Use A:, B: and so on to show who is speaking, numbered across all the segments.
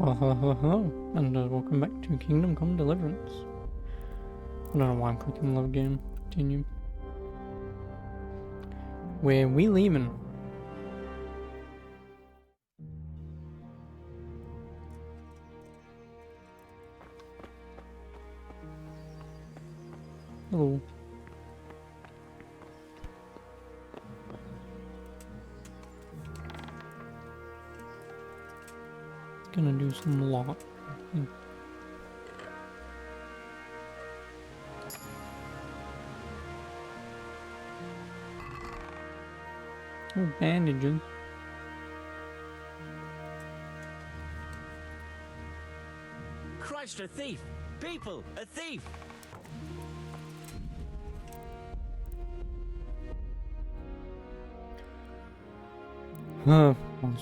A: Well, hello, and welcome back to Kingdom Come Deliverance. I don't know why I'm clicking love game. Continue. Where we leaving? Hello. Gonna do some lot. Oh, bandages.
B: Christ, a thief! People, a thief!
A: Well, oh.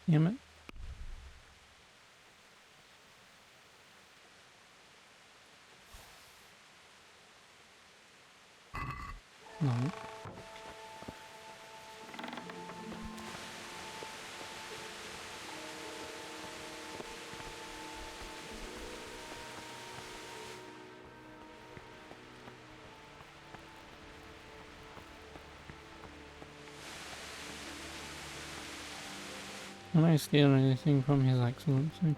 A: Damn it. No. Can I steal anything from His Excellency?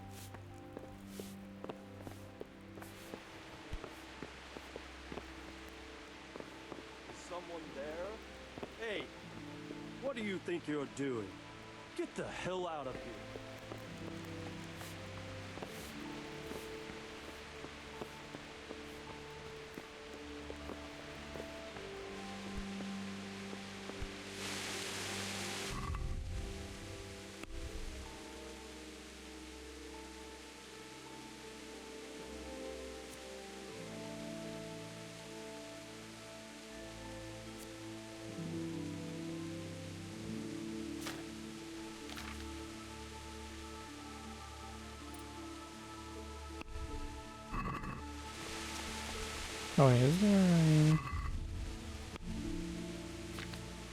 C: Someone there? Hey, what do you think you're doing? Get the hell out of here.
A: Oh, is there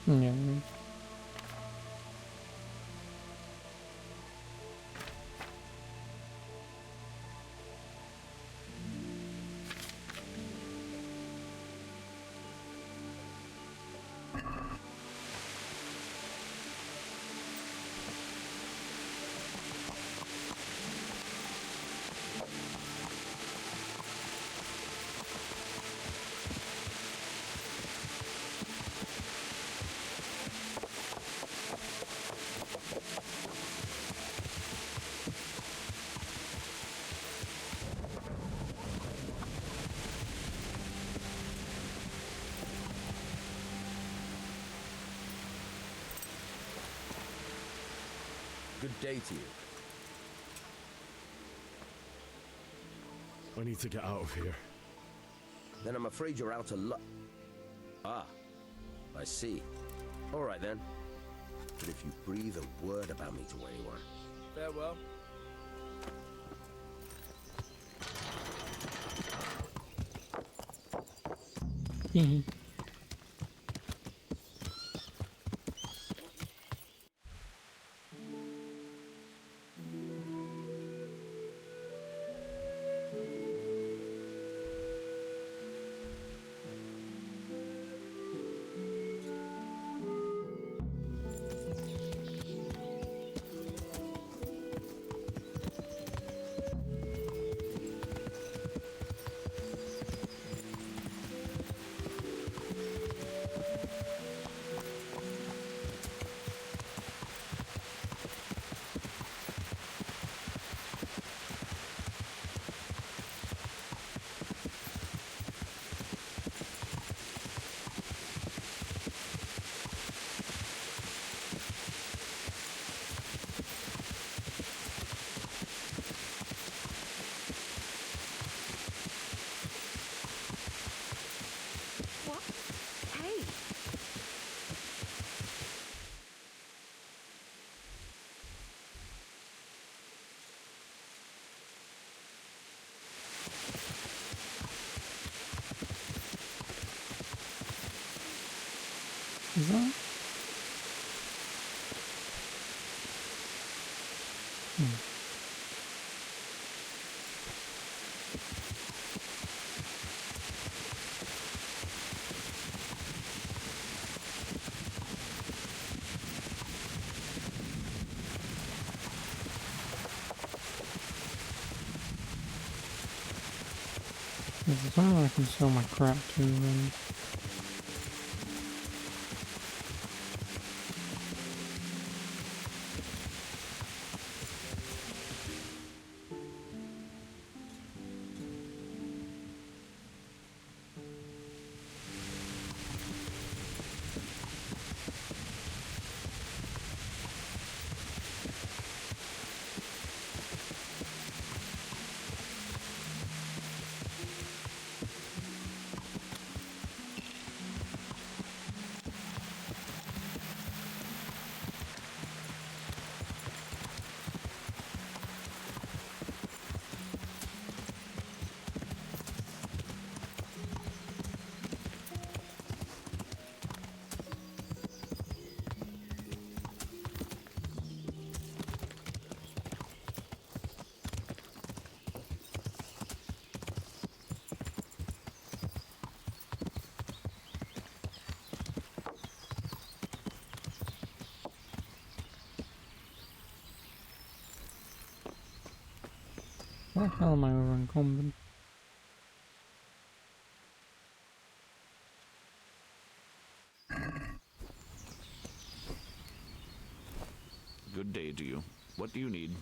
A: a... Yeah.
B: Good day to you.
C: I need to get out of here.
B: Then I'm afraid you're out of luck. Ah, I see. All right then. But if you breathe a word about me to anyone... Farewell.
A: Is that? Is there somewhere I can sell my crap to then? Where the hell am I over encumbered?
D: Good day to you. What do you need?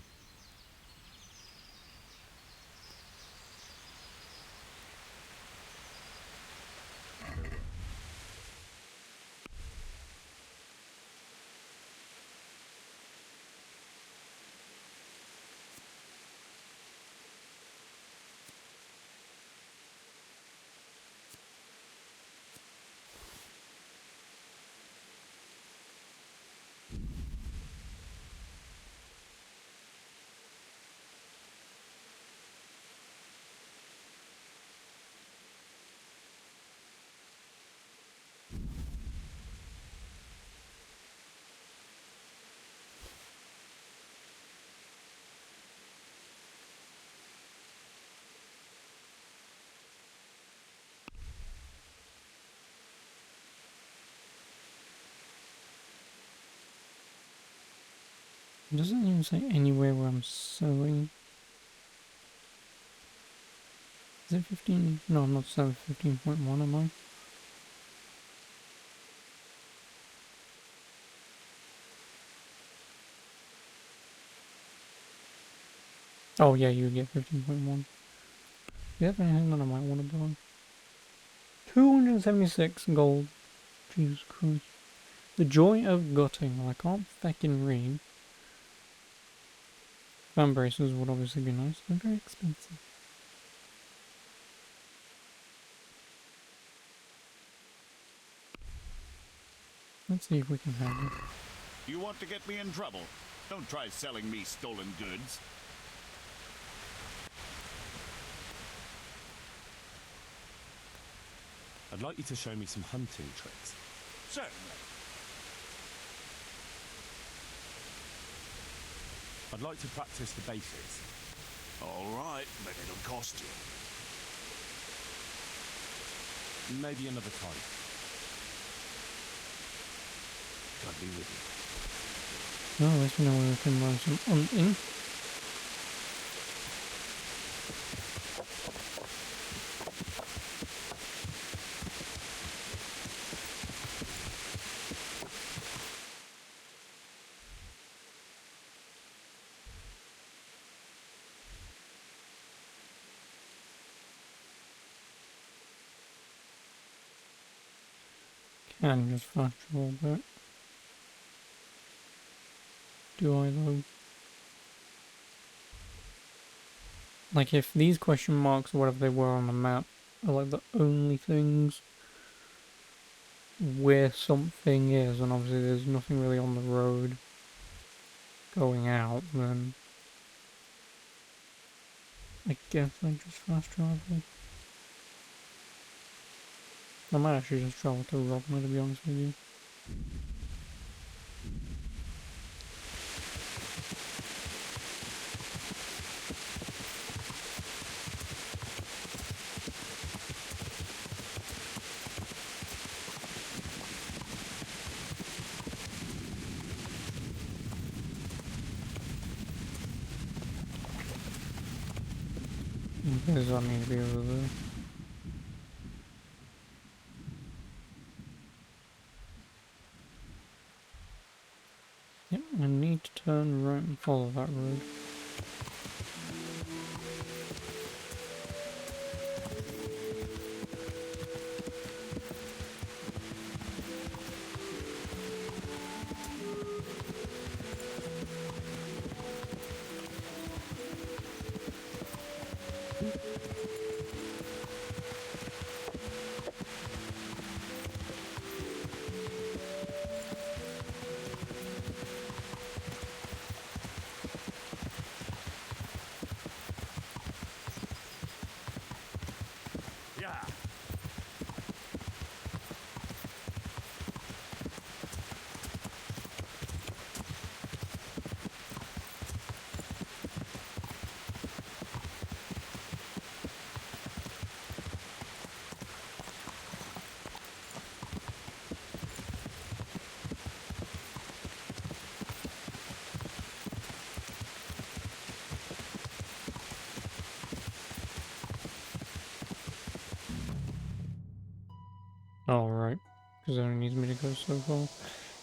A: It doesn't even say anywhere where I'm selling. Is it 15? No, I'm not selling 15.1, am I? Oh yeah, you get 15.1. Do you have anything that I might want to buy? 276 gold. Jesus Christ. The joy of gutting. Well, I can't fucking read. Fan braces would obviously be nice. They're very expensive. Let's see if we can have it.
D: You want to get me in trouble? Don't try selling me stolen goods.
C: I'd like you to show me some hunting tricks.
D: Certainly.
C: I'd like to practice the basics.
D: All right, but it'll cost you.
C: Maybe another time.
D: God be with
A: Oh, at least we know where we can run some hunting. Can just fast travel a bit. Do I though? Like if these question marks or whatever they were on the map are like the only things where something is, and obviously there's nothing really on the road going out, then I guess I just fast travel. I might actually just travel to Rogna, to be honest with you. Because I need to be over there. Yep, I need to turn right and follow that road.
C: Yeah.
A: Alright, because it only needs me to go so far.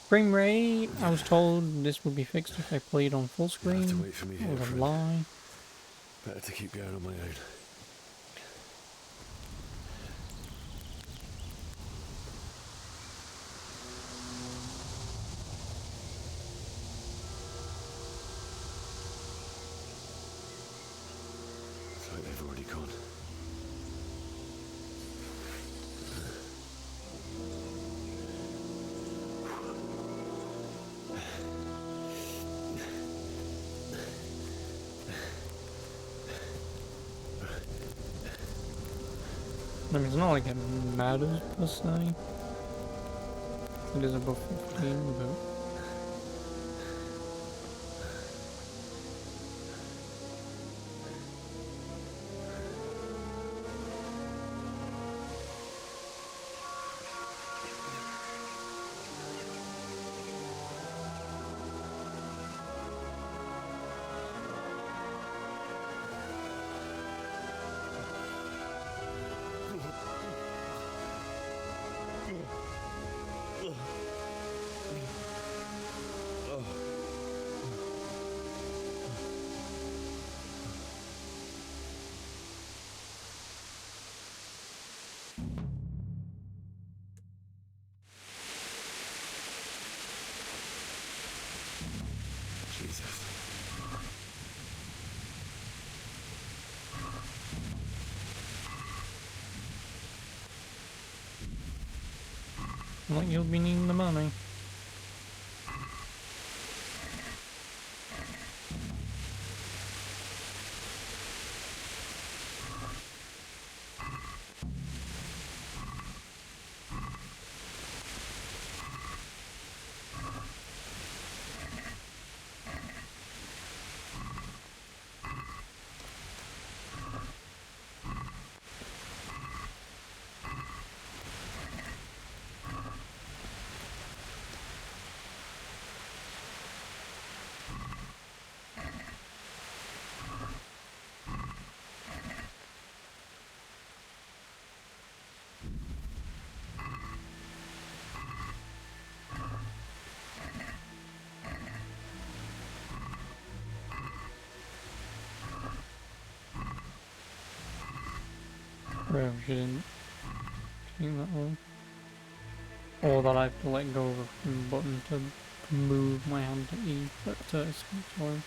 A: Frame rate, I was told this would be fixed if I played on full
E: You'll have to
A: screen.
E: wait for me
A: That
E: here,
A: was a
E: friend.
A: lie.
E: Better to keep going on my own. It's like they've already gone.
A: I mean, it's not like it matters per se. It is above 15, but...
E: Jesus.
A: Like you'll be needing the money. Bro, she didn't think that way. Or that I have to let go of a button to move my hand to E, but escape, sorry.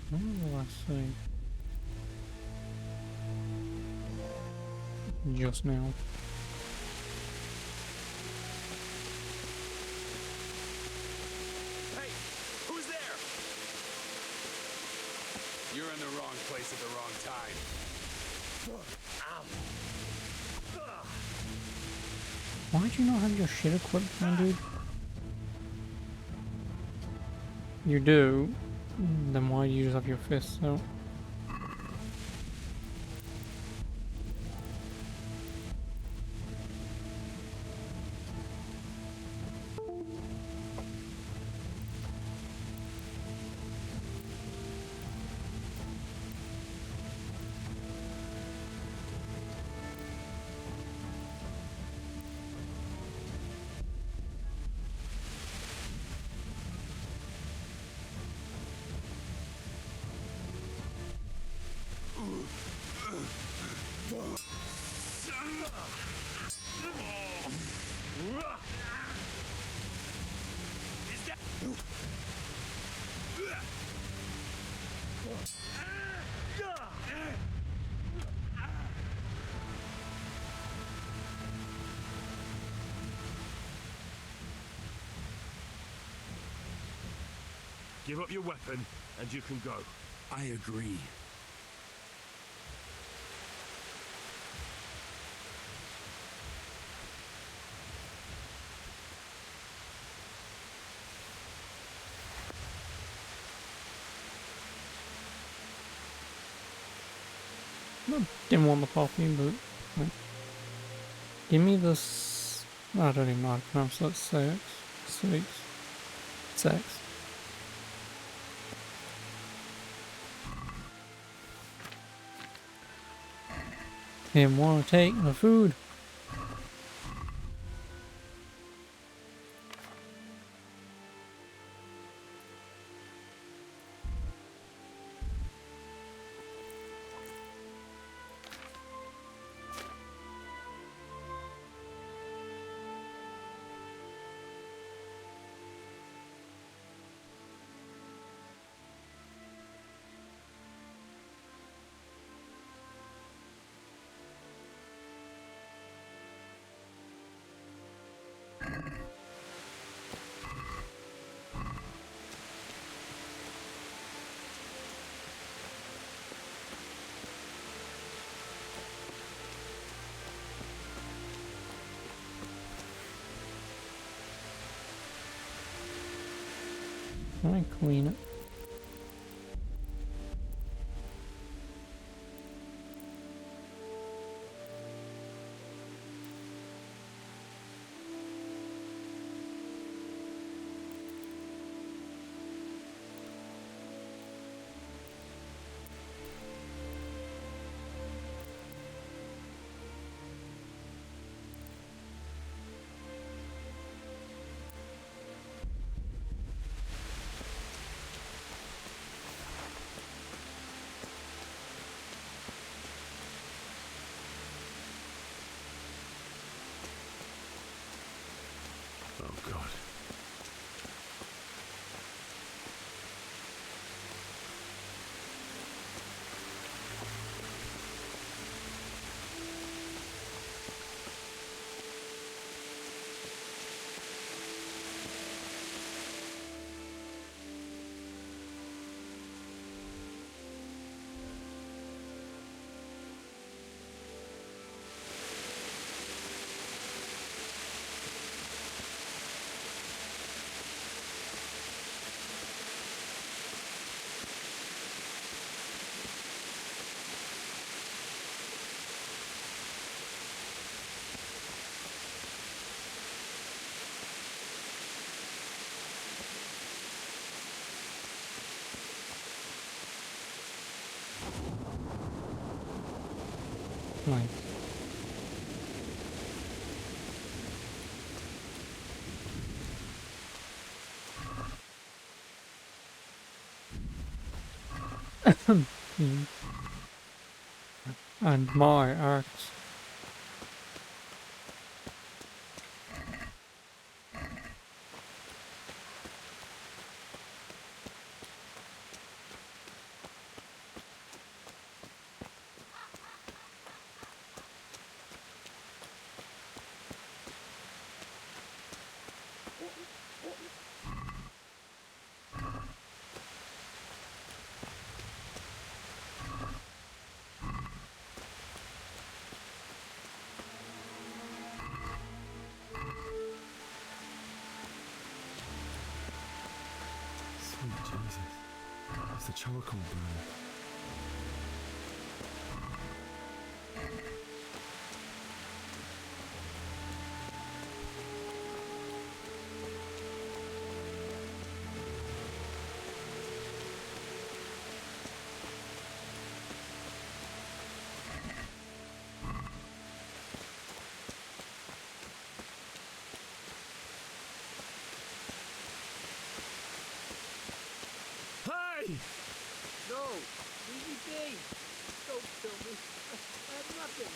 A: What will I say? Just now.
C: Hey, who's there? You're in the wrong place at the wrong time. Ow.
A: Why'd you not have your shit equipped, man, dude? You do? Then why do you just have your fists out?
C: Give up your weapon, and you can go.
F: I agree.
A: Didn't want the coffee, but give me this. I don't even know how to pronounce that. Sex. Didn't want to take the food. Can I clean it?
E: Oh, God.
A: Nice. And my axe.
E: Sweet Jesus. It's the charcoal burner.
C: Hey!
G: No, leave me be. Don't kill me. I have nothing.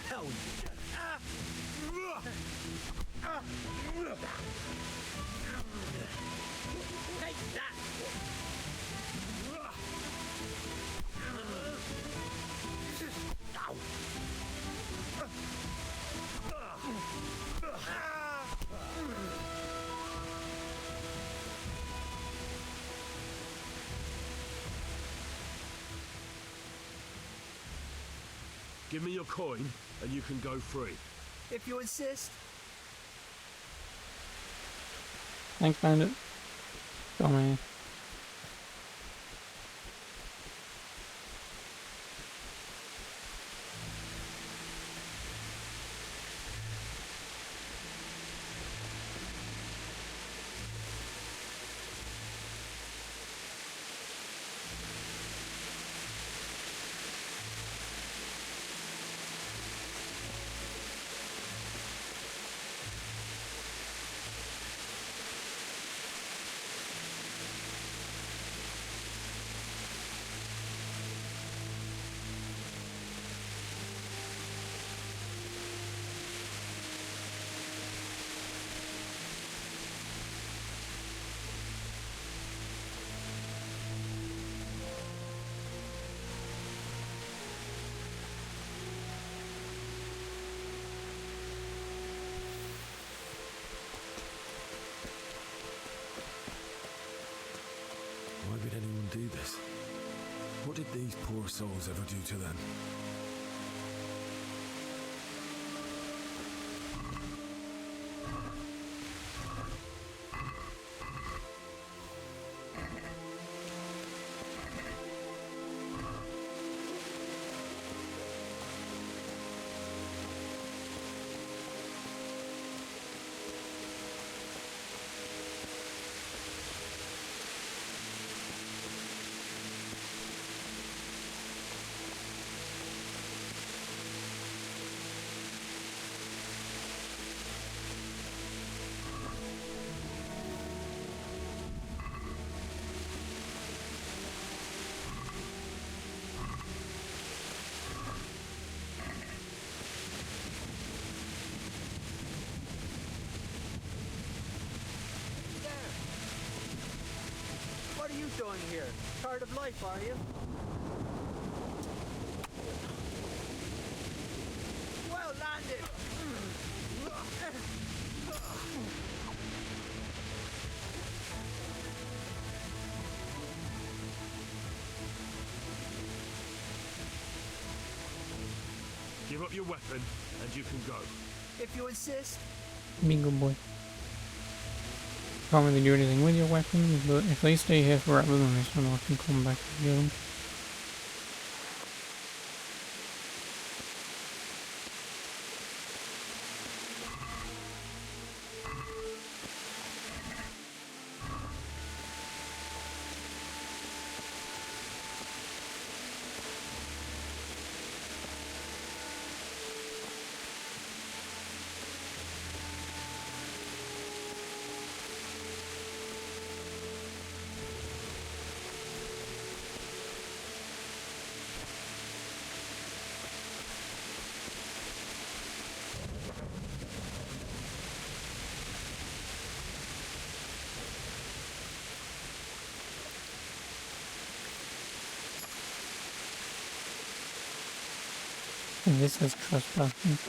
C: hell?
G: Take that!
C: Give me your coin, and you can go free.
G: If you insist.
A: Thanks, Bandit. Go, man.
E: Why would anyone do this? What did these poor souls ever do to them?
G: There. What are you doing here? Tired of life, are you? Well landed!
C: Give up your weapon, and you can go.
G: If you insist.
A: Be good boy. Can't really do anything with your weapons, but if they stay here forever, then this one I can come back and get them. And this is trespassing.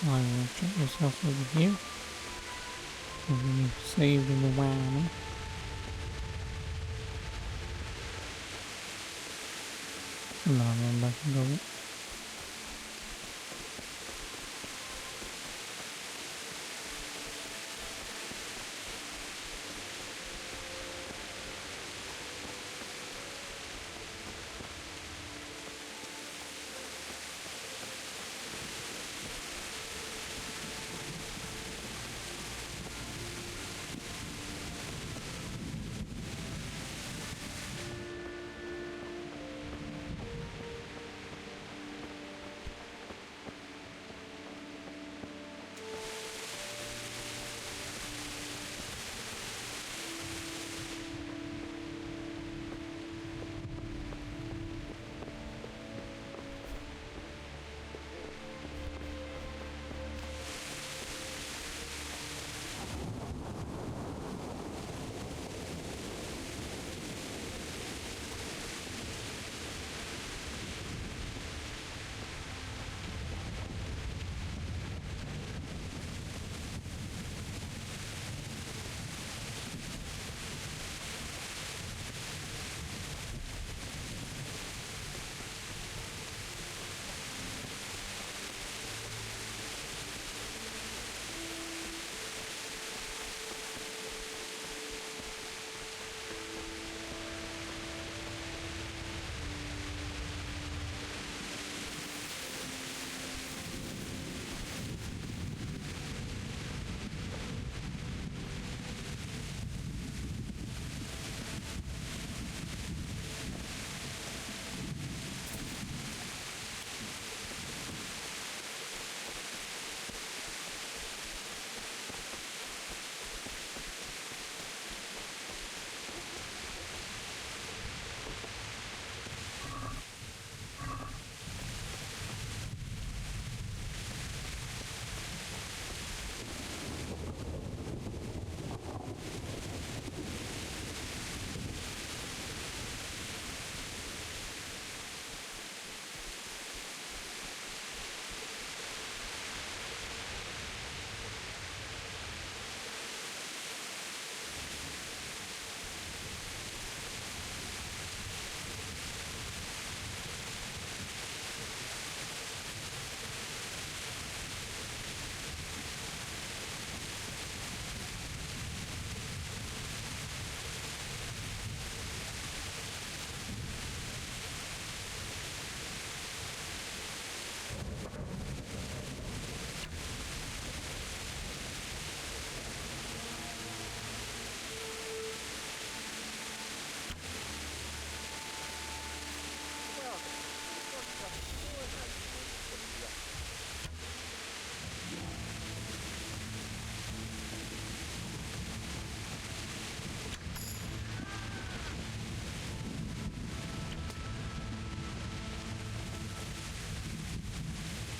A: I will check this house over here. We saved in the whammy. And now I'm back and go.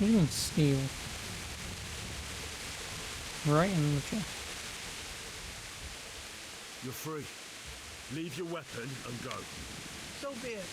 A: What do you mean steal? Right in the chest.
E: You're free. Leave your weapon and go.
G: So be it.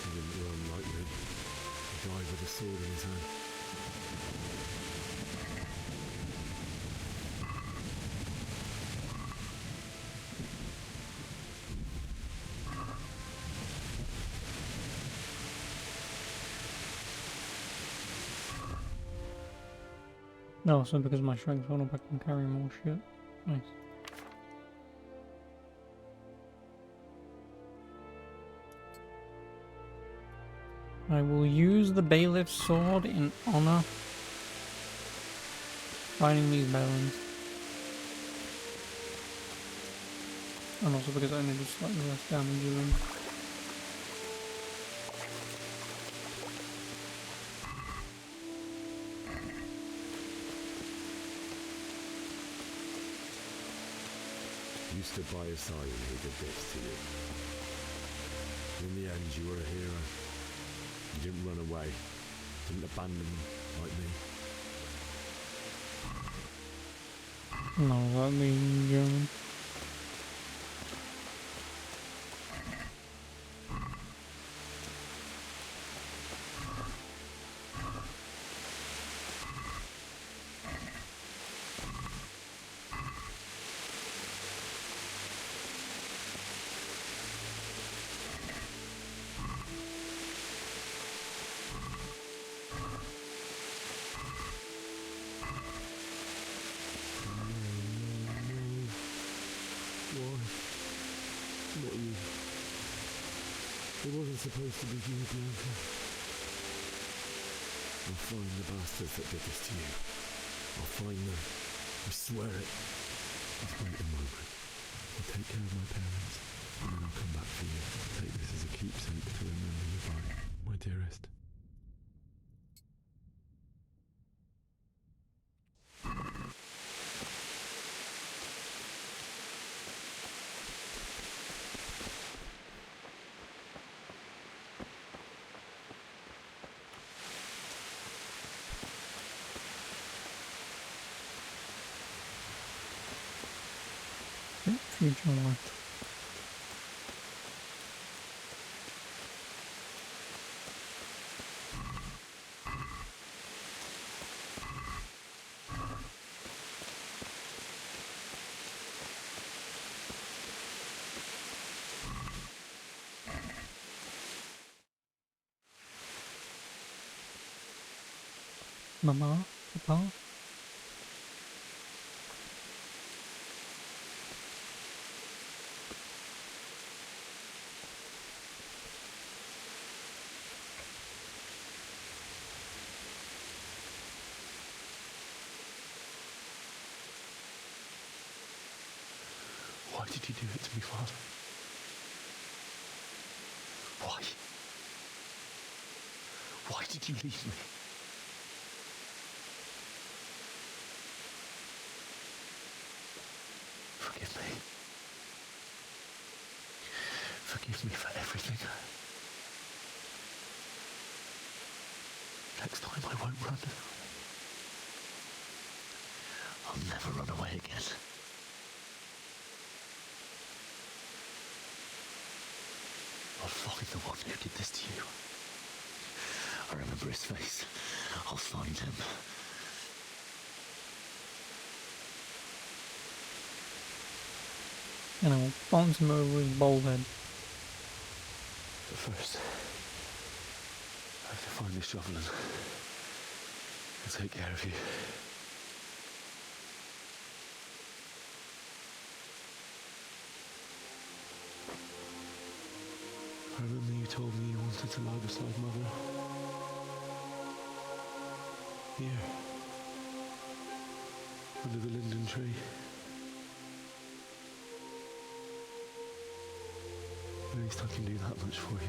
E: He didn't run like me. He died with a sword in his hand.
A: No, so because my strength's gone up, I can carry more shit. Nice. I will use the bailiff's sword in honor finding these bones. And also because I only do slightly less damage to them.
E: You stood by his side when he did this to you. In the end, you were a hero. You didn't run away. Didn't abandon him like me.
A: No, that being German.
E: Not you. It wasn't supposed to be you, Bianca. I'll find the bastards that did this to you. I'll find them. I swear it. Just wait a moment. I'll take care of my parents, and then I'll come back for you. Take this as a keepsake to remember you by, my dearest.
A: Future life. Mama, Papa.
E: Why did you do it to me, Father? Why? Why did you leave me? Forgive me. Forgive me for everything. Next time I won't run. I'll never run away again. I'll find the one who did this to you. I remember his face. I'll find him.
A: And I'll bounce him over his bald head.
E: But first, I have to find this shovel and take care of you. I remember you told me you wanted to lie beside Mother. Here. Under the linden tree. At least I can do that much for you.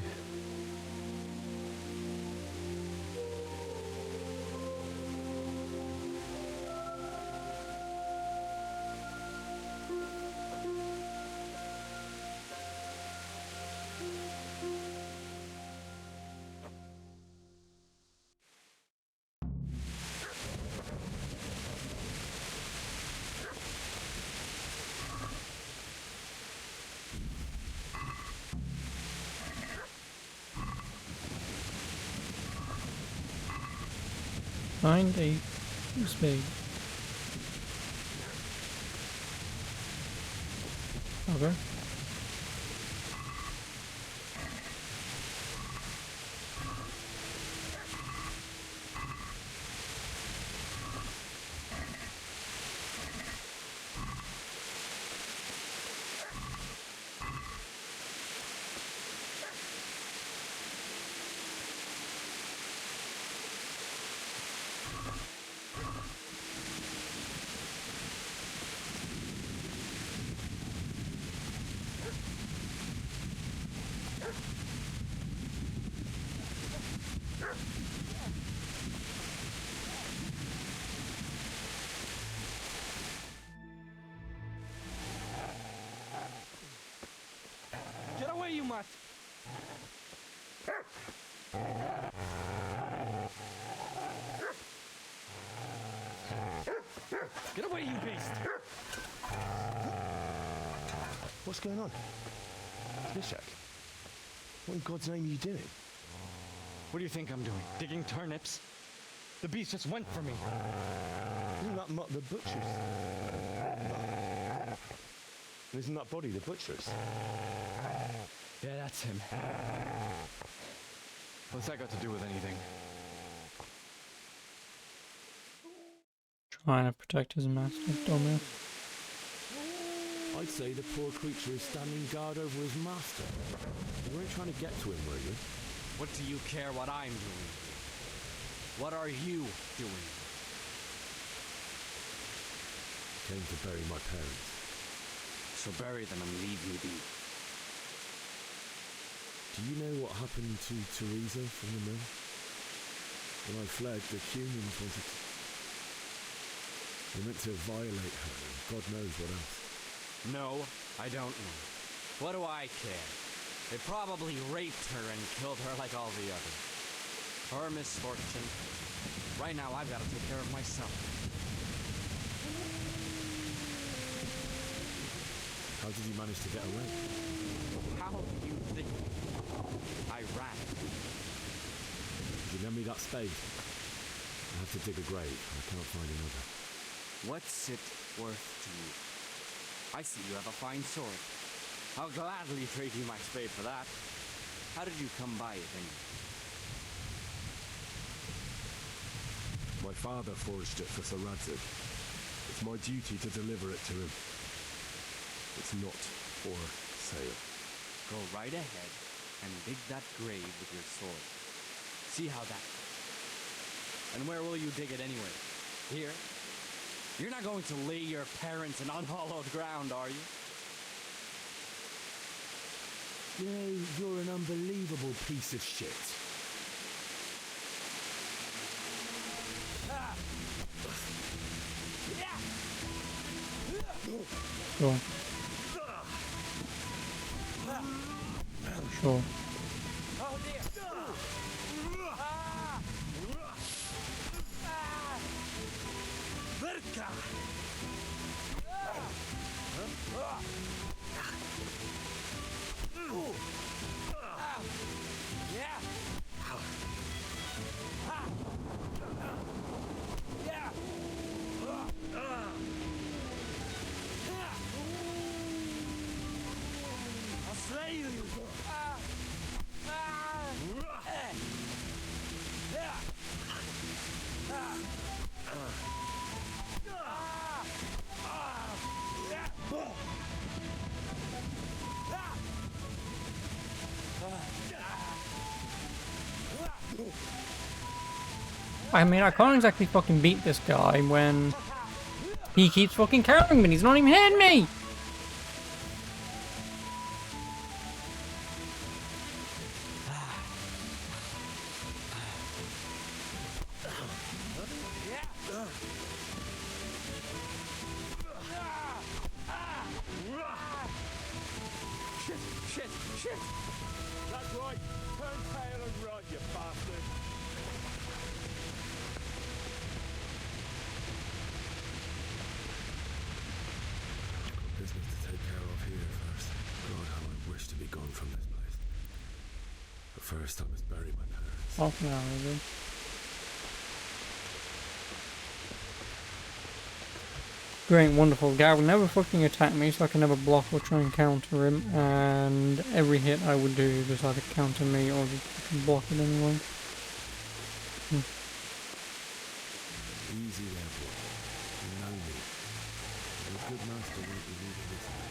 A: Find a spade. Okay.
G: what?
C: Get away, you beast!
F: What's going on? Mishak, what in God's name are you doing?
C: What do you think I'm doing? Digging turnips? The beast just went for me.
F: Isn't that not the butcher's? Isn't that body the butcher's?
C: Yeah, that's him. What's that got to do with anything?
A: Trying to protect his master, dumbass.
E: I'd say the poor creature is standing guard over his master. You weren't trying to get to him, were you?
C: What do you care what I'm doing? What are you doing?
E: Came to bury my parents.
C: So bury them and leave me be.
E: Do you know what happened to Teresa from the mill? When I fled, the humans wanted to... They meant to violate her, and God knows what else.
C: No, I don't know. What do I care? They probably raped her and killed her like all the others. Her misfortune. Right now, I've got to take care of myself.
E: How did you manage to get away?
C: How do you think I ran?
E: Did you lend me that spade? I have to dig a grave. I can't find another.
C: What's it worth to you? I see you have a fine sword. I'll gladly trade you my spade for that. How did you come by it anyway?
F: My father forged it for Saradzig. It's my duty to deliver it to him. It's not for sale.
C: Go right ahead and dig that grave with your sword. See how that goes. And where will you dig it anyway? Here? You're not going to lay your parents in unhallowed ground, are you?
E: You know, you're an unbelievable piece of shit.
A: Sure. Sure.
G: Oh dear!
C: Verka! I'll slay you!
A: I mean, I can't exactly fucking beat this guy when he keeps fucking carrying me. He's not even hitting me.
C: Shit! That's right. Turn tail and run, you bastard.
E: Business to take care of here first. God, how I wish to be gone from this place. But first, I must bury my parents.
A: Half an hour, dude. Great, wonderful. Guy will never fucking attack me, so I can never block or try and counter him. And every hit I would do just either counter me or just fucking block it anyway.
E: Easy there, boy. You know me. A good master won't be leaving this way.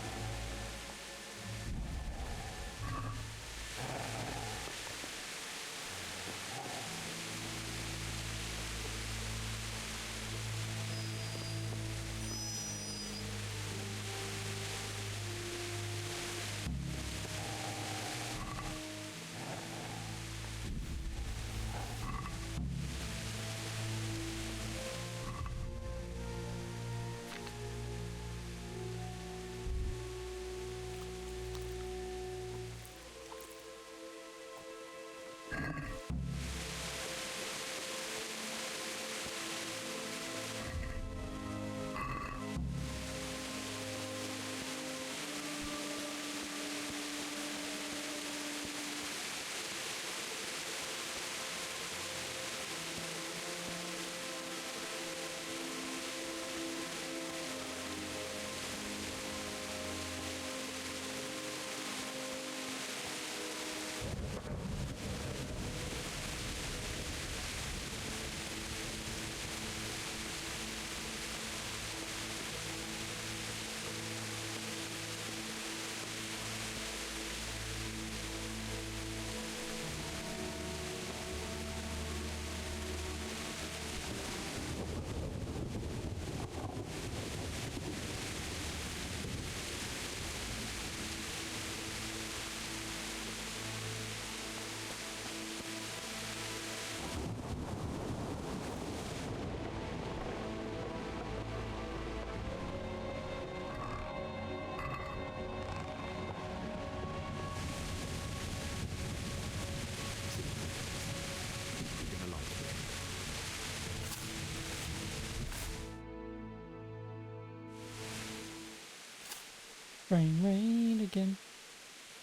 A: Brain raid again.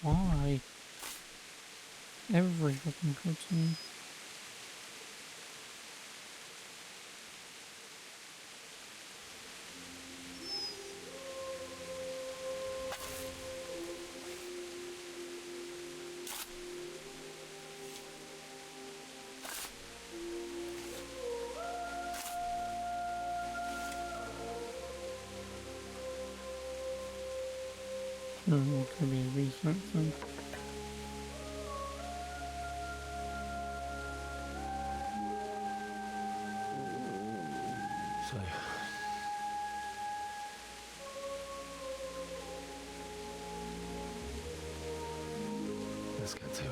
A: Why? Every fucking cutscene. Could be a recent thing.
E: So, let's get to it.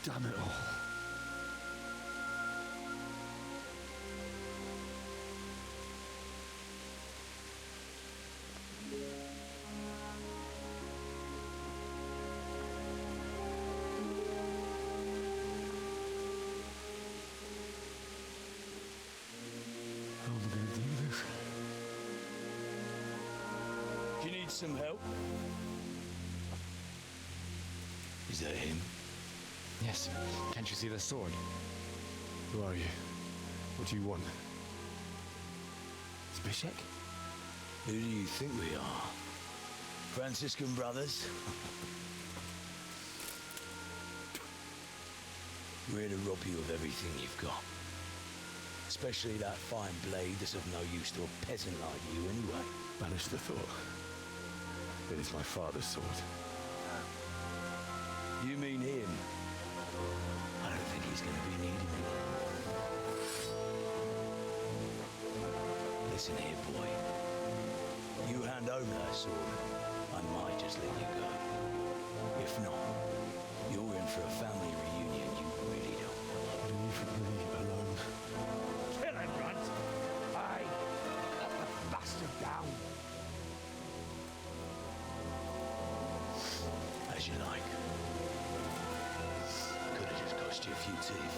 E: Damn it all. How am I going to do this?
F: Do you need some help? Is that him?
C: Yes. Can't you see the sword?
E: Who are you? What do you want?
C: Zbyszek?
F: Who do you think we are? Franciscan brothers? We're here to rob you of everything you've got. Especially that fine blade that's of no use to a peasant like you anyway.
E: Banish the thought. It is my father's sword.
F: You mean him? I don't think he's going to be needing it. Listen here, boy. You hand over that sword, I might just let you go. If not, you're in for a family reunion you really don't want.
E: Leave me alone.
G: Kill him, Runt! Aye! Cut the bastard down!
F: As you like. Could have just cost you a few teeth.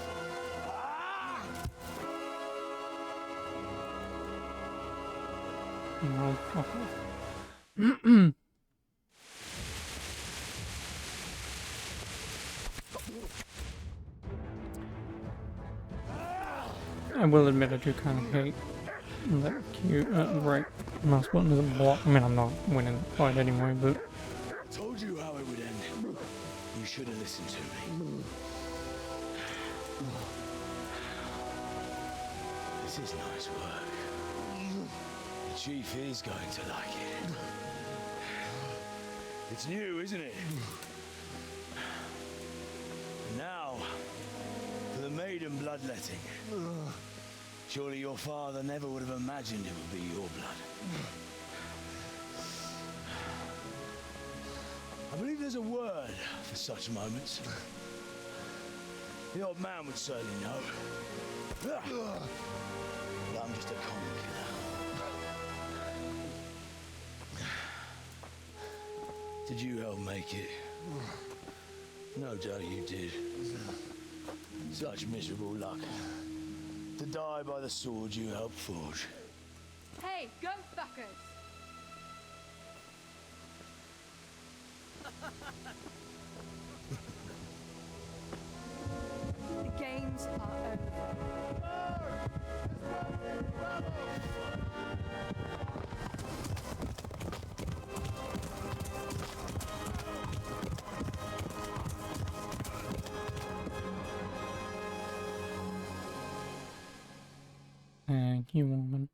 A: No, fuck off. I will admit I do kind of hate that cute right mouse button doesn't block. I mean, I'm not winning the fight anyway, but
F: Told you how it would end. You should have listened to me. This is nice work. The chief is going to like it. It's new, isn't it? Now, for the maiden bloodletting. Surely your father never would have imagined it would be your blood. I believe there's a word for such moments. The old man would certainly know. But I'm just a common killer. Did you help make it? No doubt you did. Such miserable luck. To die by the sword you helped forge.
H: Hey, go fuckers! The games are over.
A: thank you, woman.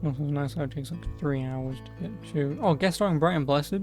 A: Also, nice how it takes like 3 hours to get to. Oh, guest starring Bright and Blessed.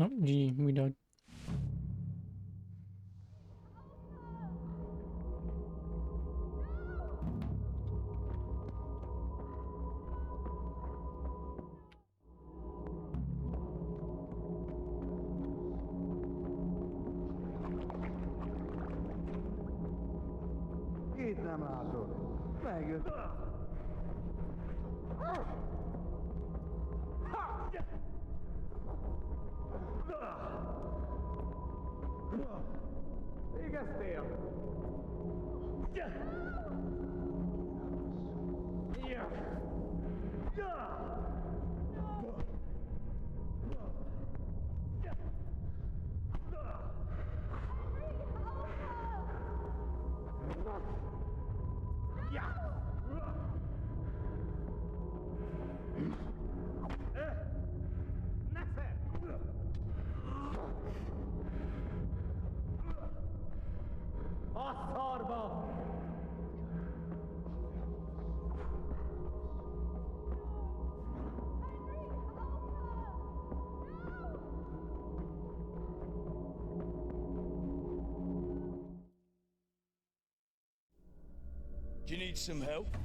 A: Oh, gee, we died.
I: Itt nem látod. Megjött. Végeztél? A szarba!
F: Do you need some help?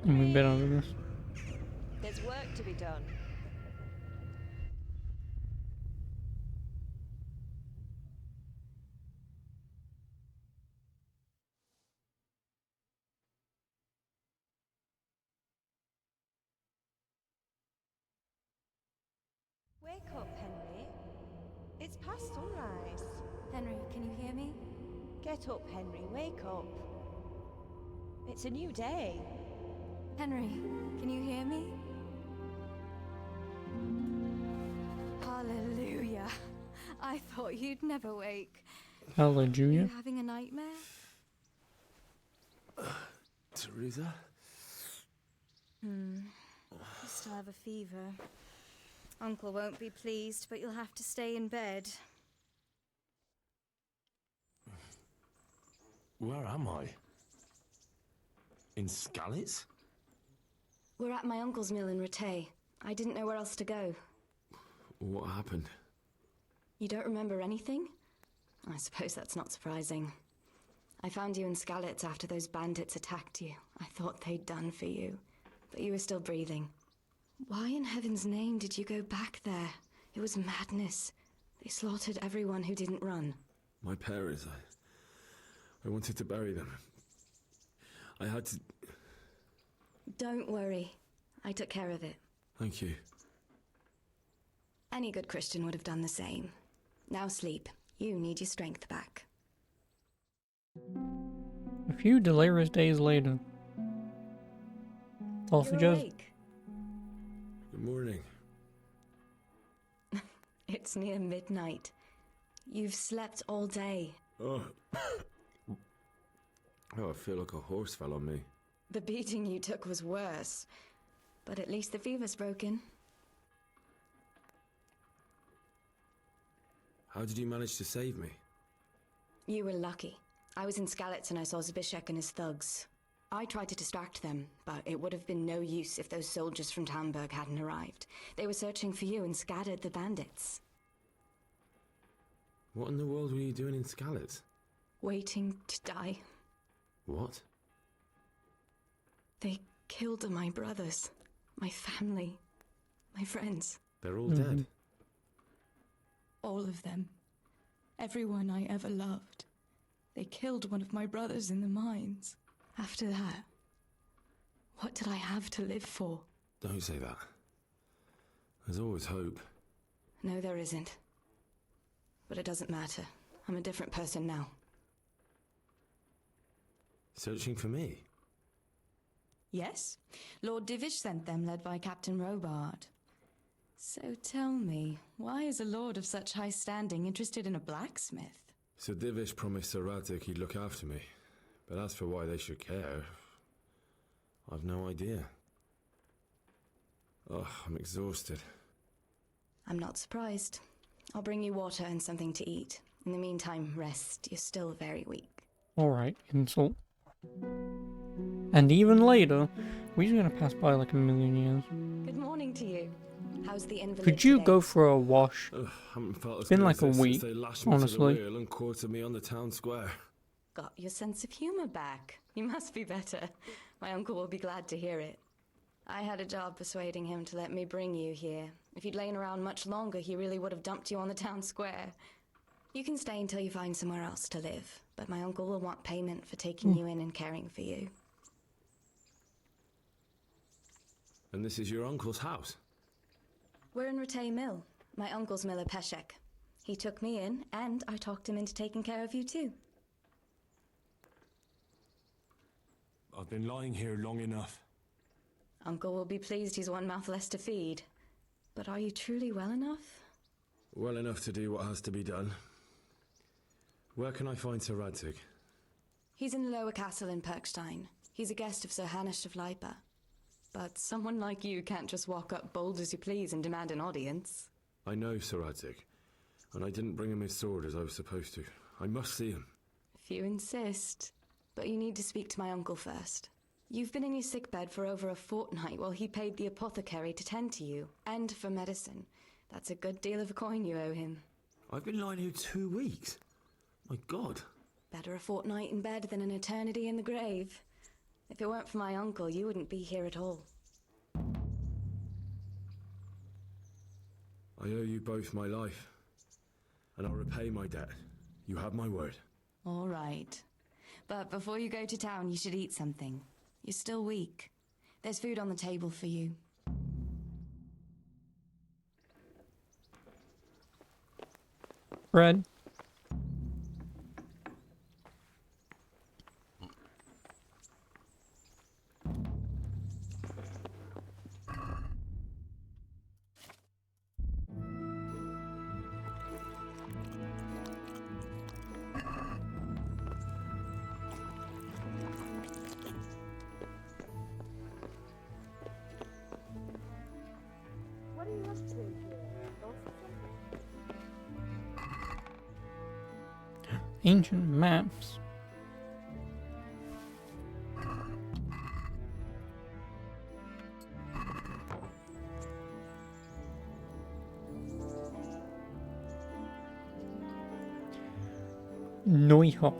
A: And we've been over this.
J: There's work to be done. Wake up, Henry. It's past sunrise.
H: Henry, can you hear me?
J: Get up, Henry. Wake up. It's a new day.
H: Henry, can you hear me? Hallelujah. I thought you'd never wake.
A: Hello,
H: You
A: Junior.
H: having a nightmare?
E: Teresa?
H: You still have a fever. Uncle won't be pleased, but you'll have to stay in bed.
E: Where am I? In Skalitz?
K: We're at my uncle's mill in Rattay. I didn't know where else to go.
E: What happened?
K: You don't remember anything? I suppose that's not surprising. I found you in Skalitz after those bandits attacked you. I thought they'd done for you, but you were still breathing. Why in heaven's name did you go back there? It was madness. They slaughtered everyone who didn't run.
E: My parents, I wanted to bury them. I had to...
K: Don't worry. I took care of it.
E: Thank you.
K: Any good Christian would have done the same. Now sleep. You need your strength back.
A: A few delirious days later. Also
K: You're
A: just...
K: awake.
E: Good morning.
K: It's near midnight. You've slept all day.
E: Oh. Oh, I feel like a horse fell on me.
K: The beating you took was worse. But at least the fever's broken.
E: How did you manage to save me?
K: You were lucky. I was in Skalitz and I saw Zbyszek and his thugs. I tried to distract them, but it would have been no use if those soldiers from Tamburg hadn't arrived. They were searching for you and scattered the bandits.
E: What in the world were you doing in Skalitz?
K: Waiting to die.
E: What?
K: They killed my brothers, my family, my friends.
E: They're all dead?
K: All of them. Everyone I ever loved. They killed one of my brothers in the mines. After that, what did I have to live for?
E: Don't say that. There's always hope.
K: No, there isn't. But it doesn't matter. I'm a different person now.
E: Searching for me?
K: Yes. Lord Divish sent them, led by Captain Robard. So tell me, why is a lord of such high standing interested in a blacksmith?
E: So Divish promised Sir Radzik he'd look after me. But as for why they should care, I've no idea. Oh, I'm exhausted.
K: I'm not surprised. I'll bring you water and something to eat. In the meantime, rest. You're still very weak.
A: Alright, insult. And even later, we're just gonna pass by like a million years.
K: Good morning to you. How's the invalid
A: Could you
K: today?
A: go for a wash?
E: Haven't felt as
A: It's been
E: good
A: like
E: as
A: a
E: this
A: week,
E: since they lashed me to the
A: honestly.
E: wheel and quartered me on the town square.
K: Got your sense of humor back. You must be better. My uncle will be glad to hear it. I had a job persuading him to let me bring you here. If you'd lain around much longer, he really would have dumped you on the town square. You can stay until you find somewhere else to live, but my uncle will want payment for taking you in and caring for you.
E: And this is your uncle's house?
K: We're in Ratay Mill. My uncle's miller Peshek. He took me in, and I talked him into taking care of you too.
E: I've been lying here long enough.
K: Uncle will be pleased he's one mouth less to feed. But are you truly well enough?
E: Well enough to do what has to be done. Where can I find Sir Radzik?
K: He's in the lower castle in Perkstein. He's a guest of Sir Hanush of Leipa. But someone like you can't just walk up bold as you please and demand an audience.
E: I know Sir Radzik, and I didn't bring him his sword as I was supposed to. I must see him.
K: If you insist. But you need to speak to my uncle first. You've been in your sickbed for over a fortnight while he paid the apothecary to tend to you, and for medicine. That's a good deal of coin you owe him.
E: I've been lying here 2 weeks. My God.
K: Better a fortnight in bed than an eternity in the grave. If it weren't for my uncle, you wouldn't be here at all.
E: I owe you both my life, and I'll repay my debt. You have my word.
K: All right. But before you go to town, you should eat something. You're still weak. There's food on the table for you.
A: Bread.
J: What are you up to here?
A: Ancient maps. Neuhof.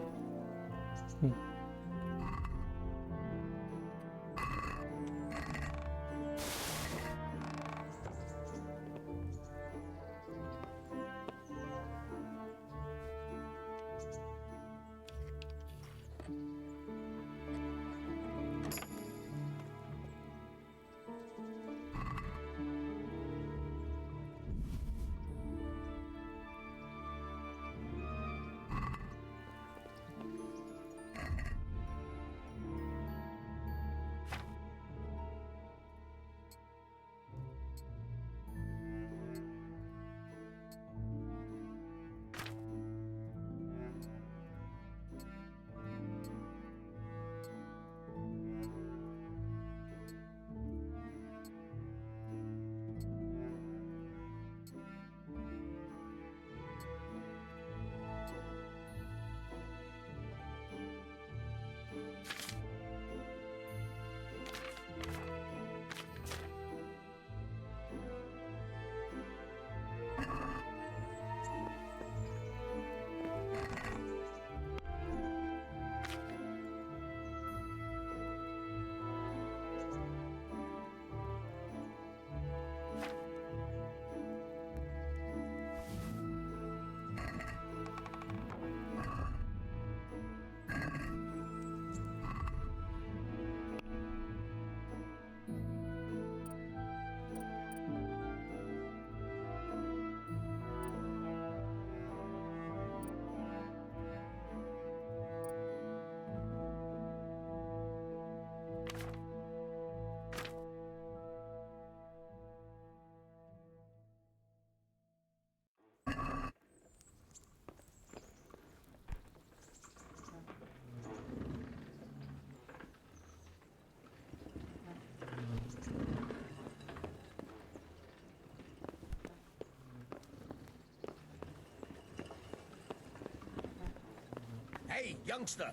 B: Hey, youngster,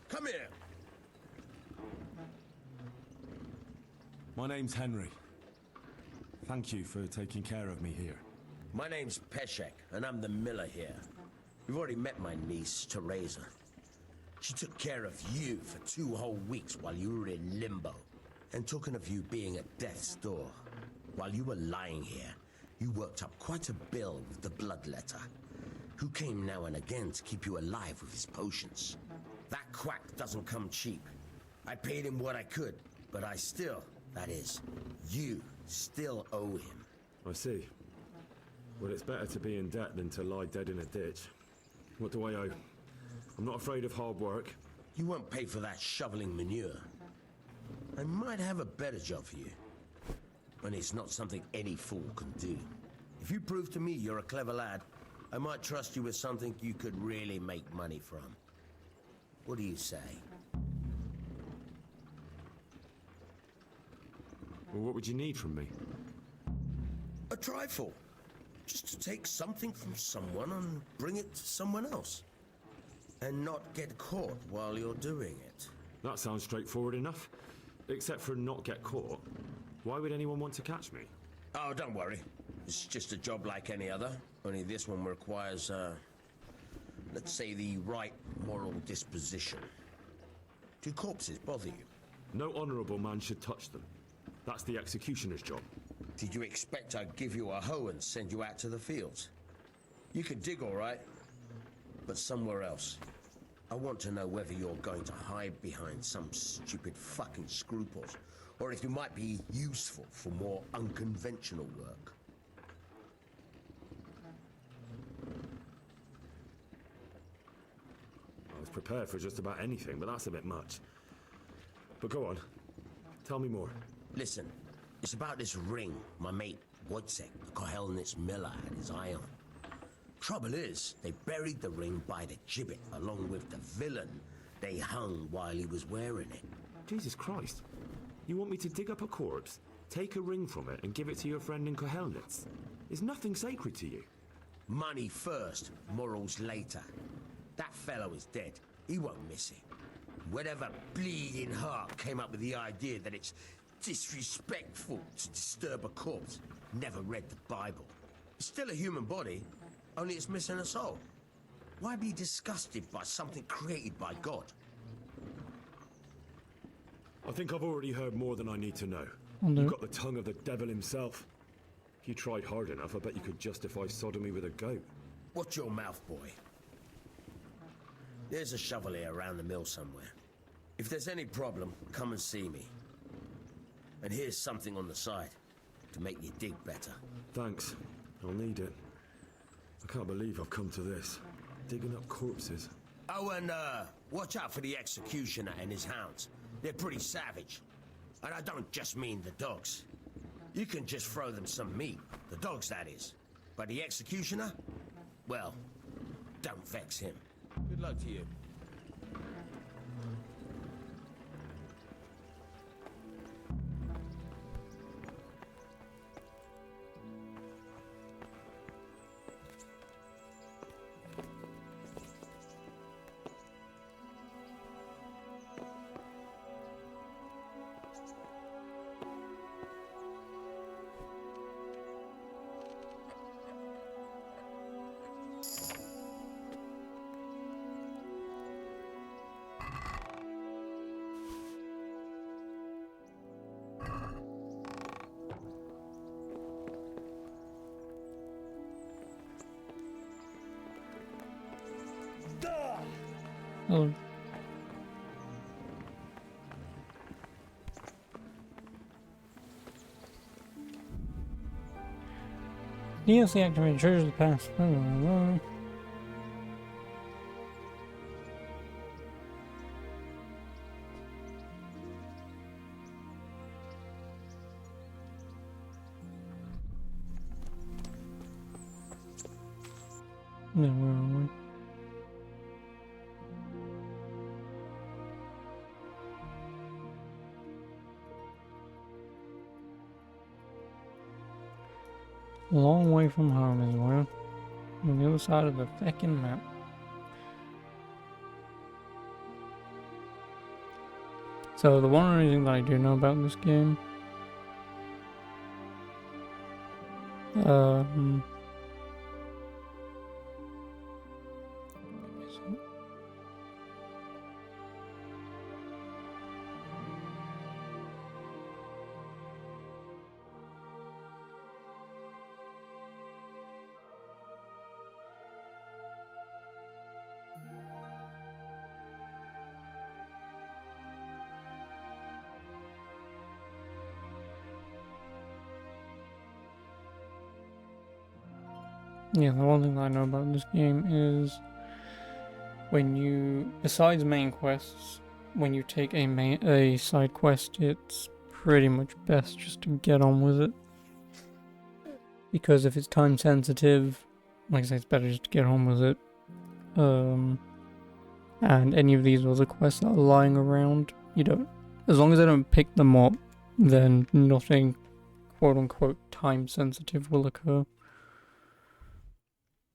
B: come here.
E: My name's Henry. Thank you for taking care of me here.
B: My name's Peshek, and I'm the miller here. You've already met my niece, Teresa. She took care of you for 2 whole weeks while you were in limbo. And talking of you being at death's door, while you were lying here, you worked up quite a bill with the bloodletter, who came now and again to keep you alive with his potions. That quack doesn't come cheap. I paid him what I could, but I still, that is, you still owe him.
E: I see. Well, it's better to be in debt than to lie dead in a ditch. What do I owe? I'm not afraid of hard work.
B: You won't pay for that shoveling manure. I might have a better job for you. And it's not something any fool can do. If you prove to me you're a clever lad, I might trust you with something you could really make money from. What do you say?
E: Well, what would you need from me?
B: A trifle. Just to take something from someone and bring it to someone else. And not get caught while you're doing it.
E: That sounds straightforward enough. Except for not get caught. Why would anyone want to catch me?
B: Oh, don't worry. It's just a job like any other. Only this one requires, let's say, the right moral disposition. Do corpses bother you?
E: No honourable man should touch them. That's the executioner's job.
B: Did you expect I'd give you a hoe and send you out to the fields? You can dig all right, but somewhere else. I want to know whether you're going to hide behind some stupid fucking scruples, or if you might be useful for more unconventional work.
E: I was prepared for just about anything, but that's a bit much. But go on. Tell me more.
B: Listen, it's about this ring my mate Wojciech, the Kohelnitz miller, had his eye on. Trouble is, they buried the ring by the gibbet along with the villain they hung while he was wearing it.
E: Jesus Christ. You want me to dig up a corpse, take a ring from it, and give it to your friend in Kohelnitz? Is nothing sacred to you?
B: Money first, morals later. That fellow is dead. He won't miss it. Whatever bleeding heart came up with the idea that it's disrespectful to disturb a corpse never read the Bible. It's still a human body, only it's missing a soul. Why be disgusted by something created by God?
E: I think I've already heard more than I need to know.
A: No.
E: You've got the tongue of the devil himself. If you tried hard enough, I bet you could justify sodomy with a goat.
B: Watch your mouth, boy. There's a shovel here around the mill somewhere. If there's any problem, come and see me. And here's something on the side to make you dig better.
E: Thanks. I'll need it. I can't believe I've come to this. Digging up corpses.
B: Oh, and watch out for the executioner and his hounds. They're pretty savage. And I don't just mean the dogs. You can just throw them some meat. The dogs, that is. But the executioner? Well, don't vex him. Good luck to you.
A: Oh. DLC activated treasures of the past. Where are we? Long way from home as well. On the other side of the fucking map. So the one thing that I do know about this game, yeah, the one thing that I know about this game is when you, besides main quests, when you take a side quest, it's pretty much best just to get on with it. Because if it's time sensitive, like I say, it's better just to get on with it. And any of these other quests that are lying around, you don't, as long as I don't pick them up, then nothing quote unquote time sensitive will occur.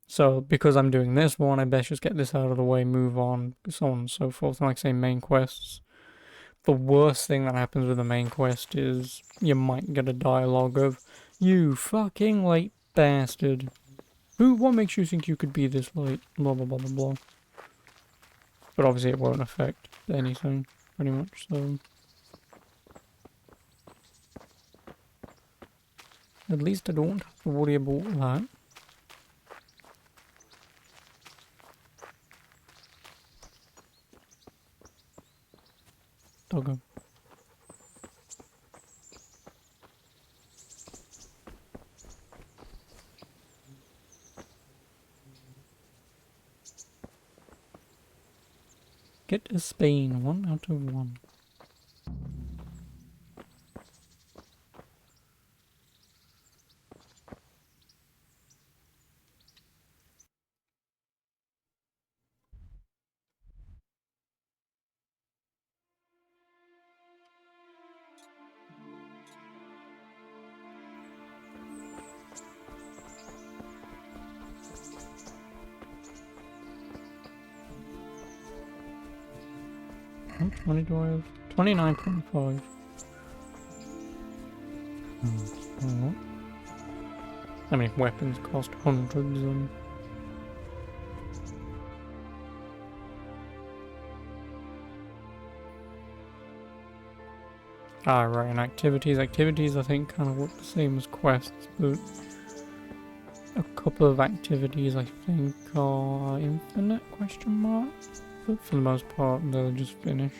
A: So because I'm doing this one, I best just get this out of the way, move on, so on and so forth. And like I say, main quests. The worst thing that happens with the main quest is you might get a dialogue of, "You fucking late bastard. What makes you think you could be this late? Blah blah blah blah blah." But obviously it won't affect anything, pretty much, so... At least I don't have to worry about that. Doggo. Get a Spain, 1 out of 1. How much money do I have? 29.5. I mean, weapons cost hundreds and... Ah, right, and activities. Activities, I think, kind of work the same as quests, but a couple of activities, I think, are infinite, question mark? But for the most part, they'll just finish.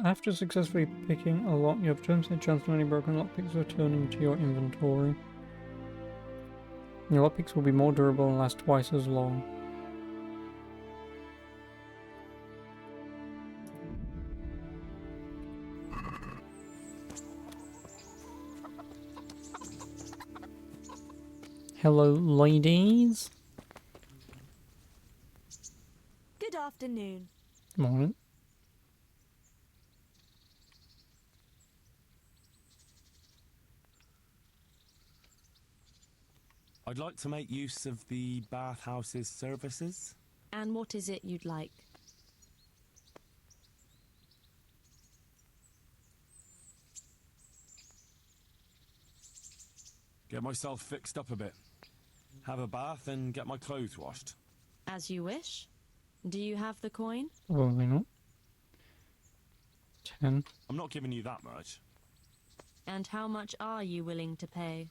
A: After successfully picking a lock, you have turned the chance of any broken lockpicks returning to your inventory. Your lockpicks will be more durable and last twice as long. Hello, ladies.
J: Good afternoon.
A: Morning.
C: I'd like to make use of the bathhouse's services.
J: And what is it you'd like?
C: Get myself fixed up a bit. Have a bath and get my clothes washed.
J: As you wish. Do you have the coin?
A: Probably not. 10.
C: I'm not giving you that much.
J: And how much are you willing to pay?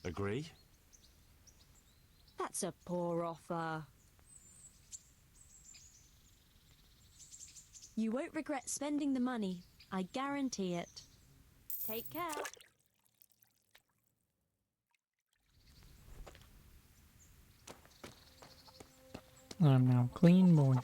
C: Agree?
J: That's a poor offer. You won't regret spending the money. I guarantee it. Take care.
A: I'm now a clean boy.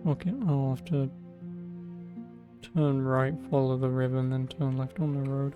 A: Okay, I'll have to turn right, follow the river, and then turn left on the road.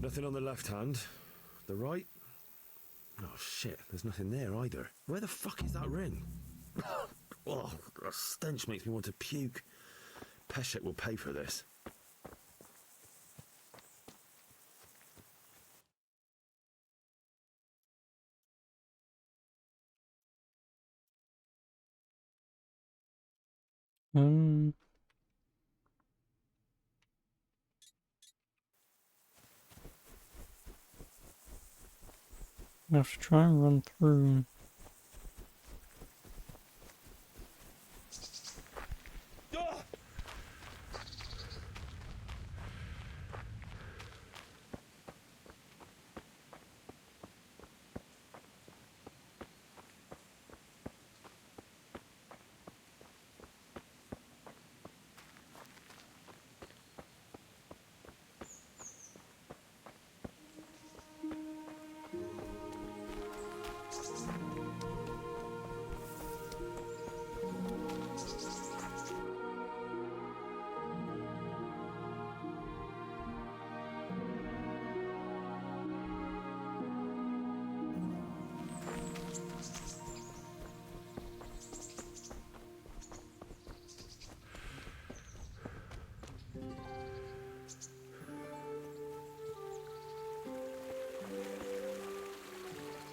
E: Nothing on the left hand. The right? Oh shit, there's nothing there either. Where the fuck is that ring? Oh, the stench makes me want to puke. Peshek will pay for this.
A: I have to try and run through.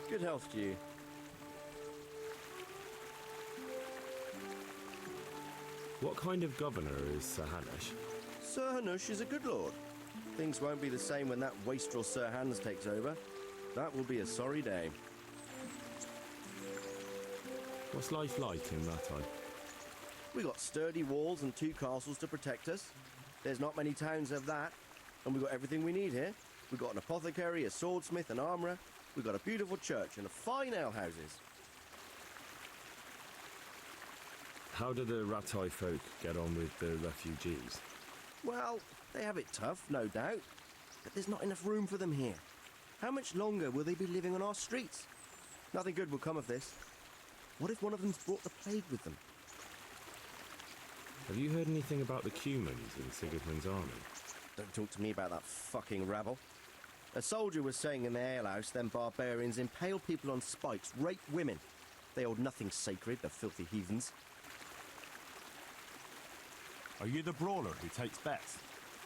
L: Good health to you.
E: What kind of governor is Sir Hanush?
L: Sir Hanush is a good lord. Things won't be the same when that wastrel Sir Hans takes over. That will be a sorry day.
E: What's life like in Rattay?
L: We got sturdy walls and 2 castles to protect us. There's not many towns have that. And we got everything we need here. We got an apothecary, a swordsmith, an armourer. We got a beautiful church and fine alehouses.
E: How do the Rattay folk get on with the refugees?
L: Well, they have it tough, no doubt. But there's not enough room for them here. How much longer will they be living on our streets? Nothing good will come of this. What if one of them's brought the plague with them?
E: Have you heard anything about the Cumans in Sigismund's army?
L: Don't talk to me about that fucking rabble. A soldier was saying in the alehouse them barbarians impale people on spikes, rape women. They hold nothing sacred, the filthy heathens.
D: Are you the brawler who takes bets?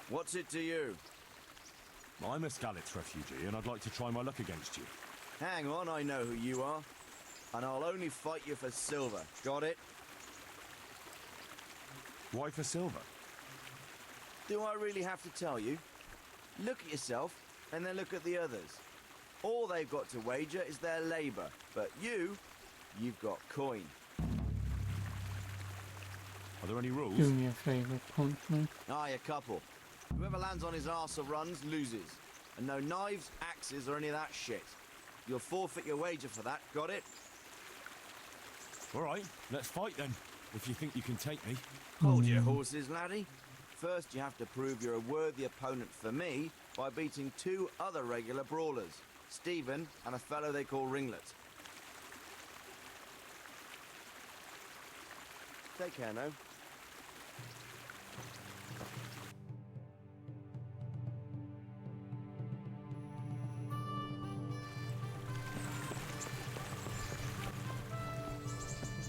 L: What's it to you?
D: I'm a Skalitz refugee, and I'd like to try my luck against you.
L: Hang on, I know who you are. And I'll only fight you for silver. Got it?
D: Why for silver?
L: Do I really have to tell you? Look at yourself, and then look at the others. All they've got to wager is their labour. But you've got coin.
D: Are there any rules?
A: Do me a favour, punch me.
L: Aye, a couple. Whoever lands on his arse or runs, loses. And no knives, axes, or any of that shit. You'll forfeit your wager for that, got it?
D: All right, let's fight then, if you think you can take me.
L: Hold your horses, laddie. First, you have to prove you're a worthy opponent for me by beating 2 other regular brawlers, Stephen and a fellow they call Ringlet. Take care now.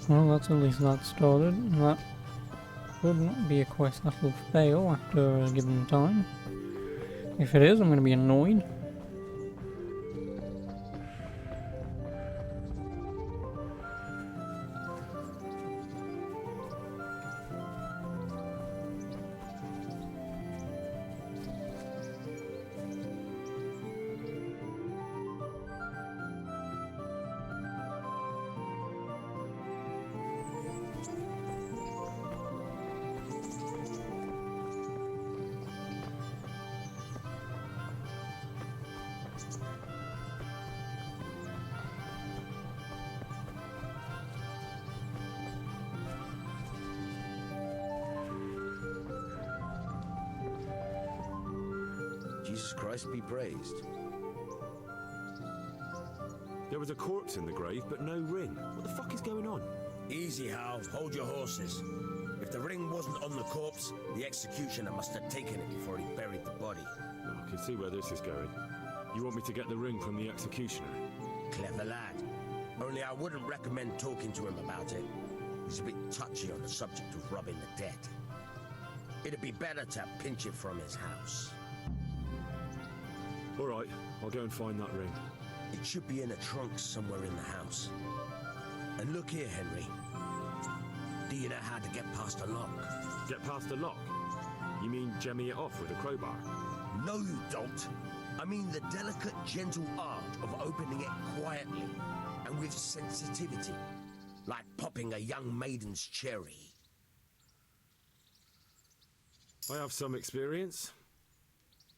A: Well, that's at least that started. That would not be a quest that will fail after a given time. If it is, I'm going to be annoyed.
B: Jesus Christ be praised.
E: There was a corpse in the grave, but no ring. What the fuck is going on?
B: Easy, Hal. Hold your horses. If the ring wasn't on the corpse, the executioner must have taken it before he buried the body.
E: Oh, I can see where this is going. You want me to get the ring from the executioner?
B: Clever lad. Only I wouldn't recommend talking to him about it. He's a bit touchy on the subject of robbing the dead. It'd be better to pinch it from his house.
E: All right, I'll go and find that ring.
B: It should be in a trunk somewhere in the house. And look here, Henry. Do you know how to get past a lock?
E: Get past a lock? You mean jemmy it off with a crowbar?
B: No, you don't. I mean the delicate, gentle art of opening it quietly and with sensitivity, like popping a young maiden's cherry.
E: I have some experience.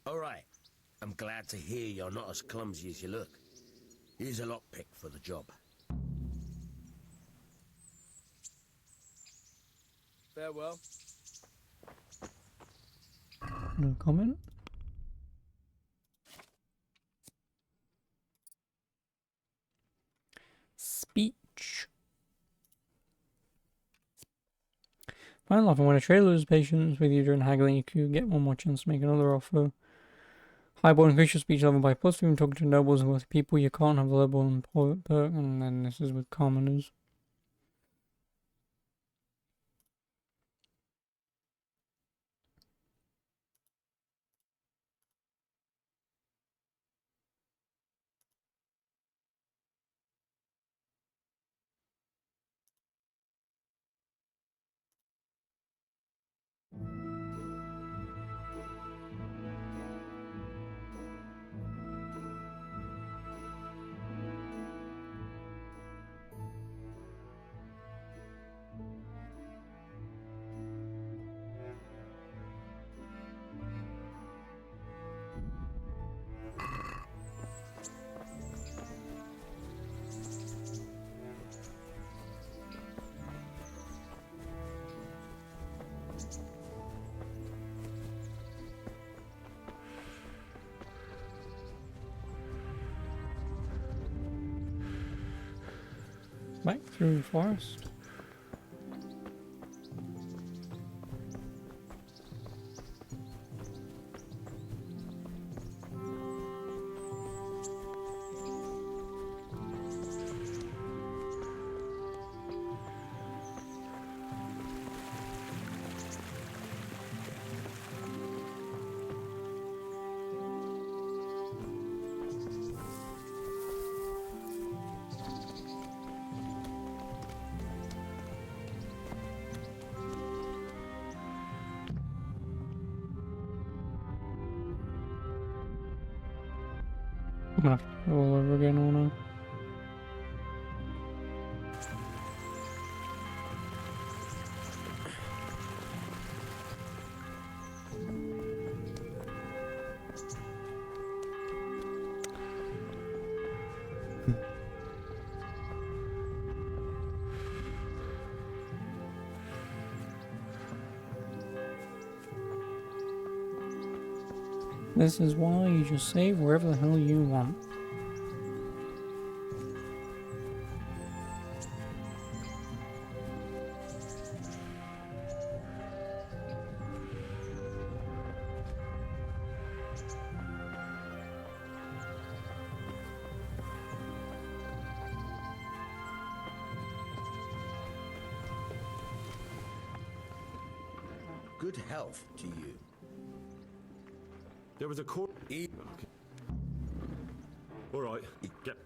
B: All right. I'm glad to hear you're not as clumsy as you look. Here's a lockpick for the job.
G: Farewell.
A: No comment. Speech. Final offer. When a trader loses patience with you during haggling, you could get one more chance to make another offer. Highball, increase your speech level by +2 when talking to nobles and wealthy people. You can't have a level and perk, and then this is with commoners. Back through the forest. I'm gonna have to go all over again, won't I? This is why you just save wherever the hell you want.
B: Good health to you.
E: There was a court.
B: Eat.
E: All right. Get.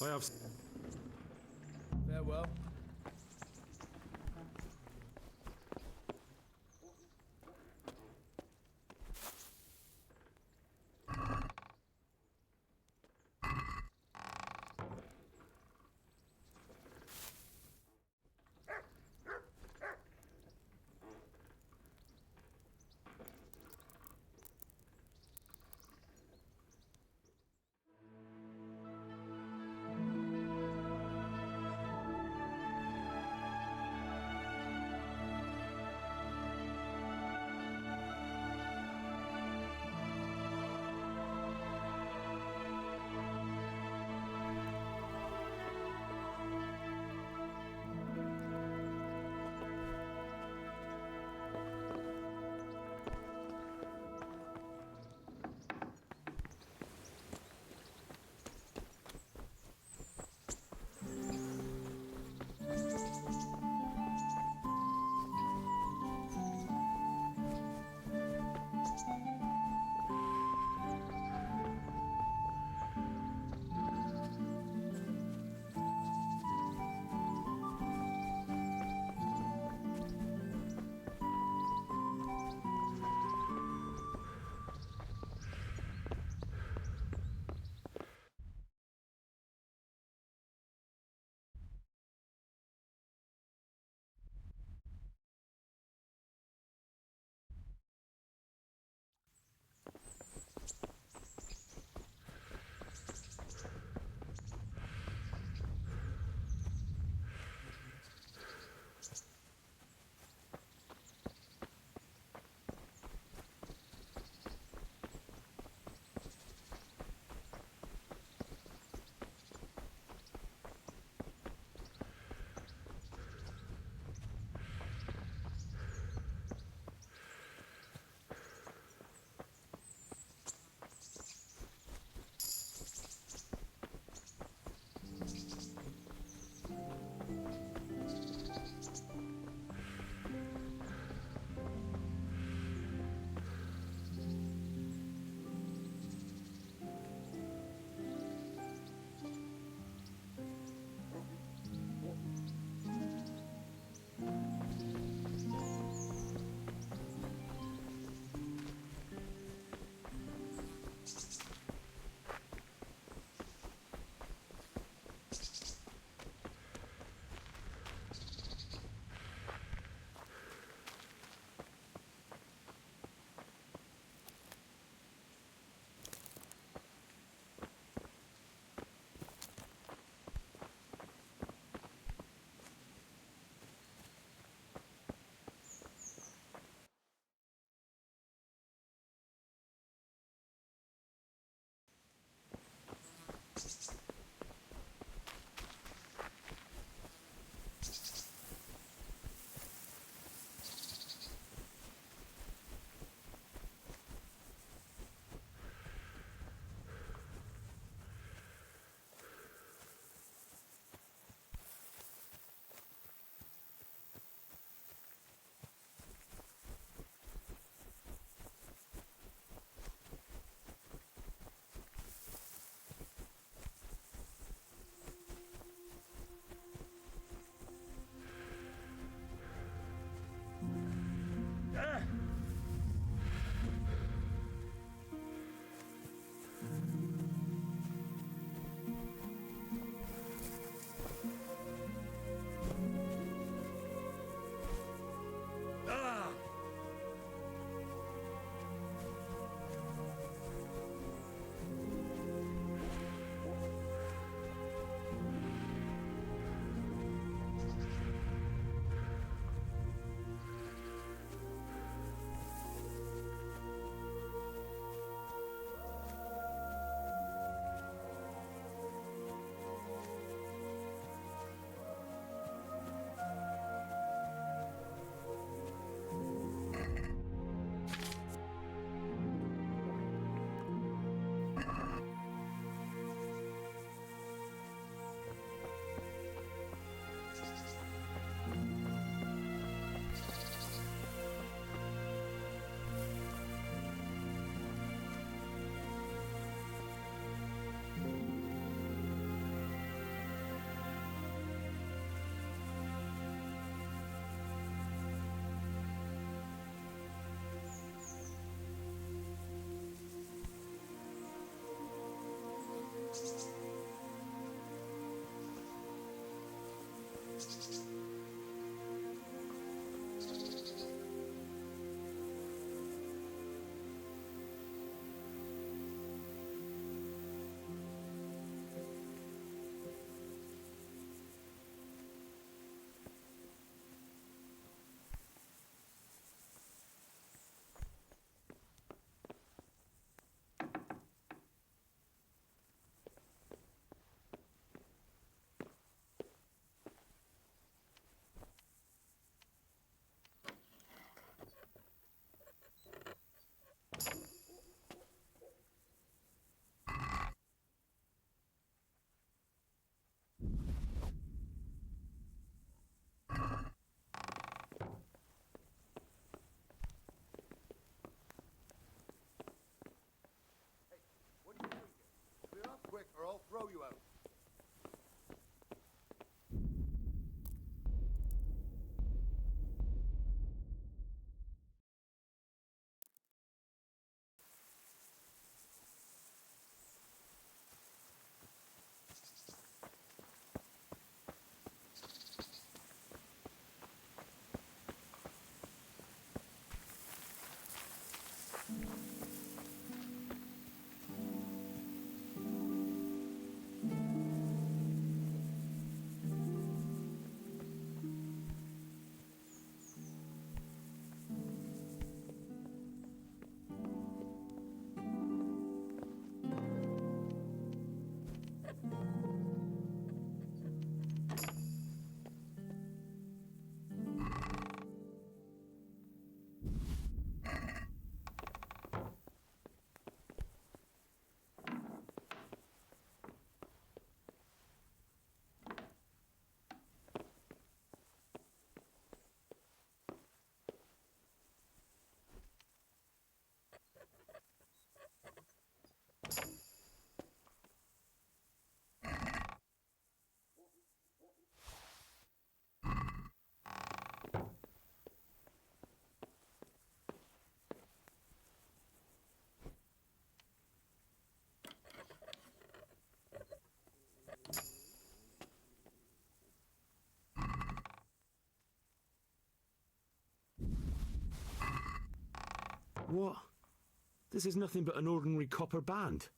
E: I have.
G: Farewell.
M: Quick, or I'll throw you out.
E: What? This is nothing but an ordinary copper band.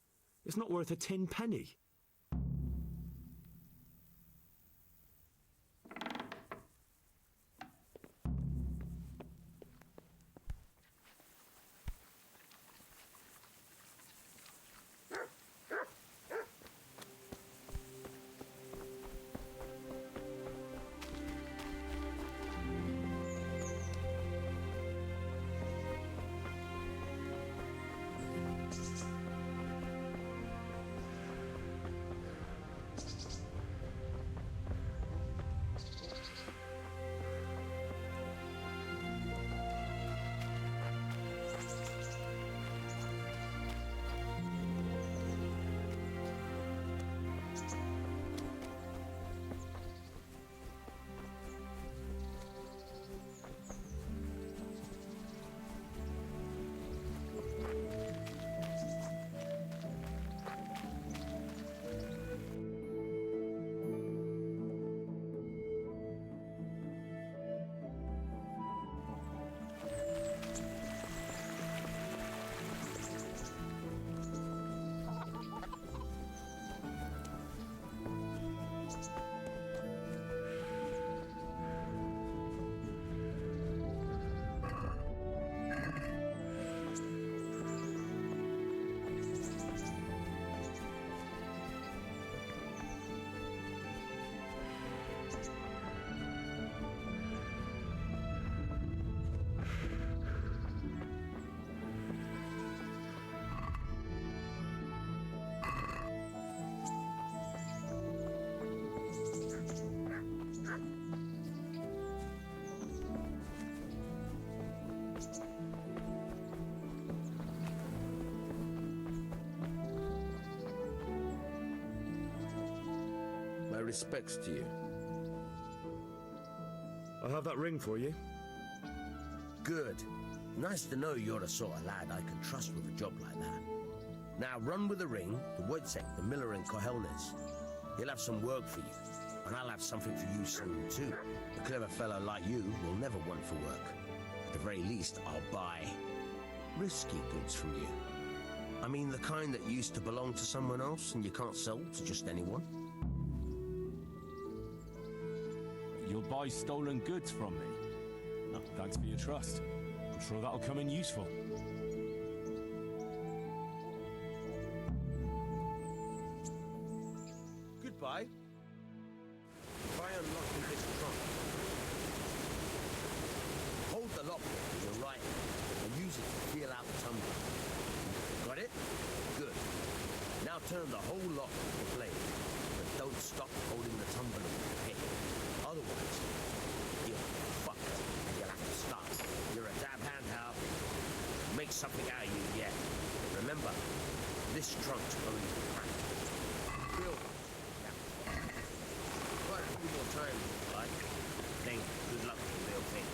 E: It's not worth a 10 penny.
B: My respects to you.
E: I'll have that ring for you.
B: Good. Nice to know you're the sort of lad I can trust with a job like that. Now run with the ring to Wojciech, the miller in Kohelnes. He'll have some work for you, and I'll have something for you soon too. A clever fellow like you will never want for work. At the very least, I'll buy risky goods from you. I mean the kind that used to belong to someone else and you can't sell to just anyone.
C: You'll buy stolen goods from me? Oh, thanks for your trust. I'm sure that'll come in useful.
B: Goodbye. Try unlocking this trunk. Hold the lock with your right hand and use it to feel out the tumbler. Got it? Good. Now turn the whole lock with the blade, but don't stop holding the tumbler with your head. Otherwise, you're fucked and you'll have to stop. You're a dab hand, Hal. Make something out of you yet. Remember, this trunk's only for practice. Bill. Quite a few more times, if you like. Then good luck with the real thing.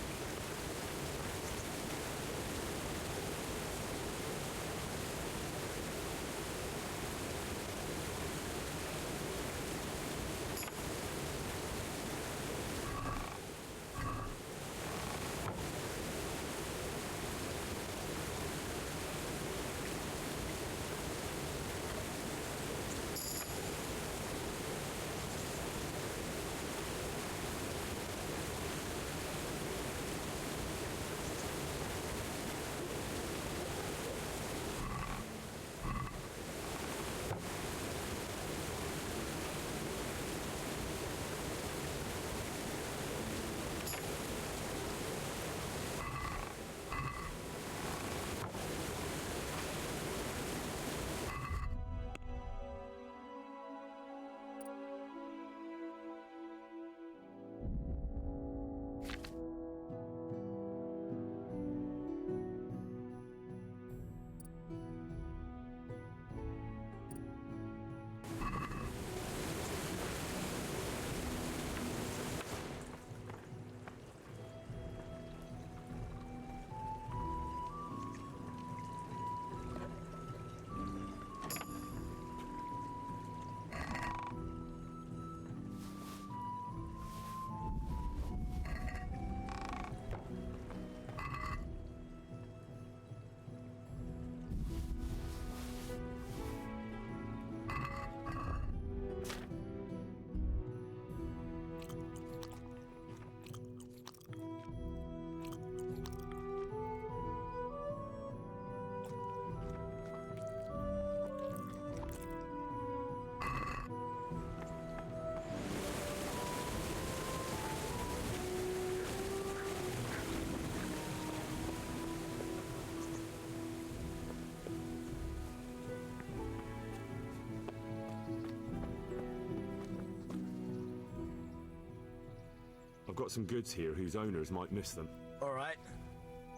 E: I've got some goods here whose owners might miss them.
B: All right.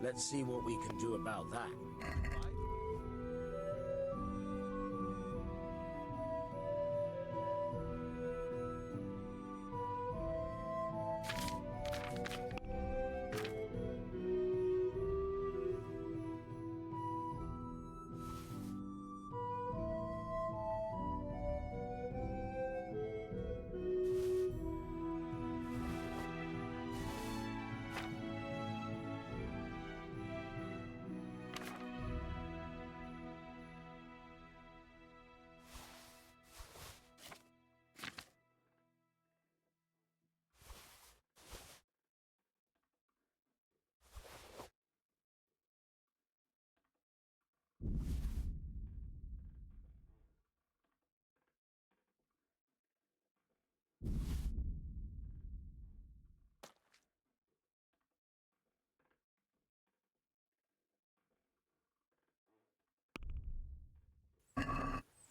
B: Let's see what we can do about that.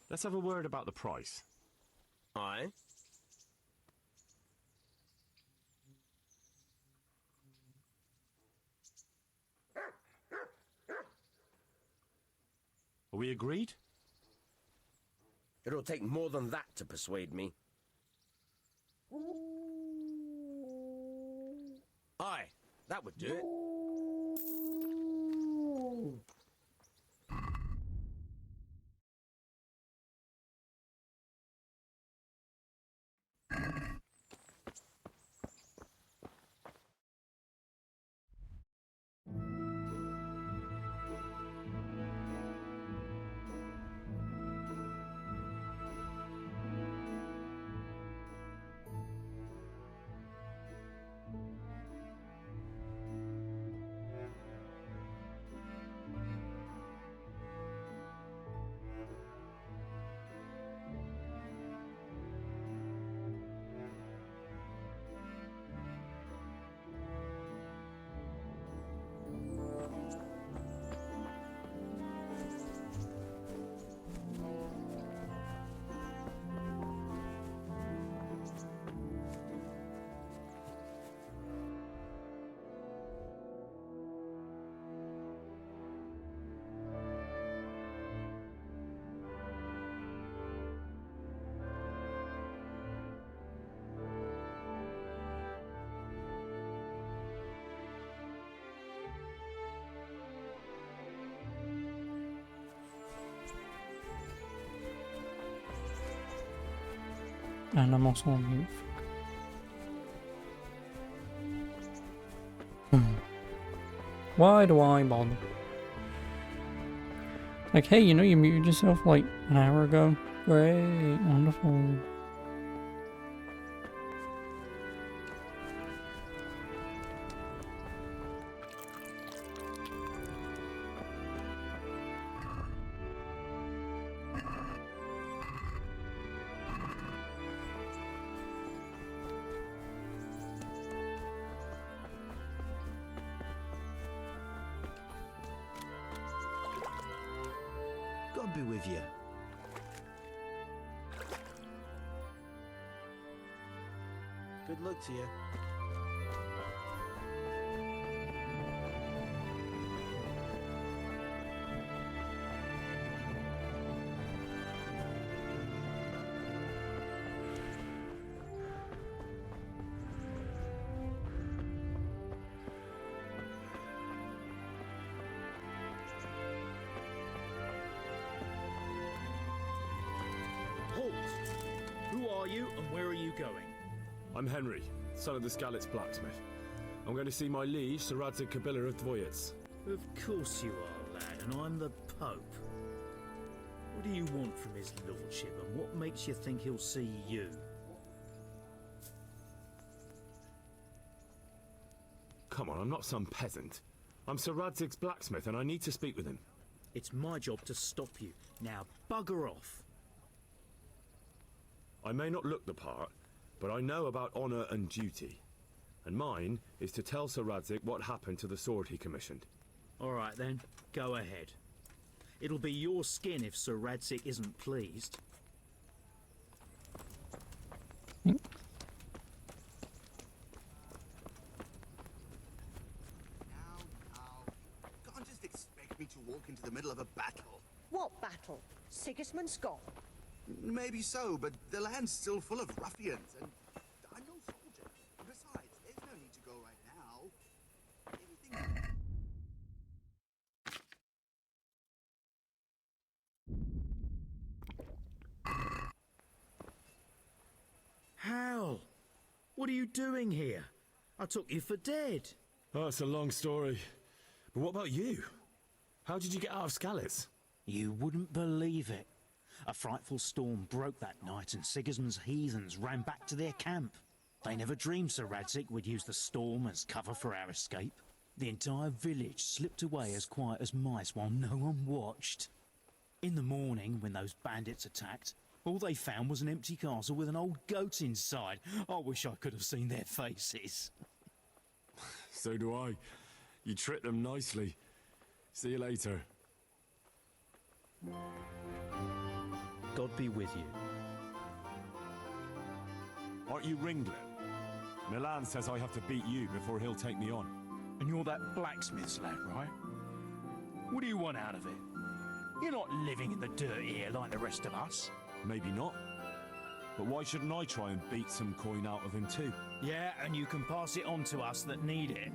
E: Let's have a word about the price.
B: Aye.
E: Are we agreed?
B: It'll take more than that to persuade me. Aye, that would do it.
A: And I'm also on mute. Why do I bother? Like, hey, you know you muted yourself like an hour ago? Great, wonderful.
B: God be with you. Good luck to you.
N: Halt! Who are you and where are you going?
E: I'm Henry, son of the Skalitz blacksmith. I'm going to see my liege, Sir Radzig Kabila of Dvoyets.
N: Of course you are, lad, and I'm the Pope. What do you want from his lordship, and what makes you think he'll see you?
E: Come on, I'm not some peasant. I'm Sir Radzig's blacksmith, and I need to speak with him.
N: It's my job to stop you. Now bugger off.
E: I may not look the part, but I know about honour and duty. And mine is to tell Sir Radzig what happened to the sword he commissioned.
N: All right then, go ahead. It'll be your skin if Sir Radzig isn't pleased.
M: Can't just expect me to walk into the middle of a battle.
O: What battle? Sigismund's gone.
M: Maybe so, but the land's still full of ruffians, and I'm no soldier. Besides, there's no need to go right now. Anything...
N: Hal! What are you doing here? I took you for dead.
E: Oh, it's a long story. But what about you? How did you get out of Skalitz?
N: You wouldn't believe it. A frightful storm broke that night and Sigismund's heathens ran back to their camp. They never dreamed Sir Radzig would use the storm as cover for our escape. The entire village slipped away as quiet as mice while no one watched. In the morning, when those bandits attacked, all they found was an empty castle with an old goat inside. I wish I could have seen their faces.
E: So do I. You tricked them nicely. See you later.
N: God be with you.
E: Aren't you Ringlet? Milan says I have to beat you before he'll take me on.
N: And you're that blacksmith's lad, right? What do you want out of it? You're not living in the dirt here like the rest of us.
E: Maybe not. But why shouldn't I try and beat some coin out of him too?
N: Yeah, and you can pass it on to us that need it.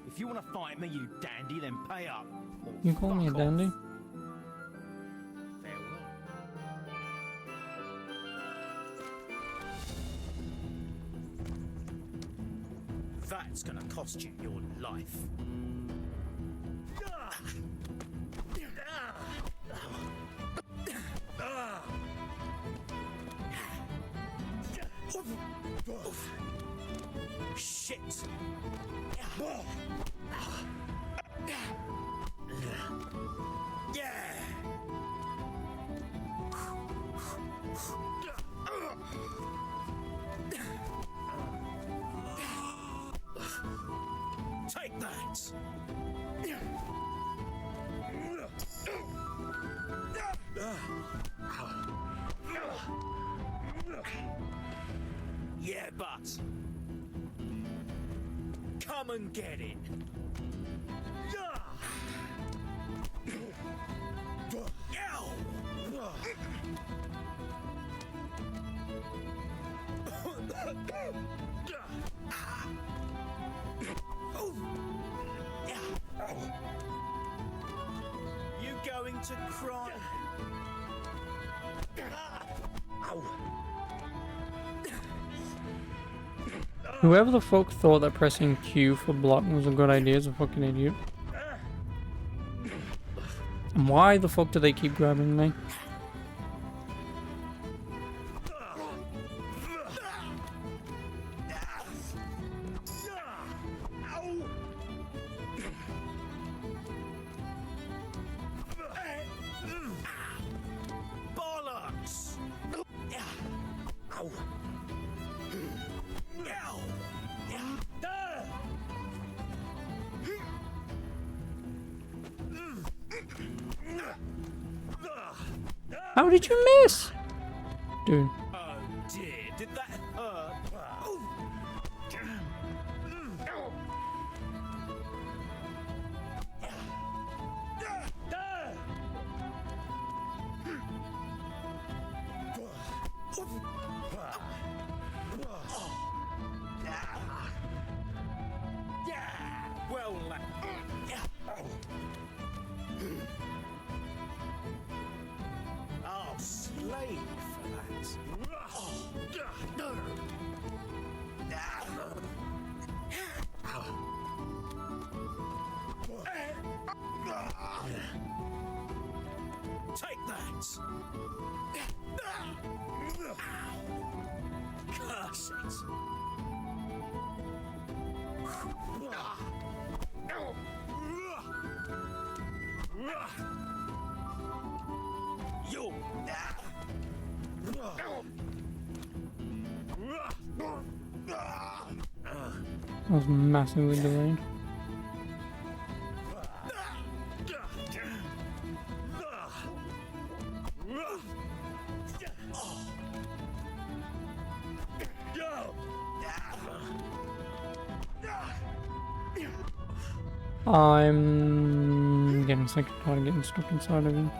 N: If you want to fight me, you dandy, then pay up.
A: You call me a dandy?
N: That's gonna cost you your life. Shit! Yeah! Take that! Yeah, but come and get it. You going to cry?
A: Whoever the fuck thought that pressing Q for block was a good idea is a fucking idiot. And why the fuck do they keep grabbing me?
B: Bollocks! Ow.
A: How did you miss? Dude.
B: Oh dear, did that hurt? Well, I'll slave for that. Take that! Curse it! You!
A: That was massively delayed. I'm getting sick and tired of getting stuck inside of him.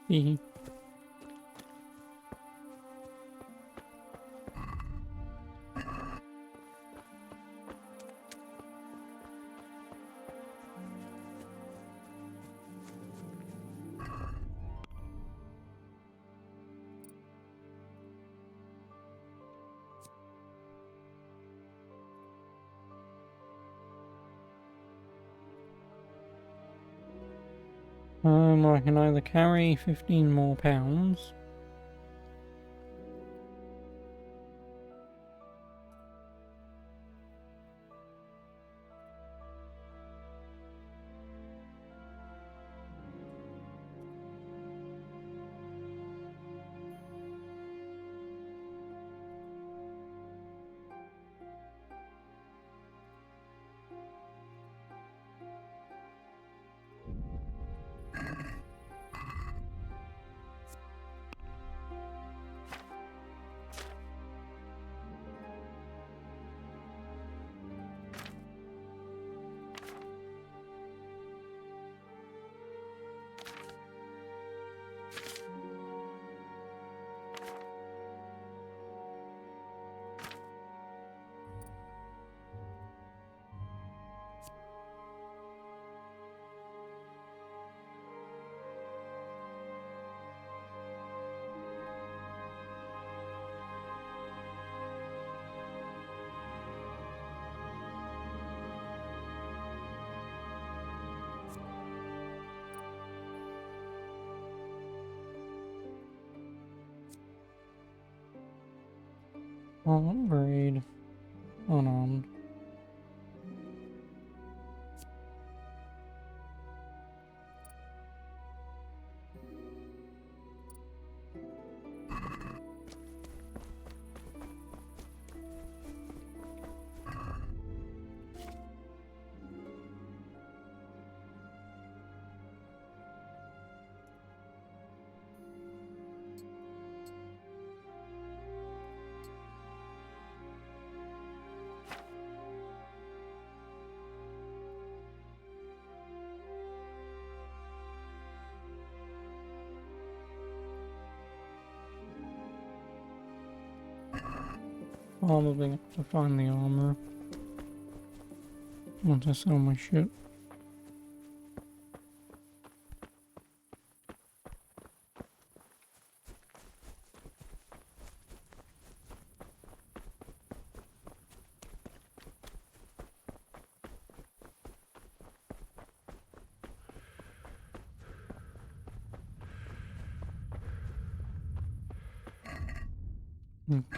A: Hehe. I can either carry 15 more pounds. I'll upgrade unarmed. Probably have to find the armor once I sell my shit.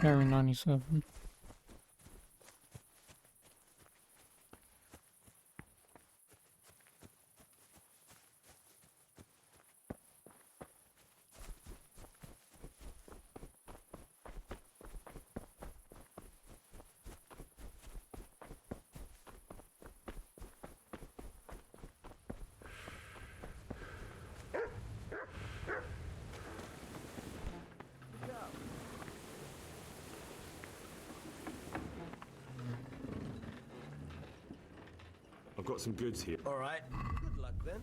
A: Carry 97.
E: I've got some goods here.
B: All right. Good luck then.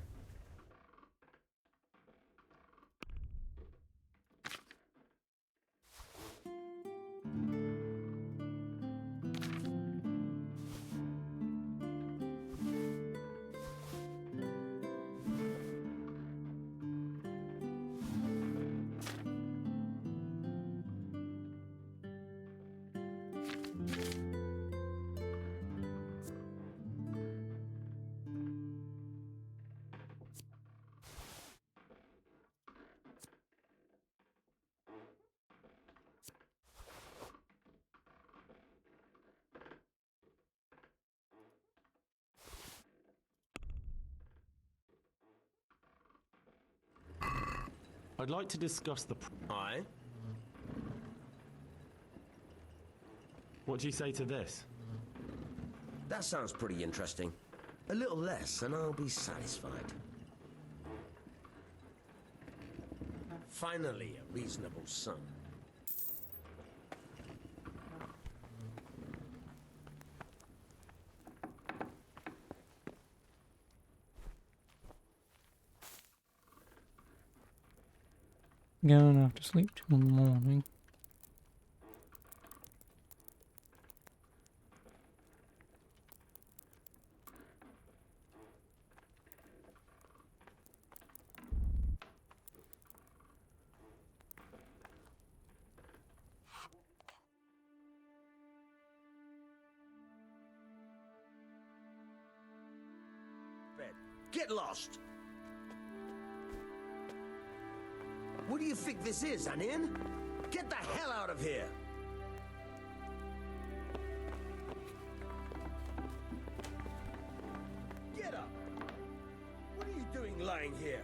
N: I'd like to discuss the...
B: Aye?
N: What do you say to this?
B: That sounds pretty interesting. A little less and I'll be satisfied. Finally, a reasonable sum.
A: Going off to sleep till the morning.
B: Get lost! What do you think this is, an inn? Get the hell out of here! Get up! What are you doing lying here?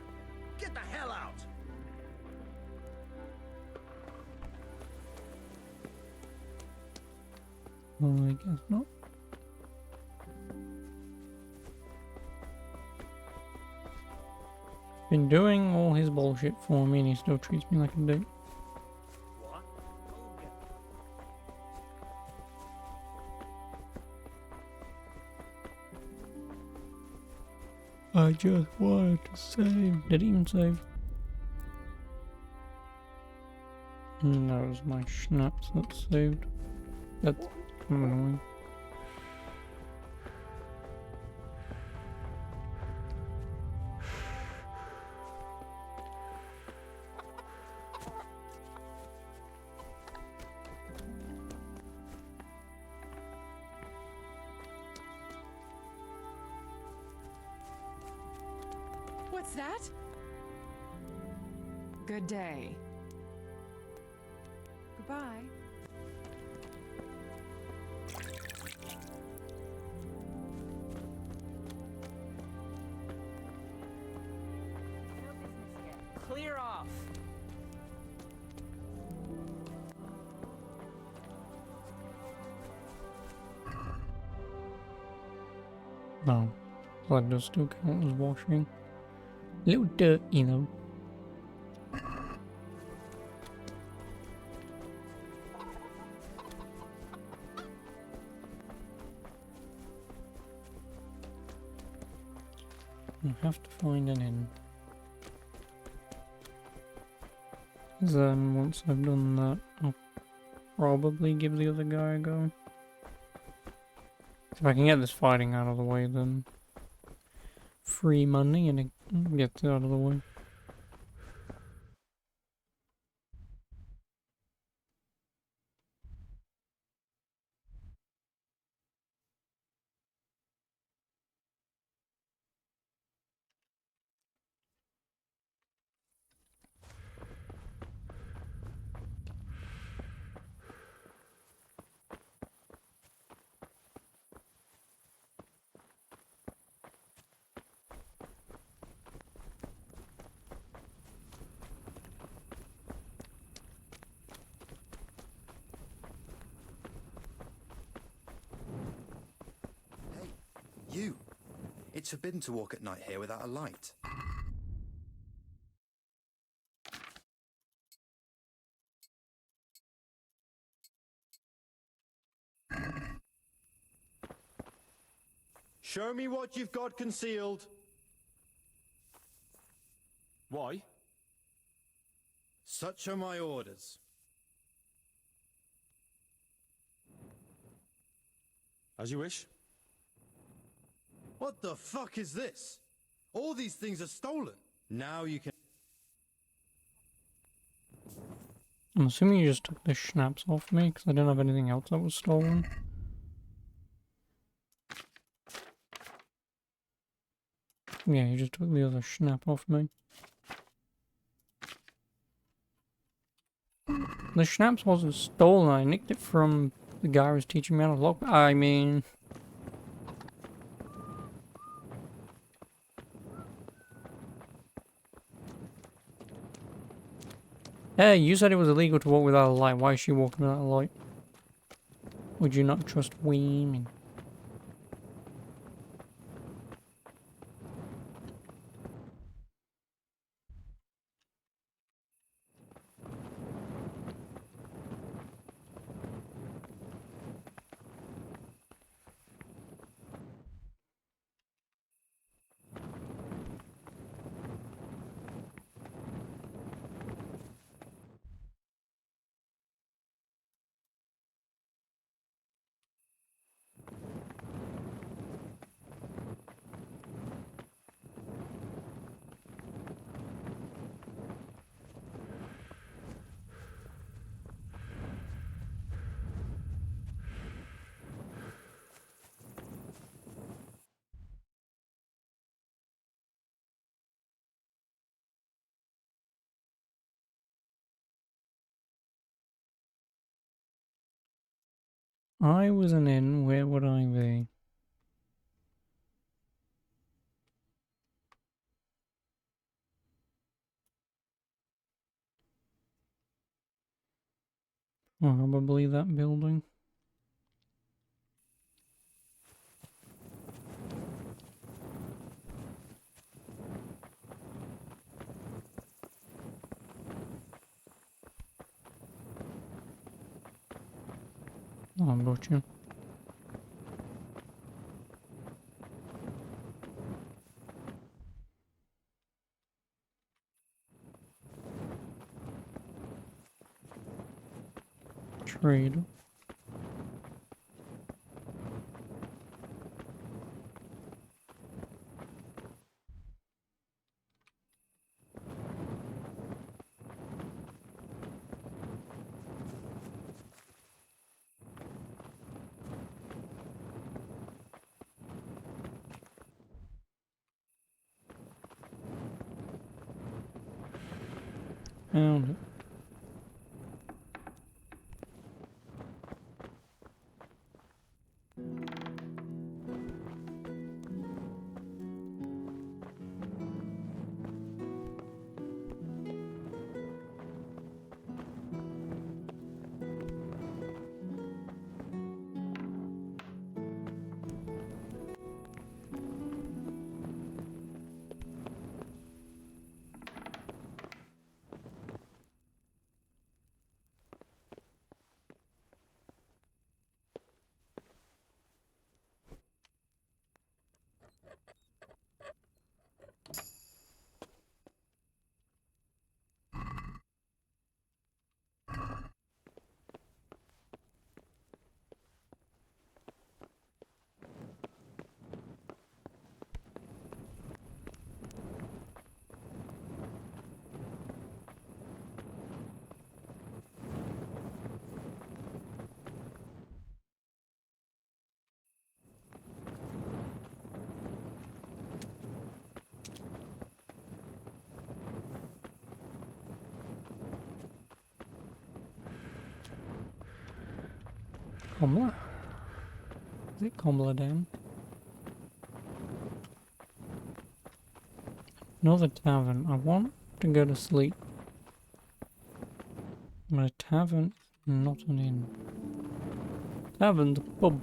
B: Get the hell out!
A: Well, I guess not. Been doing all his bullshit for me and he still treats me like a dick. I just wanted to save. Did he even save? That was my schnapps that saved. That's kind of annoying.
P: What's that? Good day. Goodbye.
G: Clear off.
A: No. Blood does still count as washing. A little dirt, you know. I have to find an inn. Then once I've done that, I'll probably give the other guy a go. If I can get this fighting out of the way, then free money and it gets it out of the way.
P: Hey, you! It's forbidden to walk at night here without a light.
Q: Show me what you've got concealed.
D: Why?
P: Such are my orders.
D: As you wish.
P: What the fuck is this? All these things are stolen. Now you can...
A: I'm assuming you just took the schnapps off me, because I didn't have anything else that was stolen. Yeah, you just took the other schnapp off me. The schnapps wasn't stolen, I nicked it from the guy who was teaching me how to lock. I mean... Hey, you said it was illegal to walk without a light. Why is she walking without a light? Would you not trust women? I was an inn, where would I be? Probably that building. Oh, gotcha. Trade. Found it. Combler? Is it Combler down? Another tavern. I want to go to sleep. But a tavern, not an inn. Tavern's a pub.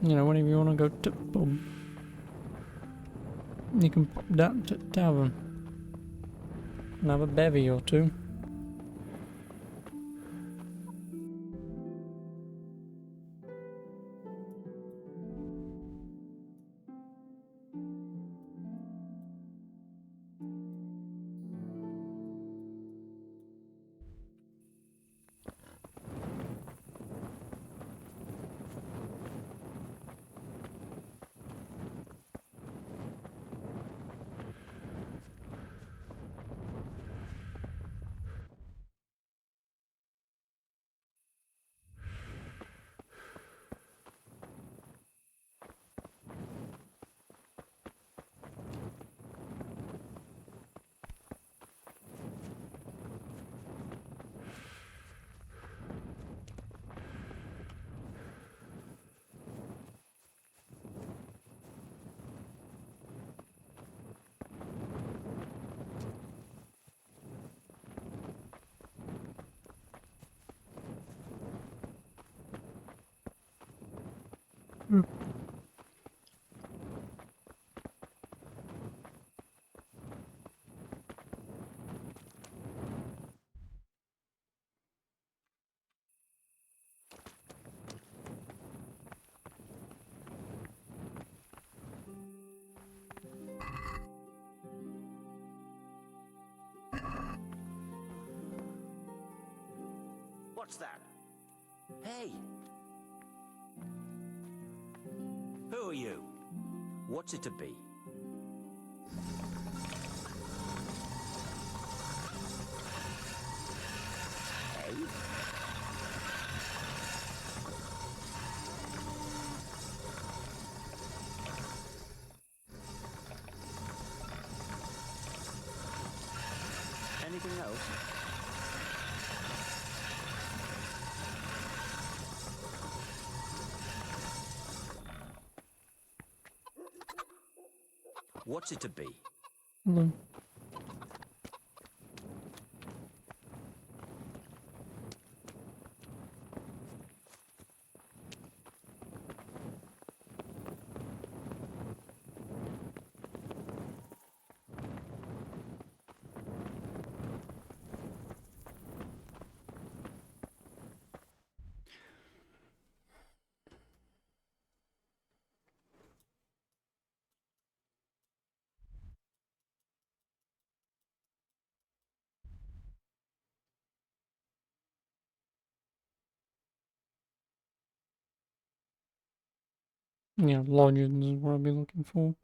A: You know, whenever you want to go to pub, you can pop down to tavern and have a bevy or two.
B: What's that? Hey! Who are you? What's it to be? Hey? Anything else? What's it to be?
A: Hello. Yeah, lodgings is what I'll be looking for.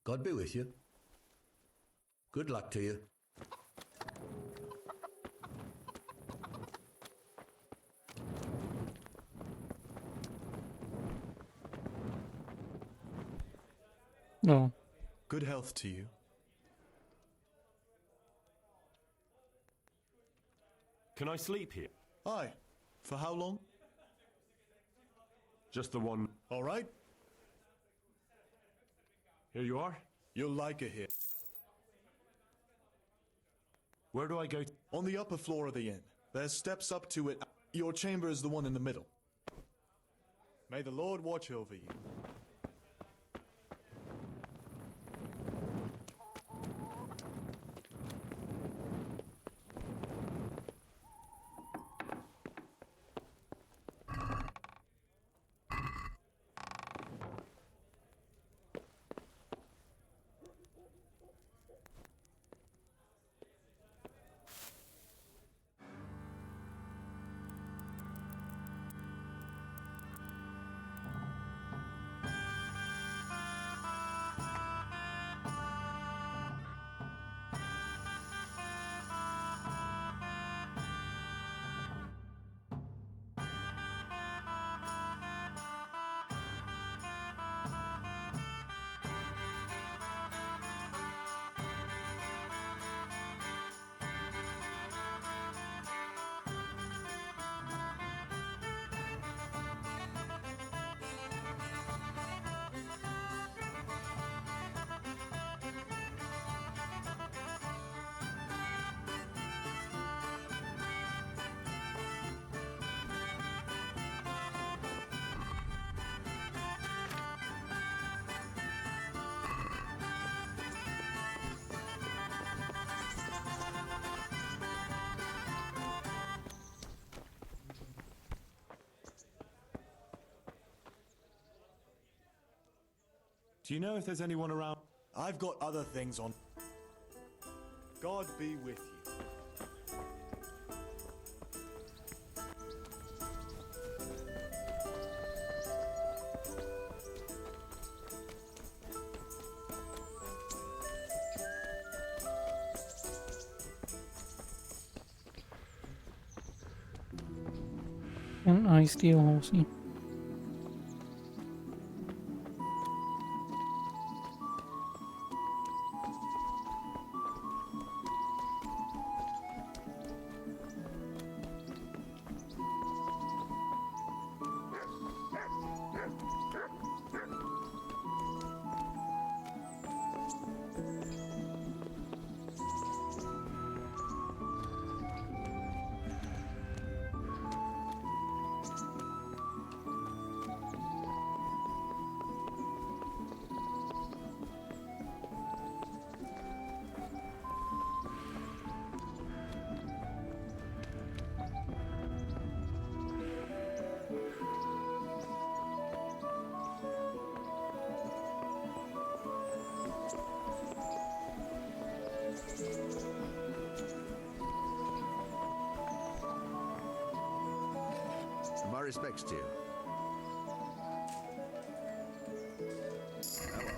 B: God be with you. Good luck to you.
A: No.
R: Good health to you.
S: Can I sleep here?
R: Aye. For how long?
S: Just the one.
R: All right.
S: Here you are.
R: You'll like it here.
S: Where do I go?
R: On the upper floor of the inn. There's steps up to it. Your chamber is the one in the middle. May the Lord watch over you.
S: Do you know if there's anyone around?
R: I've got other things on. God be with you.
A: An ice steel horsey.
B: My respects to you. Hello.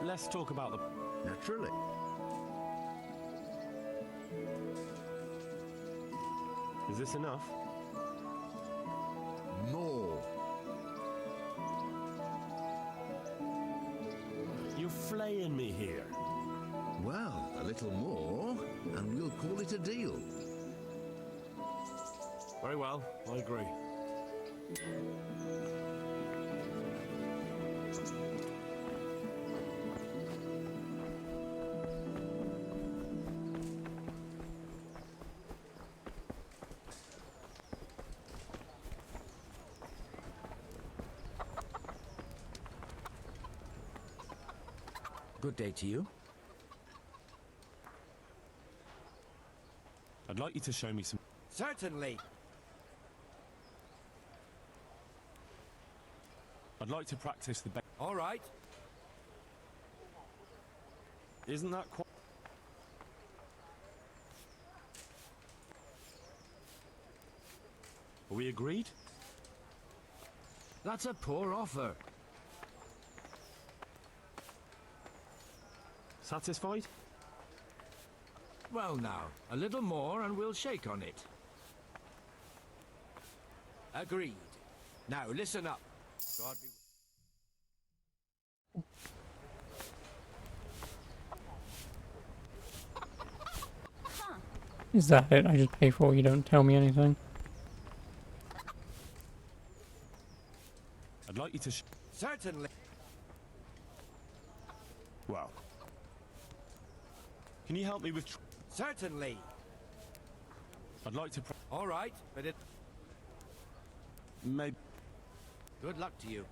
S: Let's talk about the...
B: Naturally.
S: Is this enough?
B: More.
S: You're flaying me here.
B: Well, a little more, and we'll call it a deal.
S: Very well, I agree.
T: Good day to you.
S: I'd like you to show me some...
T: Certainly.
S: I'd like to practice the...
T: All right.
S: Isn't that quite... Are we agreed?
T: That's a poor offer.
S: Satisfied?
T: Well now, a little more and we'll shake on it. Agreed. Now listen up. God be...
A: Is that it? I just pay for it, you don't tell me anything.
S: I'd like you to...
T: Certainly.
S: Well... Can you help me with...
T: Certainly.
S: I'd like to...
T: All right, but it...
S: Maybe...
T: Good luck to you.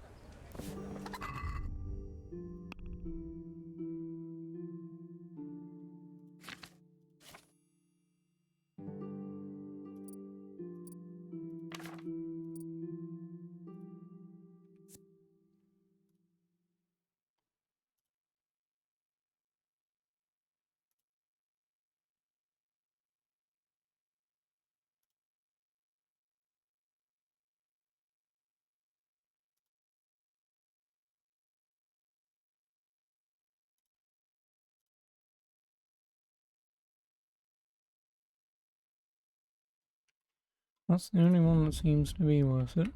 A: That's the only one that seems to be worth it.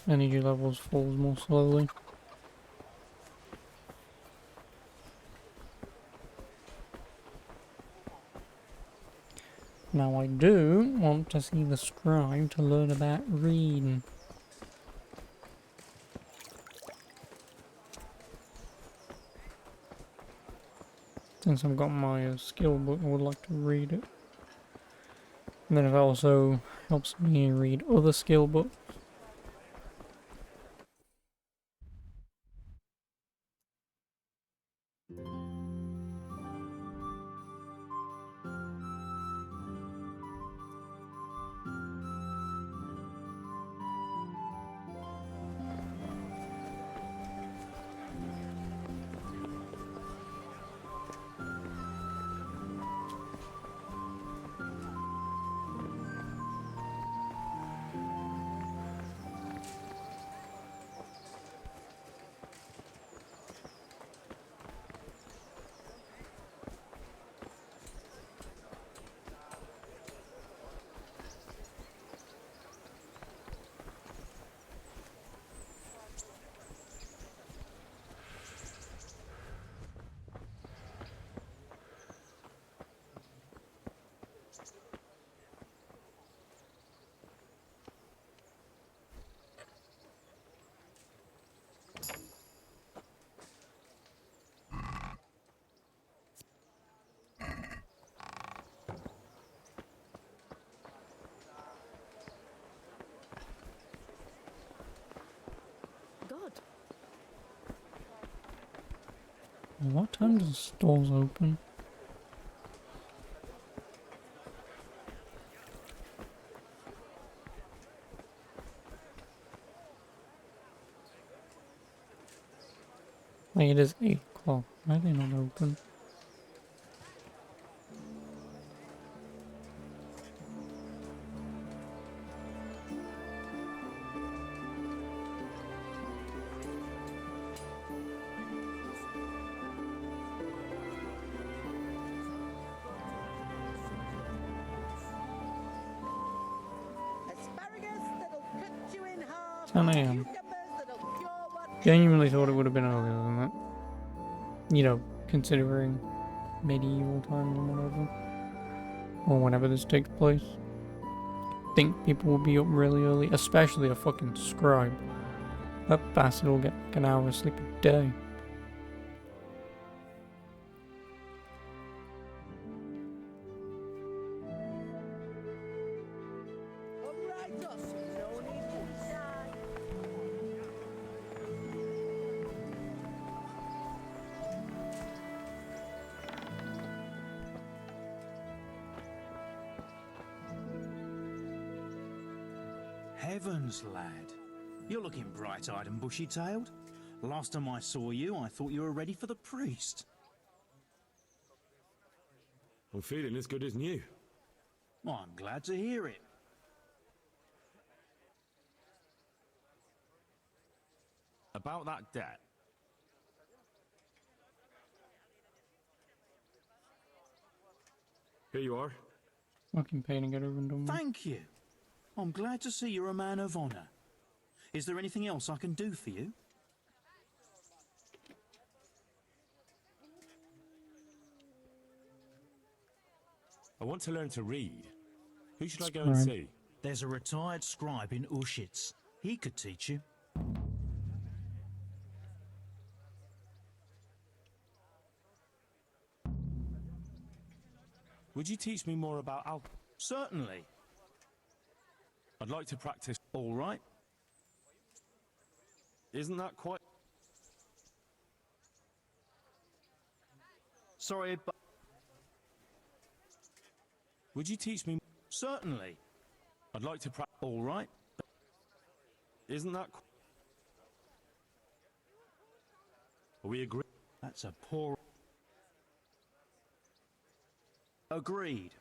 A: Energy levels falls more slowly. Now I do want to see the scribe to learn about reading. Since I've got my skill book, I would like to read it. And then it also helps me read other skill books.
H: God.
A: What time does the stores open? Like it is 8 o'clock. Why are they not open?
O: Asparagus that'll cut you in half.
A: 10 AM.
O: Cucumbers that'll cure what...
A: Genuinely thought it would have been earlier than that. You know, considering medieval times and whatever. Or whenever this takes place. Think people will be up really early, especially a fucking scribe. That bastard will get like an hour of sleep a day.
O: Right us, no need to be shy.
N: heavens, lad. You're looking bright-eyed and bushy-tailed. Last time I saw you, I thought you were ready for the priest.
E: I'm feeling as good as new.
N: I'm glad to hear it.
S: About that debt.
E: Here you are.
A: Fucking pain to get over and done with.
N: Thank you. I'm glad to see you're a man of honour. Is there anything else I can do for you?
S: I want to learn to read. Who should I go and see?
N: There's a retired scribe in Ushitz. He could teach you.
S: Would you teach me more about
N: Certainly.
S: I'd like to practice.
N: All right.
S: Isn't that quite...
N: Sorry, but...
S: Would you teach me...
N: Certainly.
S: I'd like to practice.
N: All right.
S: Isn't that... Are we agree?
N: That's a poor... Agreed.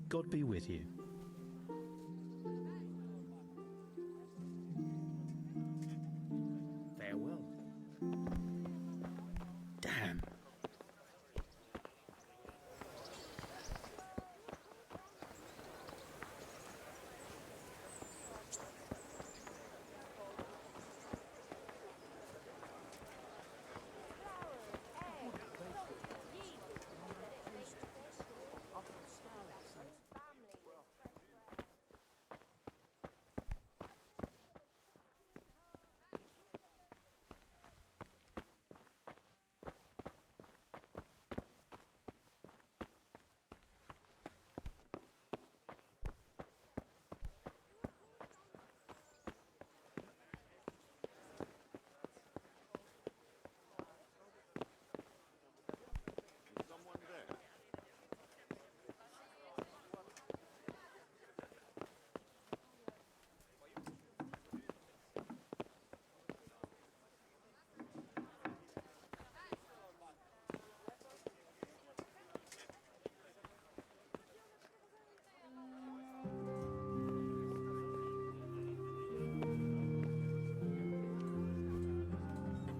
N: God be with you.
L: Farewell.
N: Damn.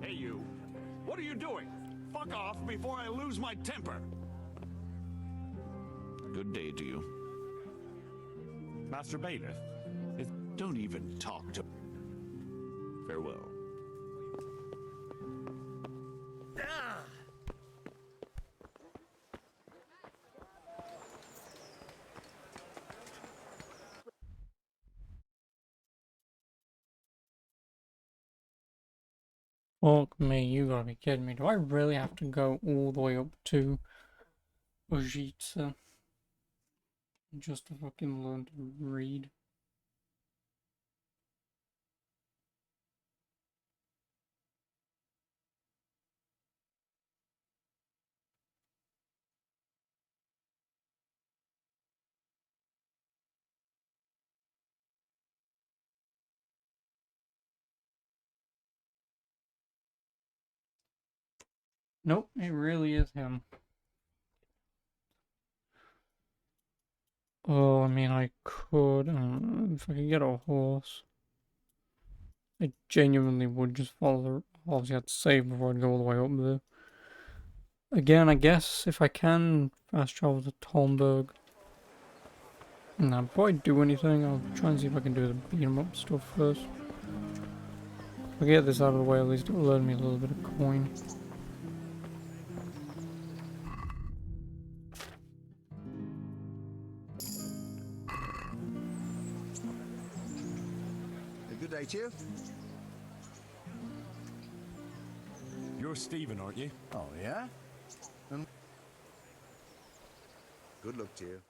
D: Hey, you. What are you doing? Fuck off before I lose my temper. Good day to you.
S: Master Bailiff?
D: Don't even talk to... Farewell.
A: Fuck me, you gotta be kidding me. Do I really have to go all the way up to Ojitsa just to fucking learn to read? Nope, it really is him. Oh, I mean, I could, if I could get a horse. I genuinely would just follow the, obviously I'd save before I'd go all the way up there. Again, I guess, if I can fast travel to Talmberg. Nah, before I do anything, I'll try and see if I can do the beat 'em up stuff first. If I get this out of the way, at least it'll earn me a little bit of coin.
M: Good day meet you.
S: You're Stephen, aren't you?
M: Oh, yeah? Good luck to you.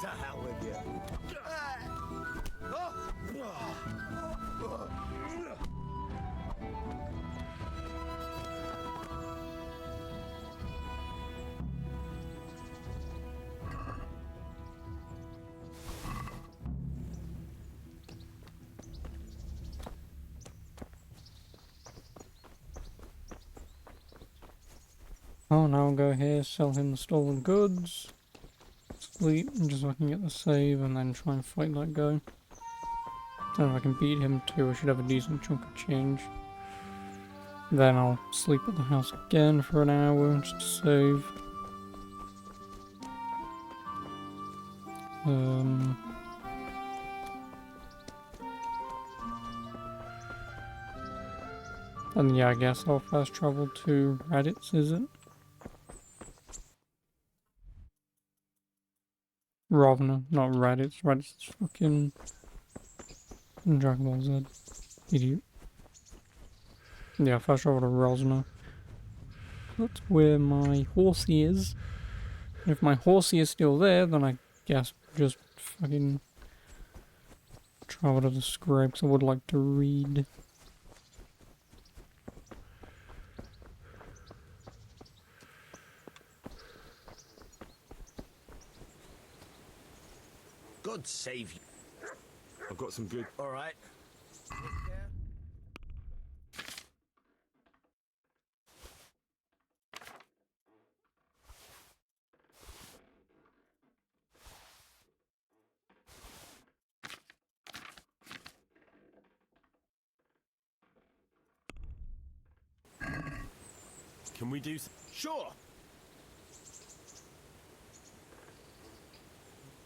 B: To hell with you.
A: Oh, now I'll go here, sell him the stolen goods, sleep, and just so I can get the save, and then try and fight that guy. Don't know if I can beat him too, I should have a decent chunk of change. Then I'll sleep at the house again for an hour, just to save. And yeah, I guess I'll fast travel to Raditz, is it? Ravna, not Raditz. Raditz is fucking Dragon Ball Z. Idiot. Yeah, fast travel to Rosna. That's where my horsey is. And if my horsey is still there, then I guess just fucking travel to the scribe, 'cause I would like to read.
B: God save you.
S: I've got some good...
B: All right.
S: Can we do...
B: Sure.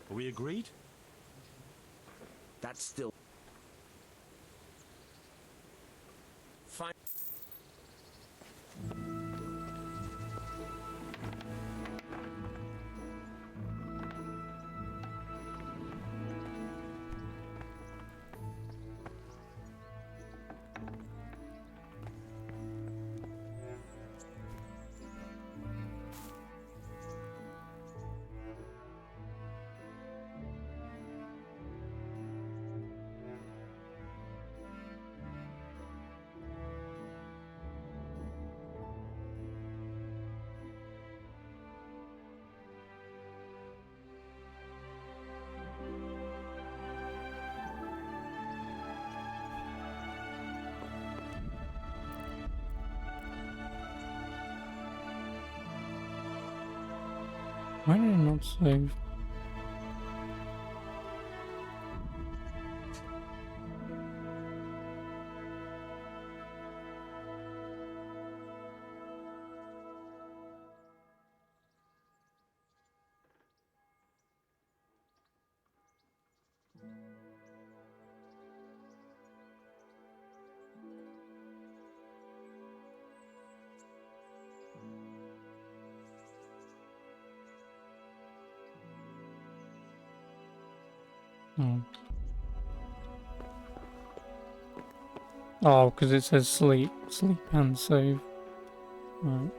S: Are we agreed?
B: That's still... Fine.
A: Why did I not save? Oh. Oh, because it says sleep. Sleep and save. Right.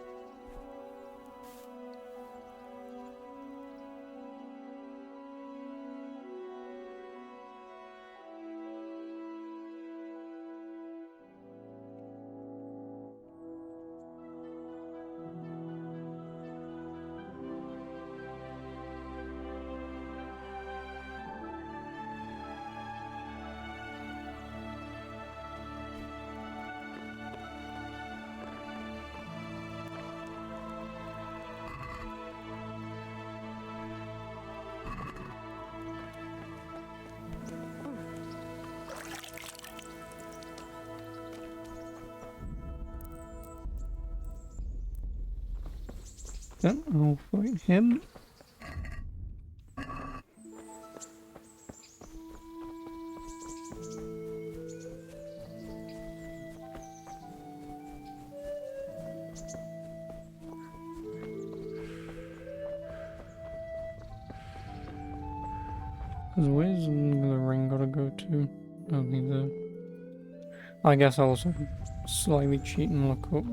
A: Then I'll fight him. Because where's the ring gotta go to? Only there. I guess I'll also slightly cheat and look up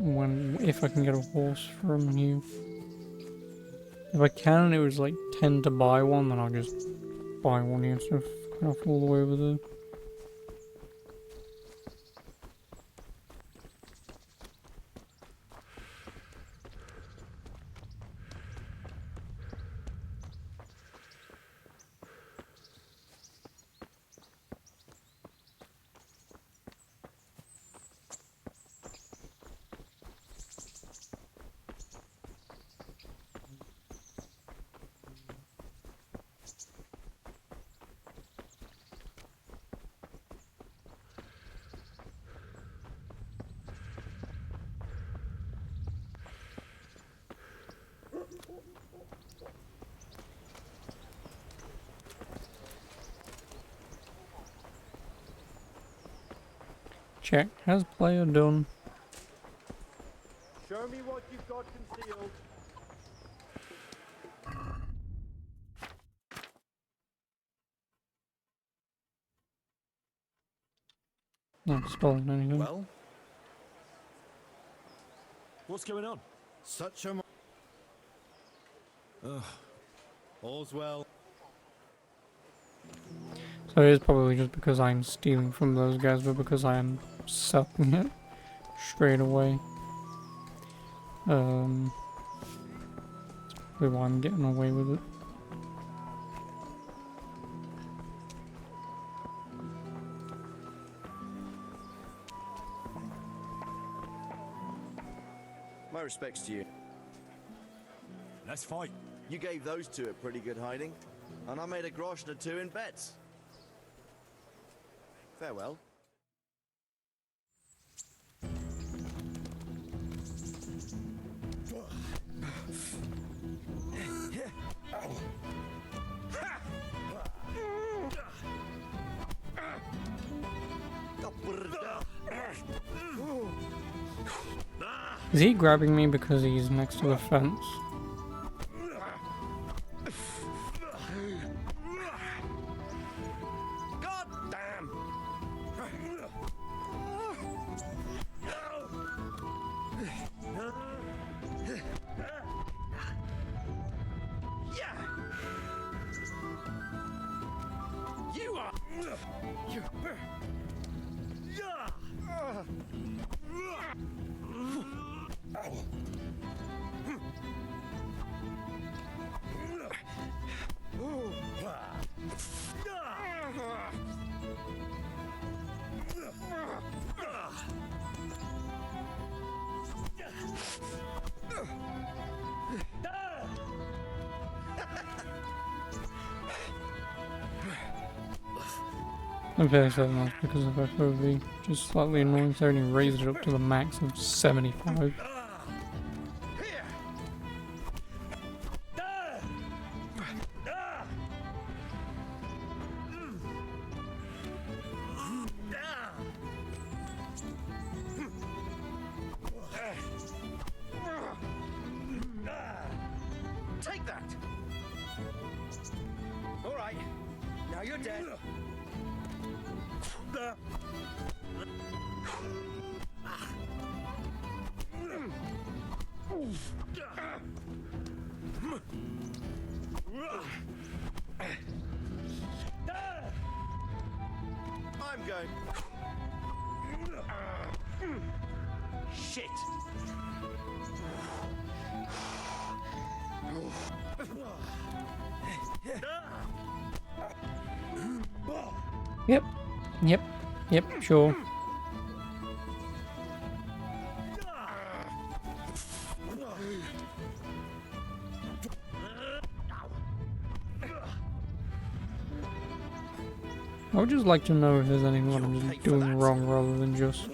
A: if I can get a horse from you. If I can, it was like 10 to buy one, then I'll just buy one here instead of fucking off all the way over there. Check. Has player done?
Q: Show me what you've got concealed.
A: Not stolen anything.
Q: Well,
S: What's going on?
Q: such a. Ugh. All's well.
A: So it is probably just because I'm stealing from those guys, but because I am selling it straight away. That's why I'm getting away with it.
L: My respects to you.
S: Let's fight.
L: You gave those two a pretty good hiding, and I made a grosh and a two in bets. Farewell.
A: Is he grabbing me because he's next to the fence?
L: God damn! You are.
A: I'm fairly certain that's because of FOV. Just slightly annoying, so I only raised it up to the max of 75.
L: Take that! All right, now you're dead. I'm going. Shit!
A: Yep. Yep. Yep, sure. I would just like to know if there's anything I'm just doing wrong rather than just...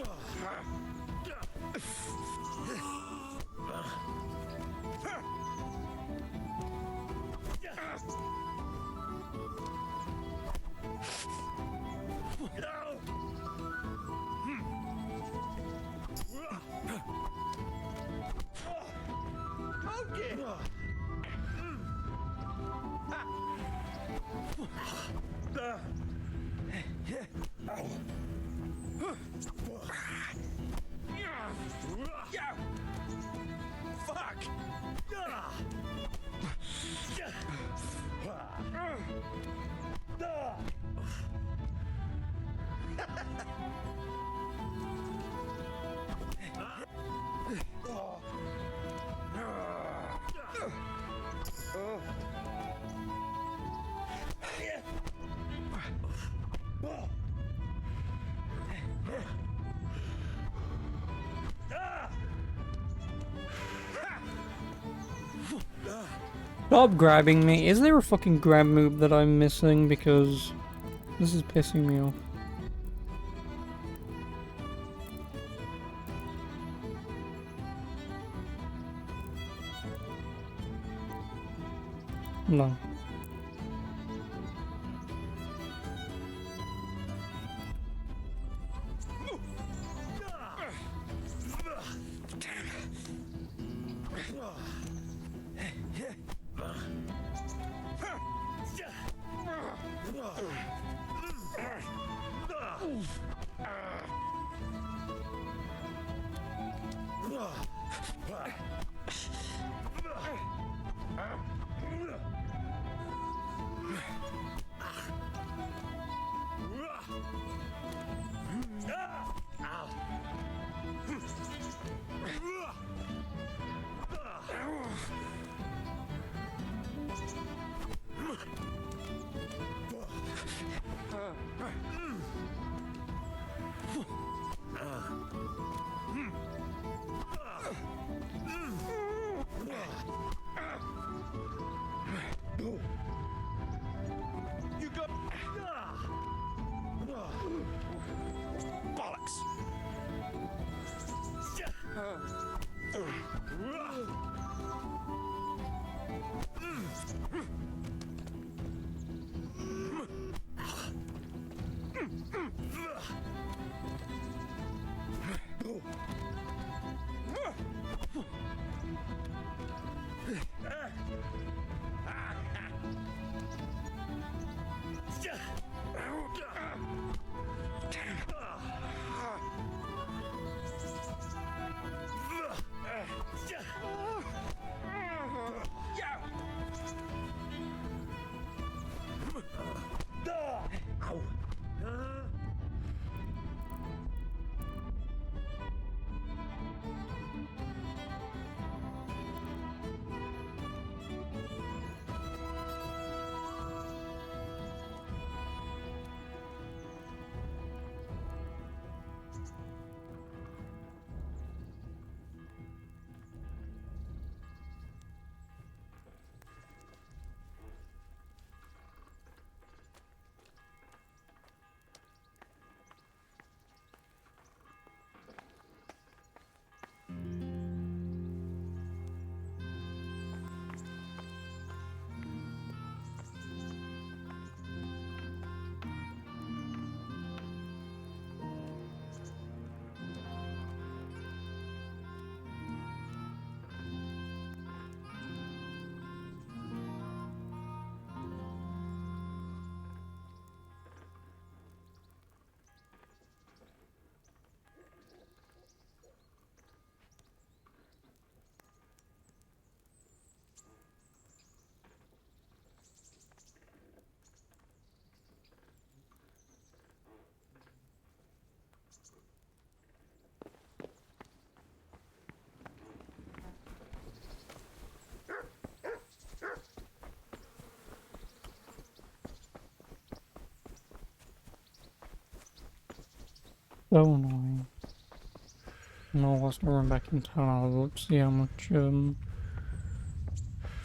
A: Stop grabbing me. Is there a fucking grab move that I'm missing? Because this is pissing me off. No.
D: You got bollocks.
A: So annoying. No, whilst I run back in town, I'll look to see how much,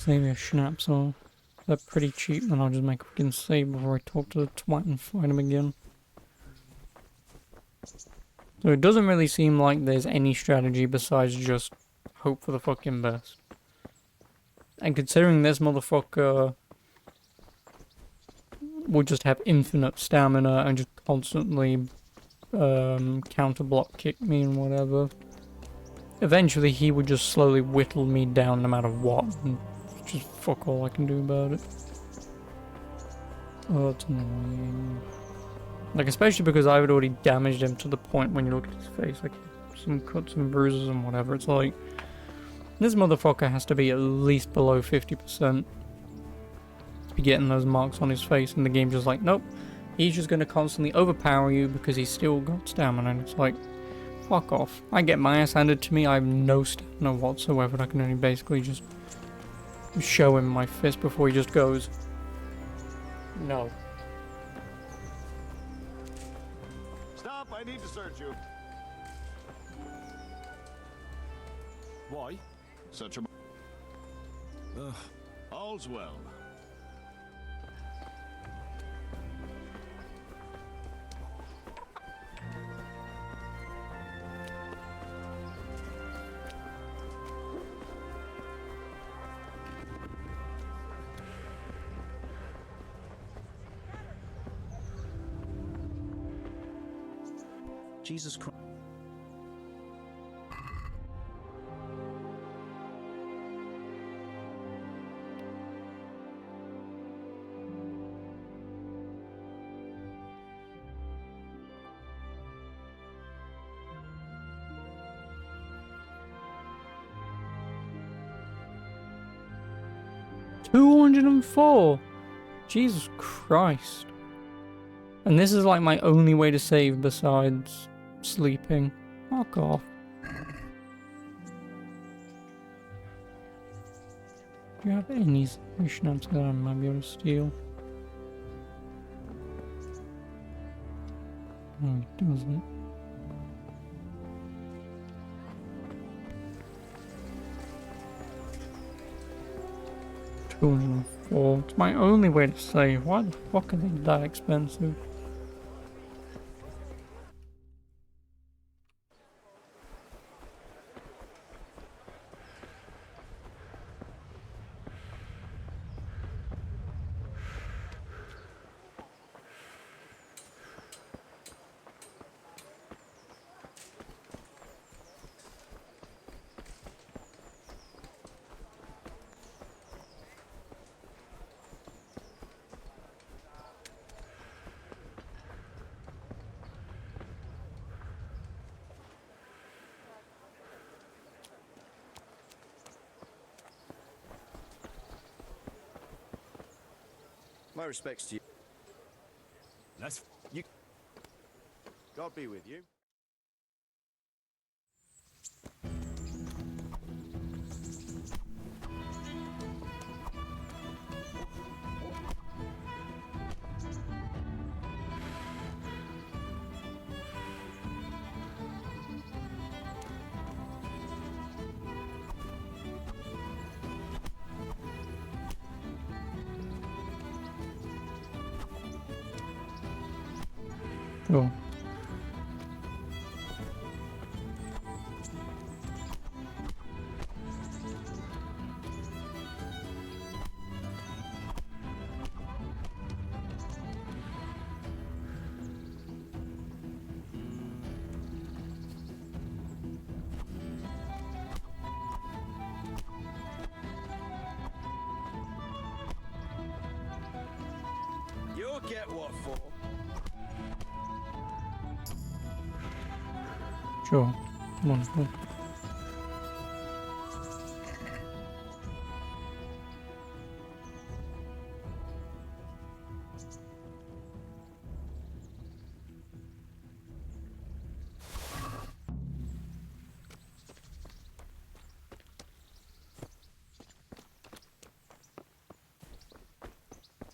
A: Xavier schnapps are. If they're pretty cheap, then I'll just make a fucking save before I talk to the twat and fight him again. So it doesn't really seem like there's any strategy besides just hope for the fucking best. And considering this motherfucker would just have infinite stamina and just constantly counter block kick me and whatever, eventually he would just slowly whittle me down no matter what, and just fuck all I can do about it. Oh, it's annoying. Like, especially because I had already damaged him to the point when you look at his face, like some cuts and bruises and whatever. It's like, this motherfucker has to be at least below 50% to be getting those marks on his face, and the game's just like, nope. He's just going to constantly overpower you because he's still got stamina, and it's like, fuck off. I get my ass handed to me, I have no stamina whatsoever, and I can only basically just show him my fist before he just goes, no.
D: Stop, I need to search you. Why? Such a... All's well.
N: Jesus Christ.
A: $204. Jesus Christ. And this is like my only way to save besides sleeping. Fuck off. Do you have any schnapps that I might be able to steal? No, it doesn't. $204. It's my only way to save. Why the fuck are they that expensive?
L: My respects to you.
D: Let's.
L: You. God be with you.
A: Cool.
L: You'll get what for.
A: Sure. Wonderful.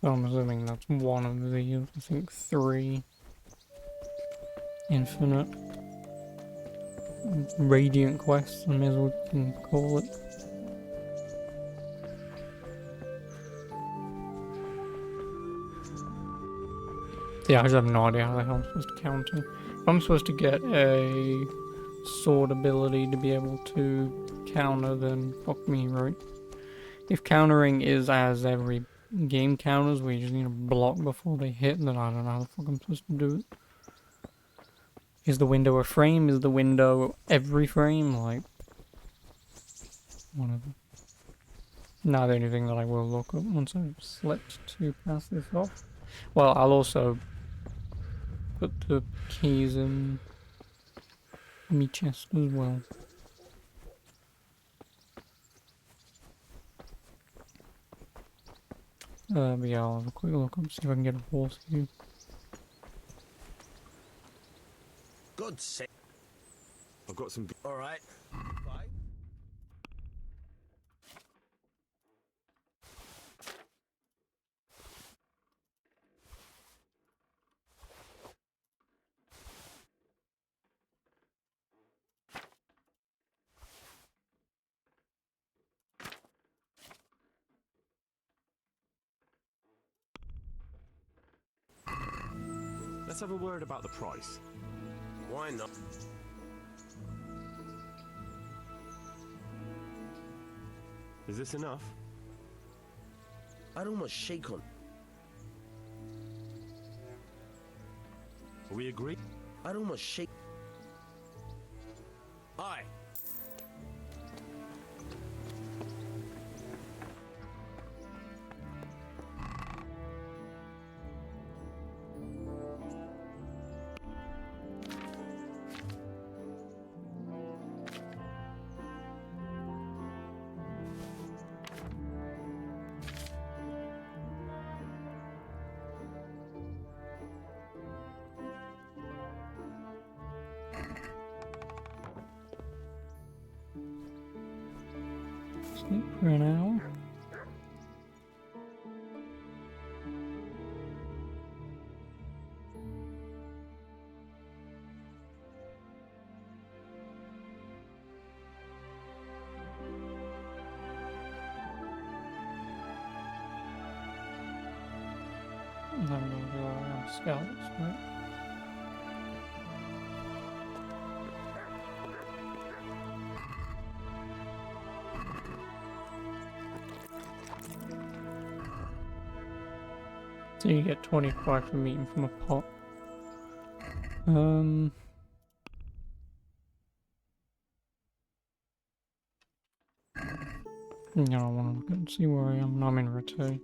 A: So I'm assuming that's one of these, I think 3 infinite radiant quests, I may as well call it. Yeah, I just have no idea how the hell I'm supposed to counter. If I'm supposed to get a sword ability to be able to counter, then fuck me, right? If countering is as every game counters, where you just need to block before they hit, then I don't know how the fuck I'm supposed to do it. Is the window a frame? Is the window every frame? Like, whatever. Now the only thing that I will look up once I've slept to pass this off. Well, I'll also put the keys in me chest as well. But yeah, I'll have a quick look up, see if I can get a horse here.
B: Good sake.
S: I've got some.
B: All right. Bye.
S: have a word about the price.
B: Why not?
S: Is this enough?
B: I'd almost shake on.
S: Are we agreed?
B: I'd almost shake. Aye.
A: Sleep for an hour. I'm gonna go around scouts, right? So you get 25 from eating from a pot. No, I want to look and see where I am. I'm in Rete.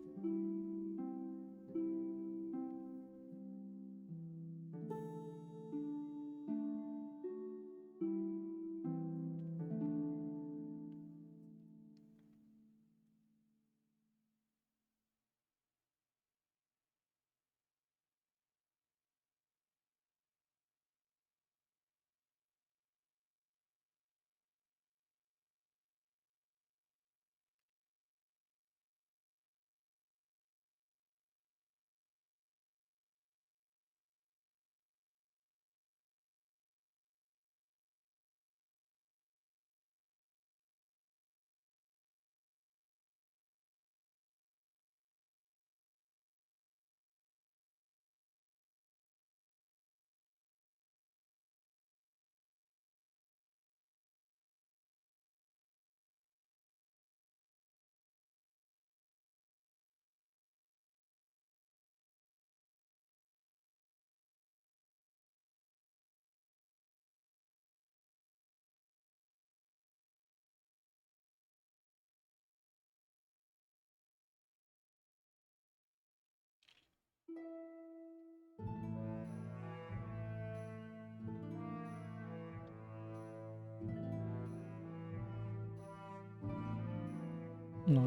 A: No,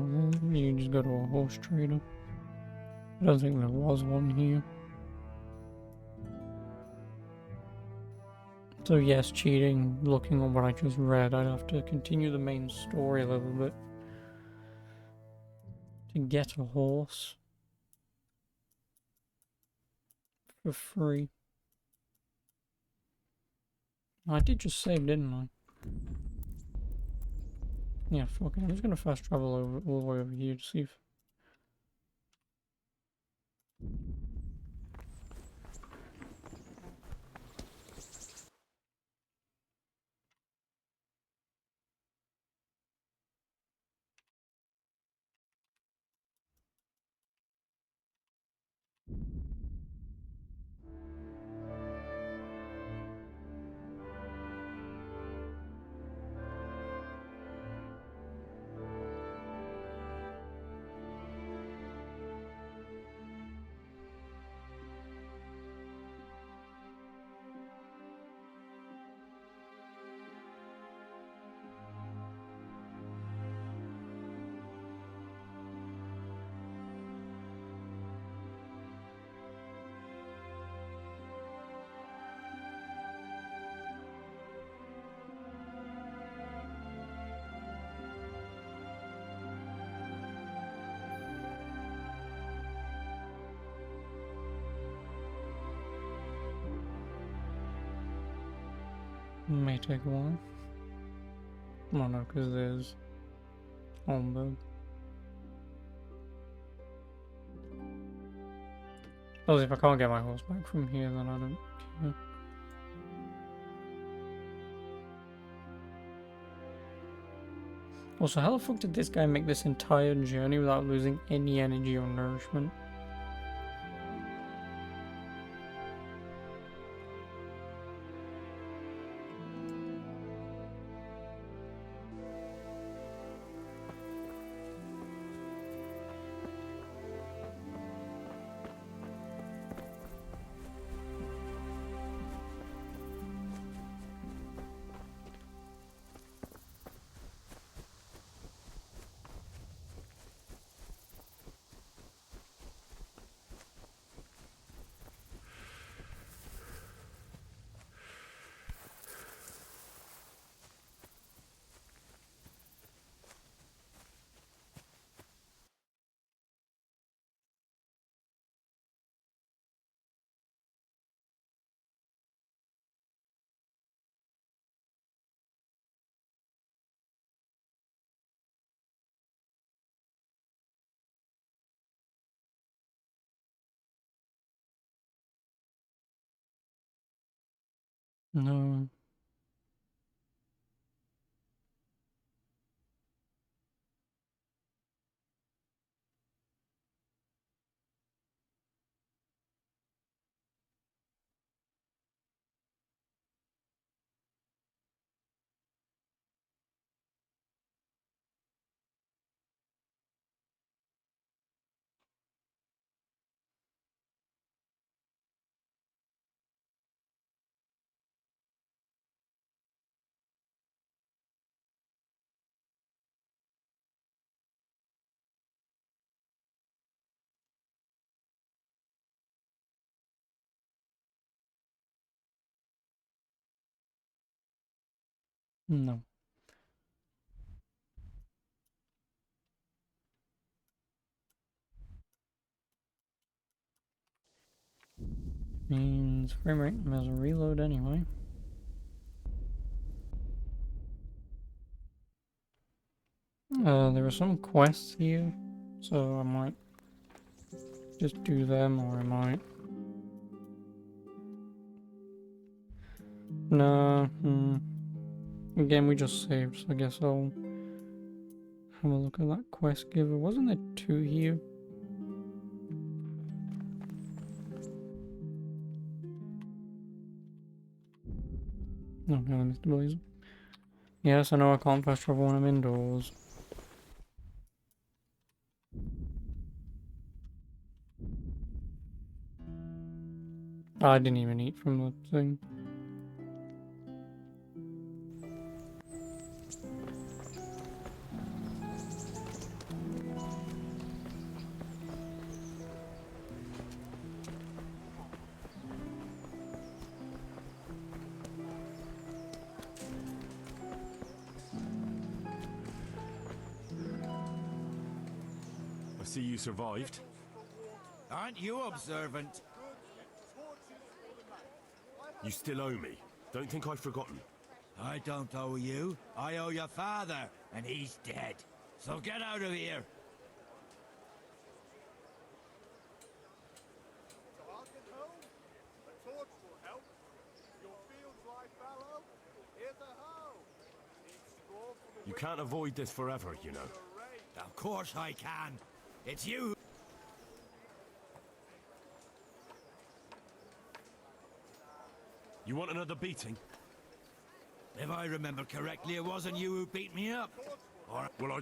A: you can just go to a horse trader. I don't think there was one here. So yes, cheating, looking at what I just read, I'd have to continue the main story a little bit to get a horse for free. I did just save, didn't I? Yeah, fuck it. I'm just gonna fast travel over all the way over here to see if... May take a while. Oh no, because there's Holmberg. Suppose if I can't get my horse back from here, then I don't care. Also, how the fuck did this guy make this entire journey without losing any energy or nourishment? No. No. Means frame rate has a reload anyway. There are some quests here, so I might just do them, or I might... No, again, we just saved, so I guess I'll have a look at that quest giver. Wasn't there 2 here? No, no, Mr. Blazer. Yes, I know I can't fast travel when I'm indoors. I didn't even eat from the thing.
S: I see you survived.
T: Aren't you observant?
S: You still owe me. Don't think I've forgotten.
T: I don't owe you. I owe your father, and he's dead. So get out of here.
S: You can't avoid this forever, you know.
T: Of course I can. It's you.
S: You want another beating?
T: If I remember correctly, it wasn't you who beat me up. Or
S: well,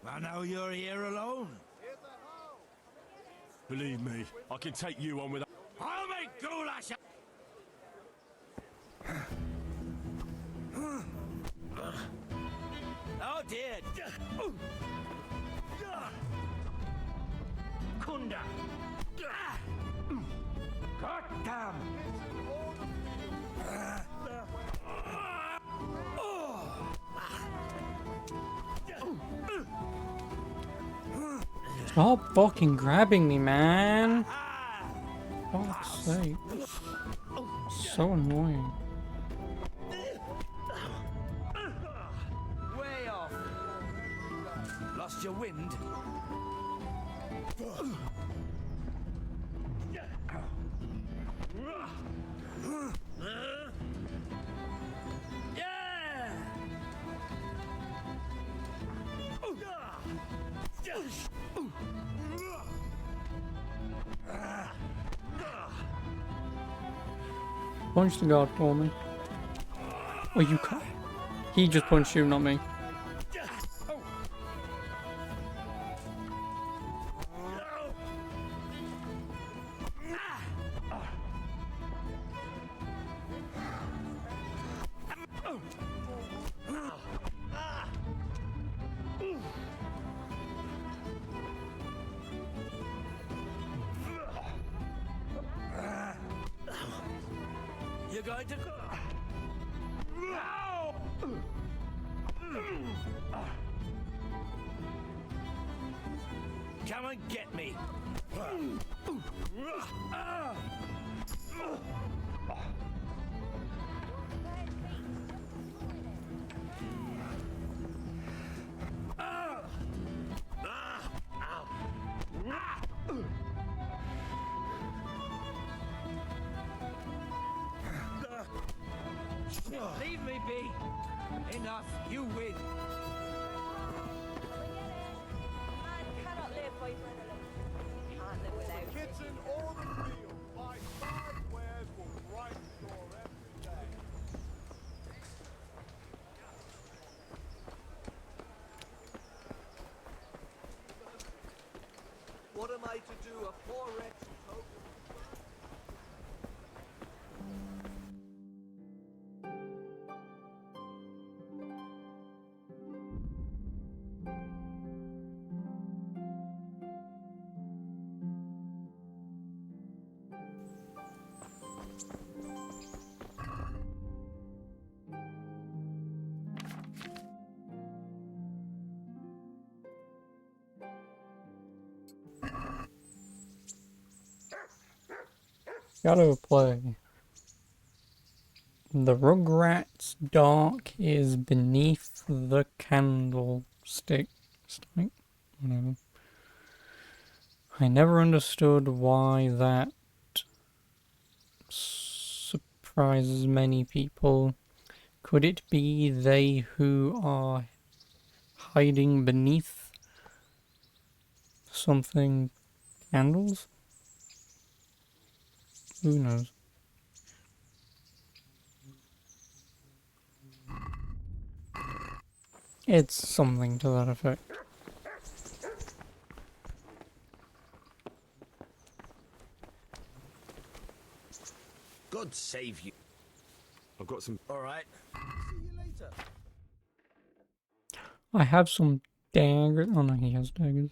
T: well, now you're here alone.
S: Believe me, I can take you on with...
T: I'll make goulash. Oh dear. Kunda. God damn.
A: Stop fucking grabbing me, man! For God's sake. So annoying.
T: Way off. Lost your wind?
A: Punch the guard for me. Oh, you can't. He just punched you, not me.
T: You're going to go. Come and get me.
O: Leave me be. Enough. You win.
J: Man cannot live by bread alone. Can't live without it.
R: Kitchen or the field, my five wares will brighten your every day.
M: What am I to do? A poor wretch who told
A: Gotta play. The Rugrats dark is beneath the candlestick. Whatever. I never understood why that surprises many people. Could it be they who are hiding beneath something candles? Who knows? It's something to that effect.
B: God save you.
S: I've got some.
B: All right. See you later.
A: I have some daggers. Oh no, he has daggers.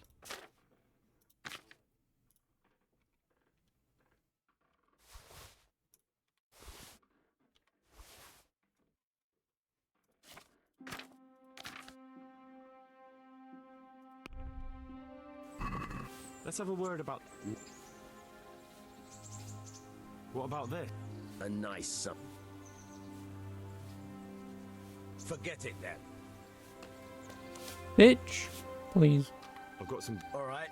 S: Let's have a word about. What about this?
B: A nice son. Forget it then.
A: Bitch, please.
S: I've got some.
B: All right.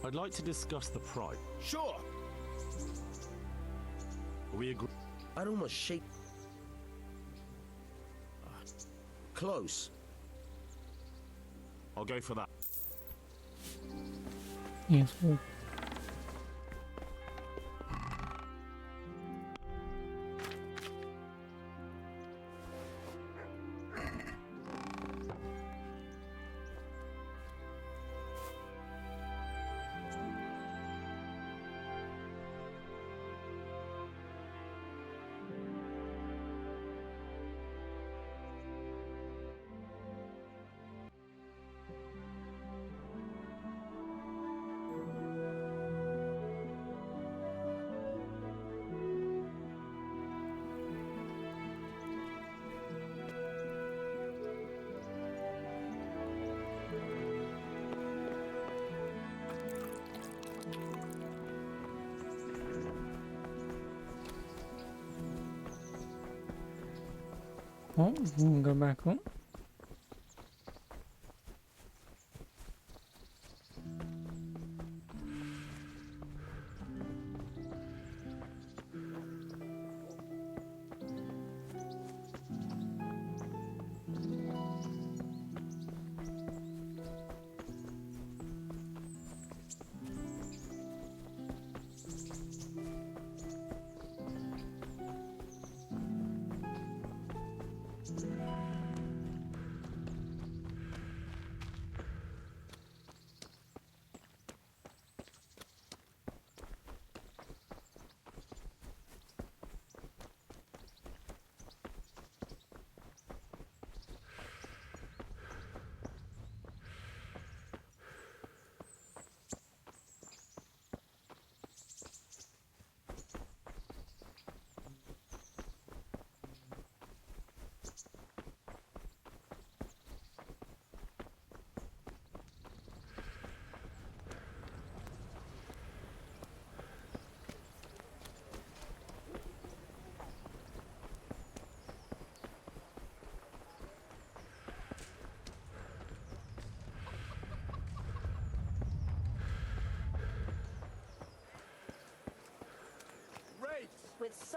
S: I'd like to discuss the price.
B: Sure.
S: We agree.
B: I'd almost shake. Close.
S: I'll go for that.
A: Yes, well. Oh, we'll go back up.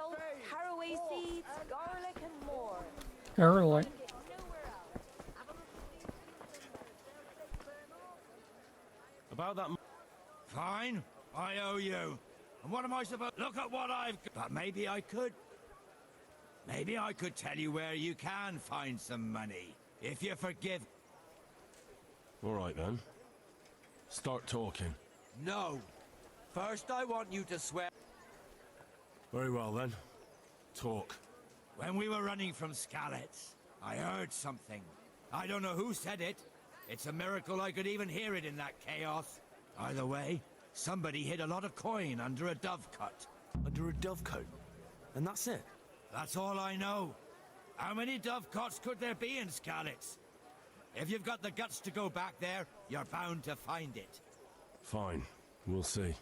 J: salt, caraway seeds, garlic, and more.
A: Garlic.
C: About that.
T: Fine, I owe you. And what am I supposed? Look at what I've got. But maybe I could. Maybe I could tell you where you can find some money if you forgive.
S: All right then. Start talking.
T: No. First, I want you to swear.
S: Very well then. Talk.
T: When we were running from Skalitz, I heard something. I don't know who said it. It's a miracle I could even hear it in that chaos. Either way, somebody hid a lot of coin under a dovecote.
S: Under a dovecote? And that's it?
T: That's all I know. How many dovecotes could there be in Skalitz? If you've got the guts to go back there, you're bound to find it.
S: Fine. We'll see.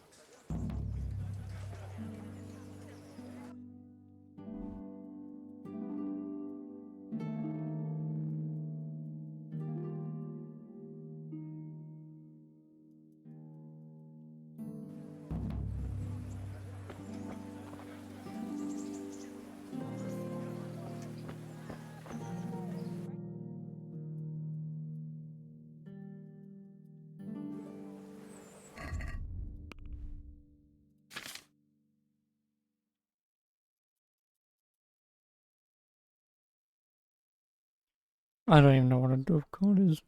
A: I don't even know what a dovecote is.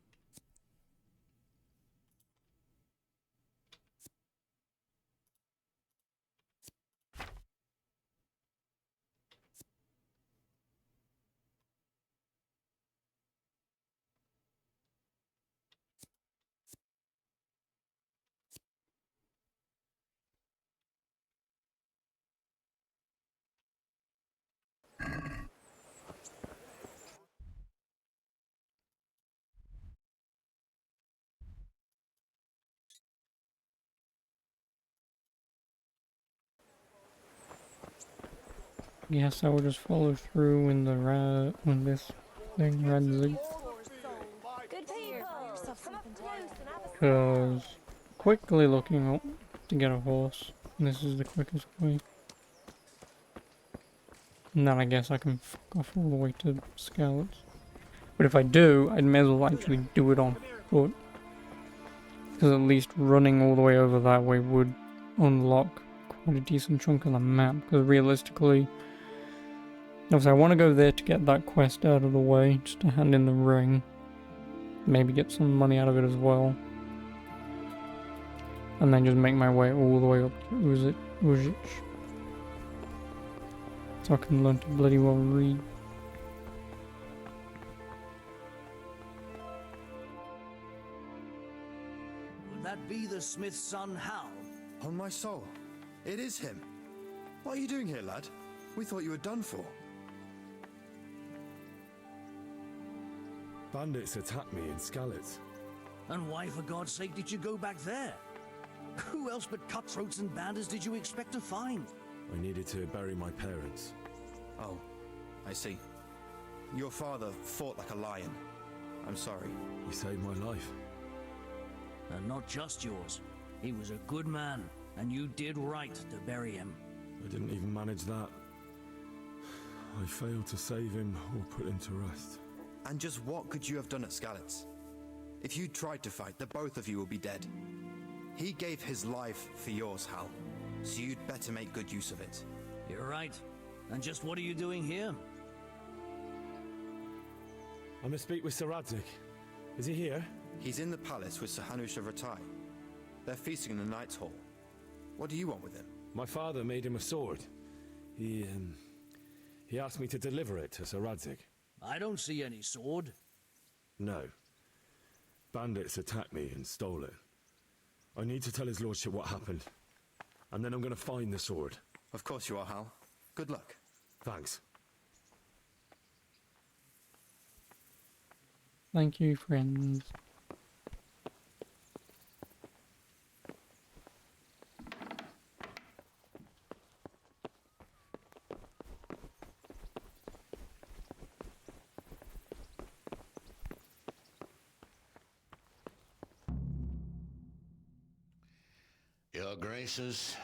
A: Yes, I will just follow through in the on this thing, Radzig.
J: Good people, come up close and have a
A: Because quickly looking up to get a horse, and this is the quickest way. And then I guess I can fuck off all the way to Scouts. But if I do, I may as well actually do it on foot. Because at least running all the way over that way would unlock quite a decent chunk of the map. Because realistically, obviously I want to go there to get that quest out of the way, just to hand in the ring. Maybe get some money out of it as well. And then just make my way all the way up to Uzic. So I can learn to bloody well read.
F: Would that be the smith's son, Hal?
Q: On my soul, it is him. What are you doing here, lad? We thought you were done for.
E: Bandits attacked me in Skalitz.
F: And why, for God's sake, did you go back there? Who else but cutthroats and bandits did you expect to find?
E: I needed to bury my parents.
Q: Oh, I see. Your father fought like a lion. I'm sorry.
E: He saved my life.
F: And not just yours. He was a good man, and you did right to bury him.
E: I didn't even manage that. I failed to save him or put him to rest.
Q: And just what could you have done at Skalitz? If you tried to fight, the both of you will be dead. He gave his life for yours, Hal. So you'd better make good use of it.
F: You're right. And just what are you doing here?
E: I must speak with Sir Radzig. Is he here?
Q: He's in the palace with Sir Hanush of Ratai. They're feasting in the Knight's Hall. What do you want with him?
E: My father made him a sword. He asked me to deliver it to Sir Radzig.
F: I don't see any sword.
E: No. Bandits attacked me and stole it. I need to tell his lordship what happened. And then I'm going to find the sword.
Q: Of course you are, Hal. Good luck.
E: Thanks.
A: Thank you, friends.
U: Your Graces,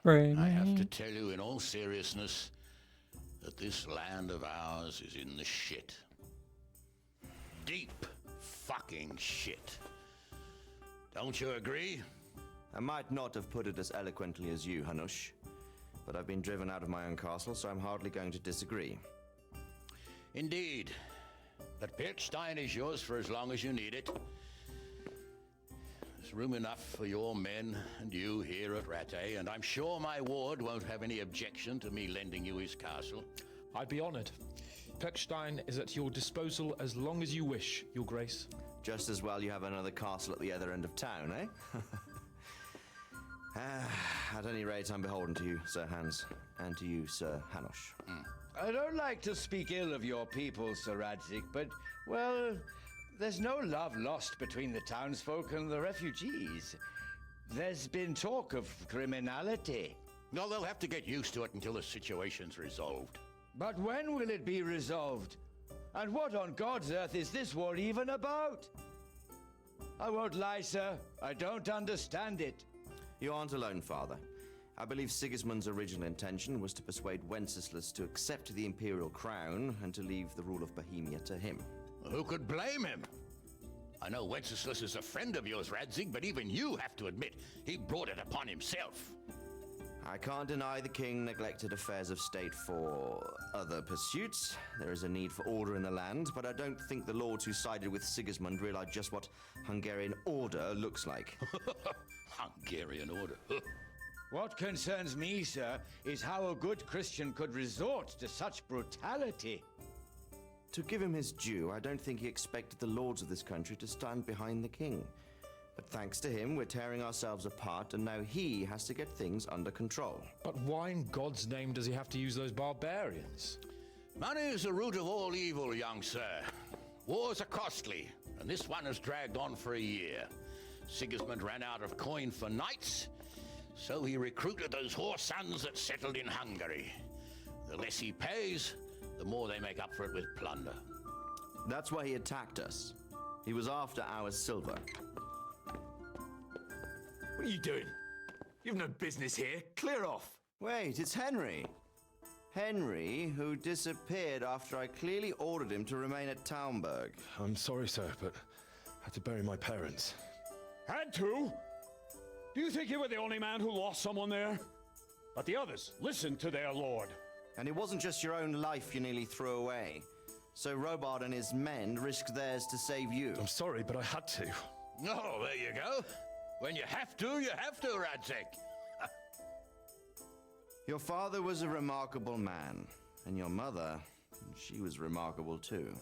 A: Right.
U: I have to tell you in all seriousness that this land of ours is in the shit. Deep fucking shit. Don't you agree?
L: I might not have put it as eloquently as you, Hanush, but I've been driven out of my own castle, so I'm hardly going to disagree.
U: Indeed. But Pirkstein is yours for as long as you need it. There's room enough for your men and you here at Rattay, and I'm sure my ward won't have any objection to me lending you his castle.
V: I'd be honored. Pirkstein is at your disposal as long as you wish, Your Grace.
L: Just as well you have another castle at the other end of town, eh? At any rate, I'm beholden to you, Sir Hans, and to you, Sir Hanush.
T: I don't like to speak ill of your people, Sir Radzik, but, well, there's no love lost between the townsfolk and the refugees. There's been talk of criminality.
U: No, they'll have to get used to it until the situation's resolved.
T: But when will it be resolved? And what on God's earth is this war even about? I won't lie, sir. I don't understand it.
L: You aren't alone, Father. I believe Sigismund's original intention was to persuade Wenceslas to accept the imperial crown and to leave the rule of Bohemia to him.
U: Who could blame him? I know Wenceslas is a friend of yours, Radzig, but even you have to admit he brought it upon himself.
L: I can't deny the king neglected affairs of state for other pursuits. There is a need for order in the land, but I don't think the lords who sided with Sigismund realized just what Hungarian order looks like.
U: Hungarian order?
T: What concerns me, sir, is how a good Christian could resort to such brutality.
L: To give him his due, I don't think he expected the lords of this country to stand behind the king. But thanks to him, we're tearing ourselves apart, and now he has to get things under control.
V: But why in God's name does he have to use those barbarians?
U: Money is the root of all evil, young sir. Wars are costly, and this one has dragged on for a year. Sigismund ran out of coin for knights, so he recruited those whore sons that settled in Hungary. The less he pays, the more they make up for it with plunder.
L: That's why he attacked us. He was after our silver.
W: What are you doing? You've no business here. Clear off.
L: Wait, it's Henry. Henry, who disappeared after I clearly ordered him to remain at Taumberg.
E: I'm sorry, sir, but I had to bury my parents.
X: Had to? Do you think you were the only man who lost someone there? But the others listened to their lord.
L: And it wasn't just your own life you nearly threw away. So Robard and his men risked theirs to save you.
E: I'm sorry, but I had to.
U: Oh, there you go. When you have to, Radzig.
L: Your father was a remarkable man, and your mother, she was remarkable too.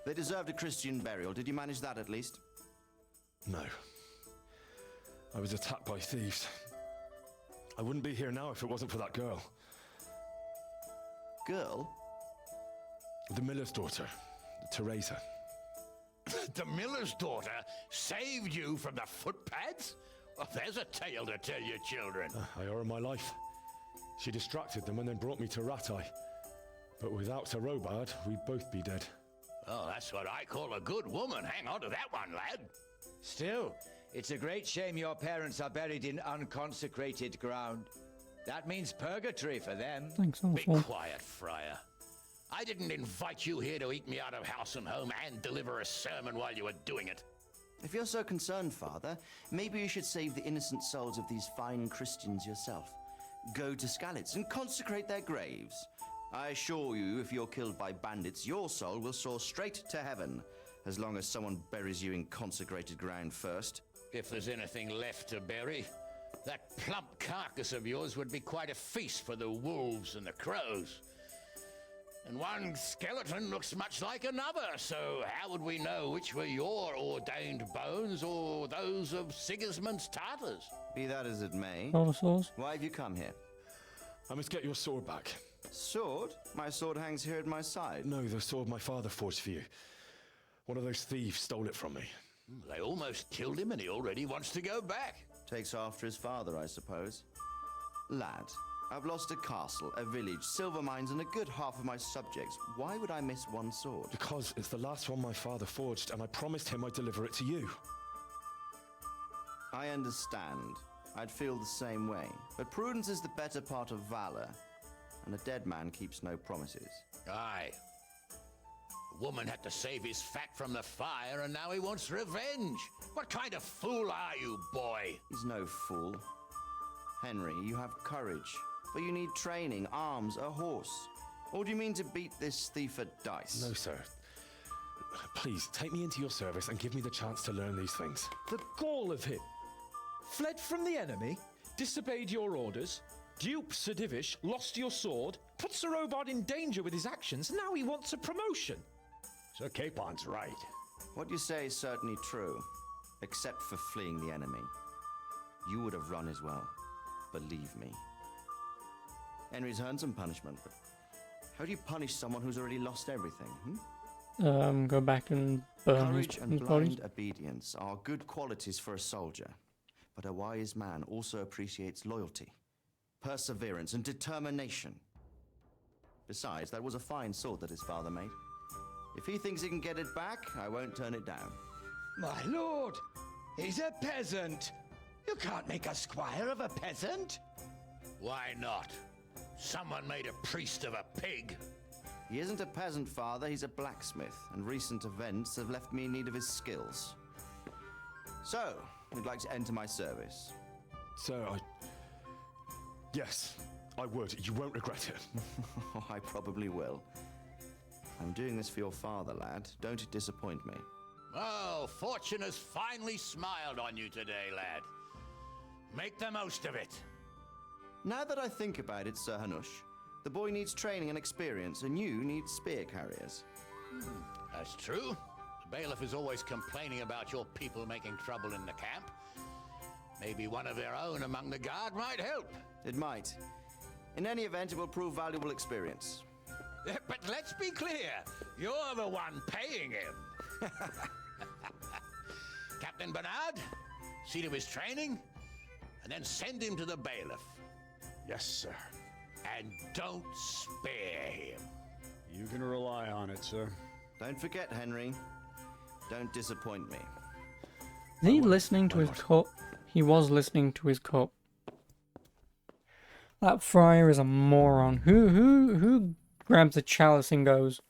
L: They deserved a Christian burial. Did you manage that at least?
E: No. I was attacked by thieves. I wouldn't be here now if it wasn't for that girl.
L: Girl?
E: The miller's daughter, Teresa.
U: The miller's daughter saved you from the footpads? Well, there's a tale to tell your children.
E: I owe her my life. She distracted them and then brought me to Rattay. But without Sir Robard, we'd both be dead.
U: Oh, that's what I call a good woman. Hang on to that one, lad.
T: Still, it's a great shame your parents are buried in unconsecrated ground. That means purgatory for them.
A: Thanks,
U: Be quiet, friar. I didn't invite you here to eat me out of house and home and deliver a sermon while you were doing it.
L: If you're so concerned, Father, maybe you should save the innocent souls of these fine Christians yourself. Go to Skalitz and consecrate their graves. I assure you, if you're killed by bandits, your soul will soar straight to heaven, as long as someone buries you in consecrated ground first.
U: If there's anything left to bury, that plump carcass of yours would be quite a feast for the wolves and the crows. And one skeleton looks much like another, so how would we know which were your ordained bones or those of Sigismund's Tartars?
L: Be that as it may,
A: Dinosaurs?
L: Why have you come here?
E: I must get your sword back.
L: Sword? My sword hangs here at my side.
E: No, the sword my father forged for you. One of those thieves stole it from me.
U: They almost killed him and he already wants to go back.
L: Takes after his father, I suppose. Lad, I've lost a castle, a village, silver mines, and a good half of my subjects. Why would I miss one sword?
E: Because it's the last one my father forged, and I promised him I'd deliver it to you.
L: I understand. I'd feel the same way. But prudence is the better part of valor. and a dead man keeps no promises.
U: Aye. The woman had to save his fat from the fire, and now he wants revenge. What kind of fool are you, boy?
L: He's no fool. Henry, you have courage, but you need training, arms, a horse. Or do you mean to beat this thief at dice?
S: No, sir. Please, take me into your service and give me the chance to learn these things.
V: The gall of him. Fled from the enemy, disobeyed your orders, duped Sir Divish, lost your sword, put Sir Robard in danger with his actions, now he wants a promotion.
X: Sir Capon's right.
L: What you say is certainly true, except for fleeing the enemy. You would have run as well, believe me. Henry's earned some punishment, but how do you punish someone who's already lost everything?
A: Go back and burn
L: Courage
A: his
L: and
A: body.
L: blind obedience are good qualities for a soldier, but a wise man also appreciates loyalty, perseverance, and determination. Besides, that was a fine sword that his father made. If he thinks he can get it back, I won't turn it down.
T: My lord, he's a peasant. You can't make a squire of a peasant.
U: Why not? Someone made a priest of a pig.
L: He isn't a peasant, father, he's a blacksmith, and recent events have left me in need of his skills. So, would like to enter my service?
S: Sir, Yes, I would. You won't regret it.
L: I probably will. I'm doing this for your father, lad. Don't disappoint me.
U: Oh, fortune has finally smiled on you today, lad. Make the most of it.
L: Now that I think about it, Sir Hanush, the boy needs training and experience, and you need spear carriers.
U: That's true. The bailiff is always complaining about your people making trouble in the camp. Maybe one of their own among the guard might help.
L: It might. In any event, it will prove valuable experience.
U: But let's be clear, you're the one paying him. Captain Bernard, see to his training, and then send him to the bailiff.
X: Yes, sir.
U: And don't spare him.
X: You can rely on it, sir.
L: Don't forget, Henry. Don't disappoint me.
A: Is he listening to his cup? He was listening to his cup. That friar is a moron. Who grabs a chalice and goes,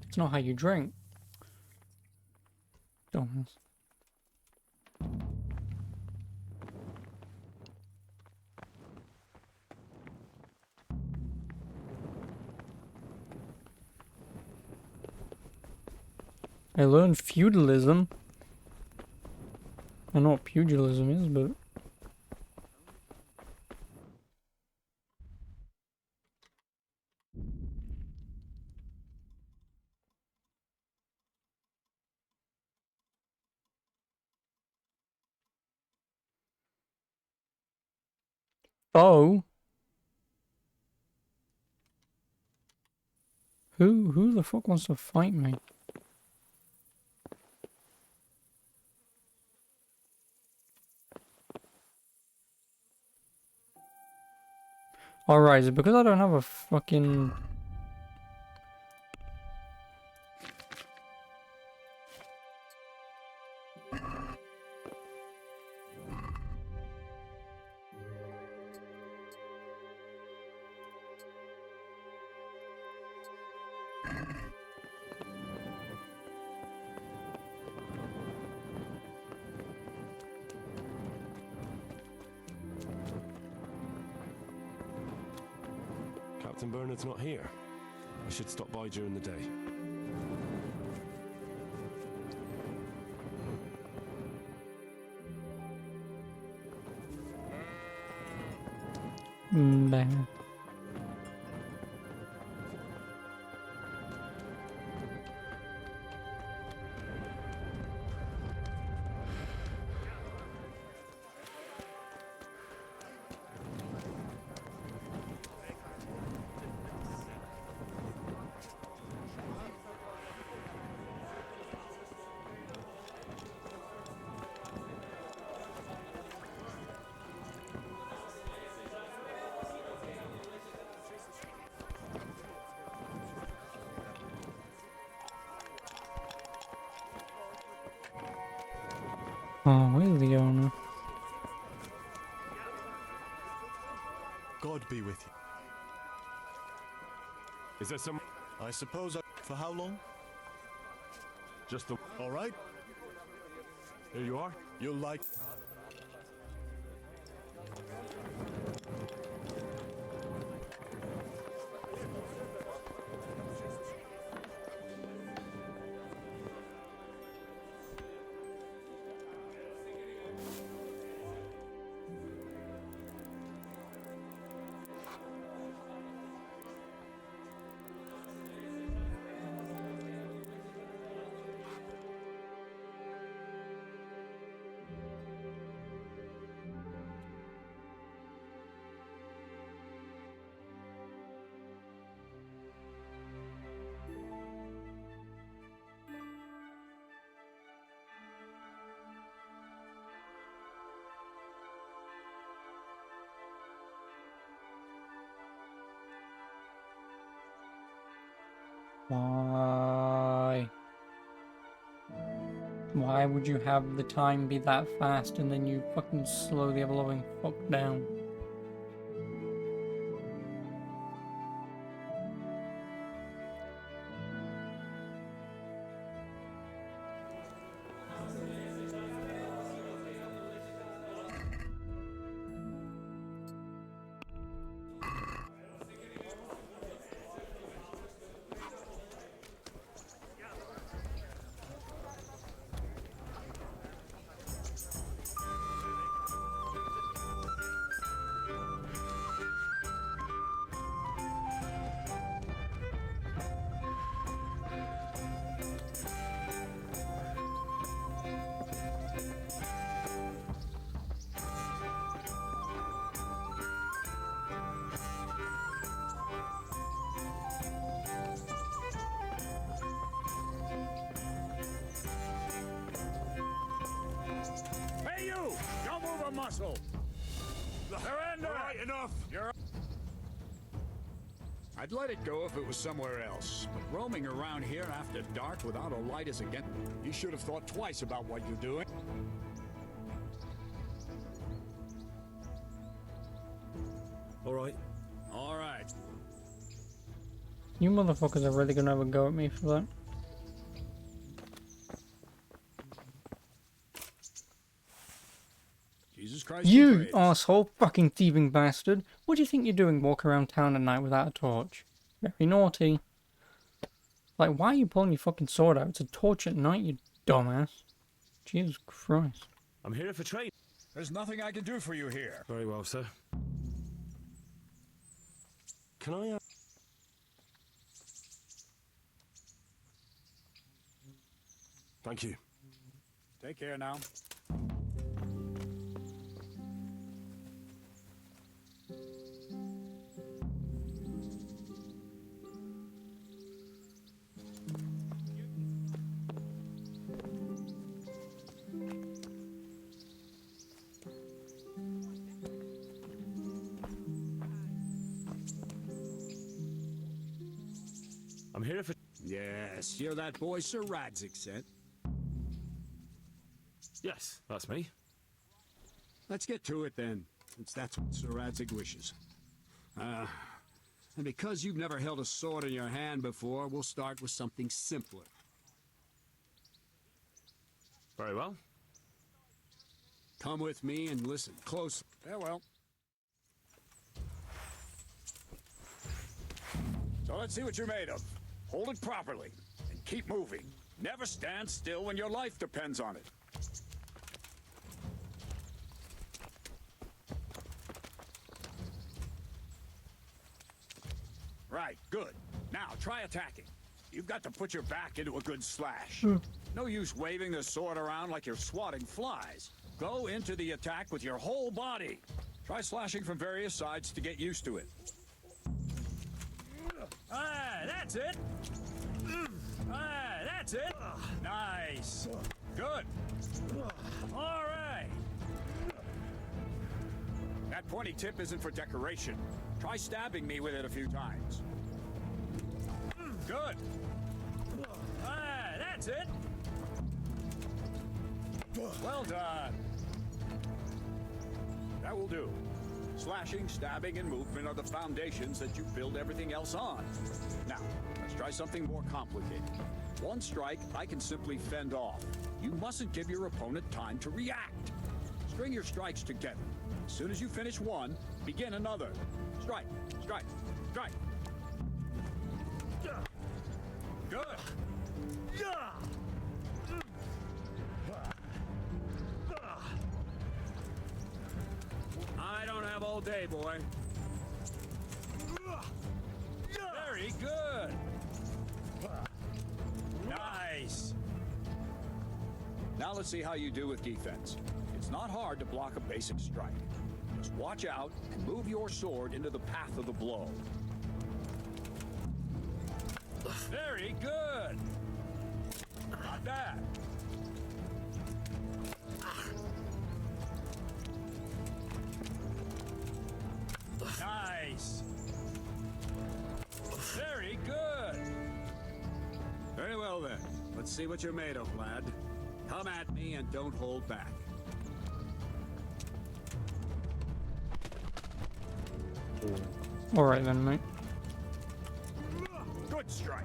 A: "It's not how you drink." Dumbass. I learned feudalism. I know what pugilism is, but... Oh. Who the fuck wants to fight me? Alright, is it because I don't have a fucking...
S: Captain Bernard's not here. I should stop by during the day.
A: Bang. Oh, where's the owner?
R: Lord be with you.
S: Is there some...
R: I suppose for how long?
S: Just the...
R: All right.
S: Here you are.
R: You'll like...
A: Why? Why would you have the time be that fast and then you fucking slow the ever-loving fuck down?
X: Hey, you! Don't move a muscle! Surrender!
D: All right, enough!
X: You're... I'd let it go if it was somewhere else, but roaming around here after dark without a light is again. You should have thought twice about what you're doing.
S: All right.
X: All right.
A: You motherfuckers are really gonna have a go at me for that.
X: Jesus Christ.
A: You asshole fucking thieving bastard! What do you think you're doing walking around town at night without a torch? Very naughty. Like, why are you pulling your fucking sword out? It's a torch at night, you dumbass. Jesus Christ.
S: I'm here for trade.
X: There's nothing I can do for you here.
S: Very well, sir. Can I... Thank you.
X: Take care now.
S: I'm here for...
X: Yes, you're that boy Sir Radzik sent.
S: Yes, that's me.
X: Let's get to it then, since that's what Sir Radzik wishes. And because you've never held a sword in your hand before, we'll start with something simpler.
S: Very well.
X: Come with me and listen closely. Farewell. So let's see what you're made of. Hold it properly, and keep moving. Never stand still when your life depends on it. Right, good. Now, try attacking. You've got to put your back into a good slash. No use waving the sword around like you're swatting flies. Go into the attack with your whole body. Try slashing from various sides to get used to it. Ah, that's it. Ah, that's it. Nice. Good. All right. That pointy tip isn't for decoration. Try stabbing me with it a few times. Good. Ah, that's it. Well done. That will do. Slashing, stabbing, and movement are the foundations that you build everything else on. Now, let's try something more complicated. One strike, I can simply fend off. You mustn't give your opponent time to react. String your strikes together. As soon as you finish one, begin another. Strike, strike, strike. Good. I don't have all day, boy. Very good. Nice. Now let's see how you do with defense. It's not hard to block a basic strike. Just watch out and move your sword into the path of the blow. Very good. Not bad. Nice. Very good. Very well then. Let's see what you're made of, lad. Come at me and don't hold back.
A: Alright then, mate.
X: Good strike.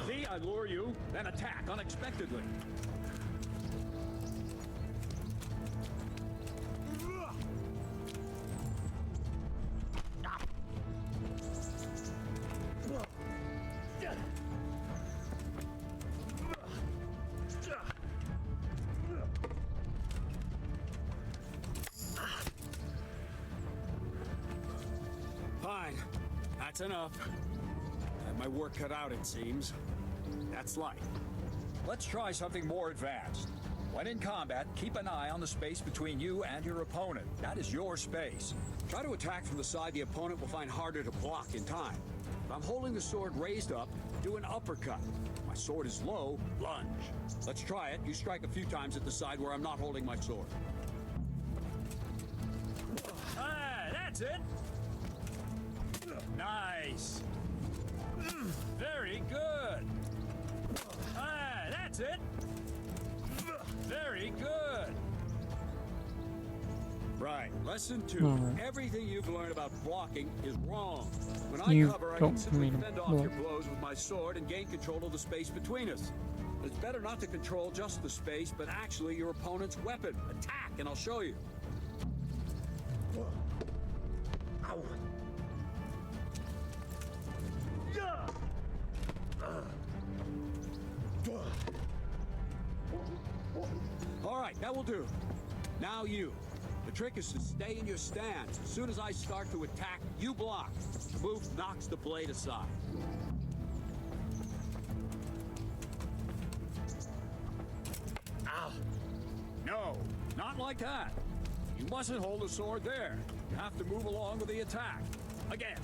X: See, I lure you, then attack unexpectedly. Fine. That's enough. Had my work cut out, it seems. That's life. Let's try something more advanced. When in combat, keep an eye on the space between you and your opponent. That is your space. Try to attack from the side the opponent will find harder to block in time. If I'm holding the sword raised up, do an uppercut. If my sword is low, lunge. Let's try it. You strike a few times at the side where I'm not holding my sword. Ah, that's it. Nice. Very good. Ah, that's it. Very good. Right. Lesson 2.
A: Alright.
X: Everything you've learned about blocking is wrong. When
A: You
X: I cover, I
A: don't
X: can simply
A: mean to
X: fend off
A: block.
X: your blows with my sword and gain control of the space between us. But it's better not to control just the space, but actually your opponent's weapon. Attack, and I'll show you. Ow. All right, that will do. Now you. The trick is to stay in your stance. As soon as I start to attack, you block. The move knocks the blade aside. Ow. No, not like that. You mustn't hold the sword there. You have to move along with the attack. Again.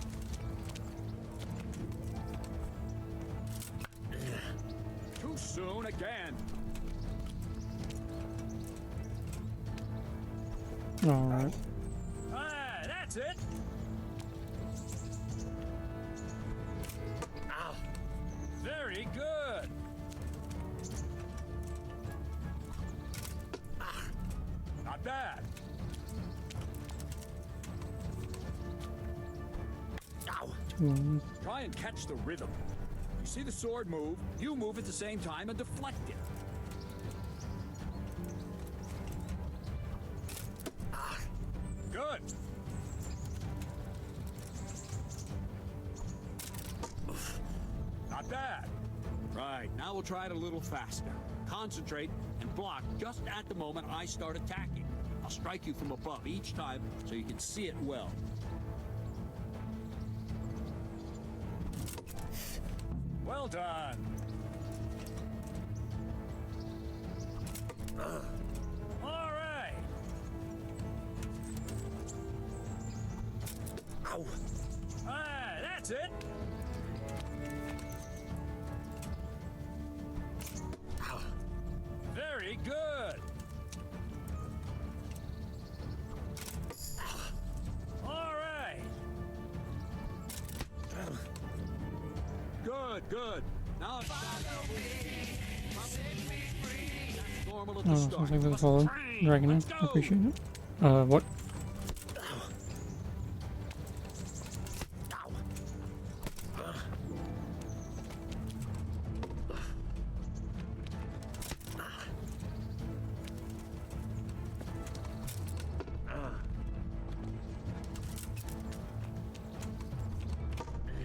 X: Too soon again.
A: Alright.
X: Ah, that's it. Ow. Very good. Ah, not bad. Ow. Try and catch the rhythm. You see the sword move, you move at the same time and deflect it. Ah, good. Not bad. Right, now we'll try it a little faster. Concentrate and block just at the moment I start attacking. I'll strike you from above each time so you can see it well. Well done. All right. Ah, that's it. Very good. All right. Good, good. Now it's normal at the
A: Oh,
X: start.
A: sounds like there's a follow. Dragon in. I appreciate it. What?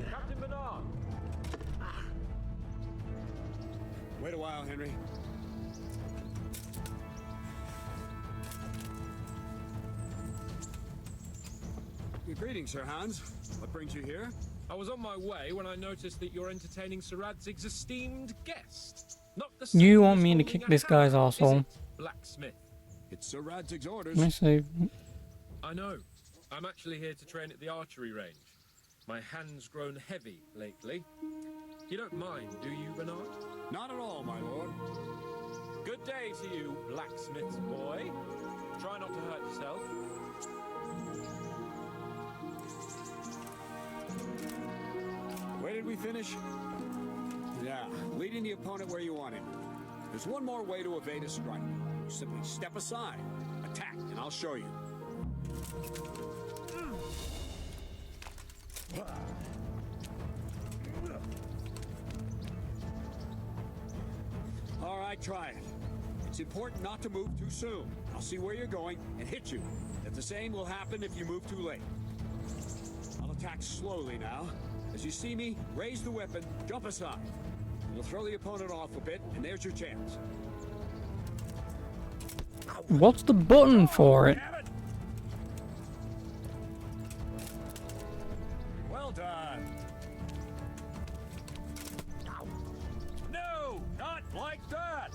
X: Captain Bernard. Wait a while, Henry. Greetings, Sir Hans. What brings you here?
G: I was on my way when I noticed that you're entertaining Sir Radzig's esteemed guest. Not the
A: You
G: same
A: want
G: as
A: me to
G: holding
A: kick
G: a
A: this guy's
G: hammer, is
A: arsehole?
G: it, Blacksmith?
X: It's Sir Radzig's orders.
A: Can I say?
G: I know. I'm actually here to train at the archery range. My hand's grown heavy lately. You don't mind, do you, Bernard?
X: Not at all, my lord.
G: Good day to you, blacksmith's boy. Try not to hurt yourself.
X: Where did we finish? Yeah, leading the opponent where you want him. There's one more way to evade a strike. You simply step aside, attack, and I'll show you. All right, try it. It's important not to move too soon. I'll see where you're going and hit you. If the same will happen if you move too late. I'll attack slowly now. As you see me, raise the weapon, jump aside. You'll throw the opponent off a bit, and there's your chance.
A: What's the button for it?
X: Well done. No, not like that.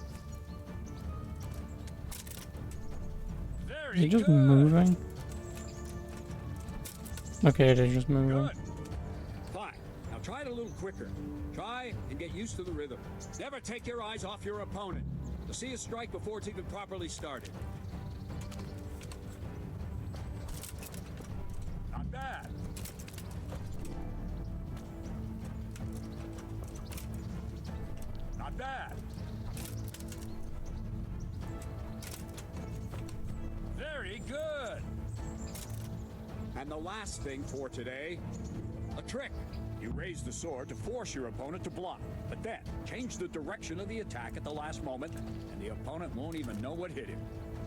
X: Very
A: Is it just
X: good.
A: moving? Okay, it is just moving.
X: Good. Fine. Now try it a little quicker. Try and get used to the rhythm. Never take your eyes off your opponent. You'll see a strike before it's even properly started. Not bad. Not bad. Very good. And the last thing for today, a trick. You raise the sword to force your opponent to block, but then change the direction of the attack at the last moment, and the opponent won't even know what hit him.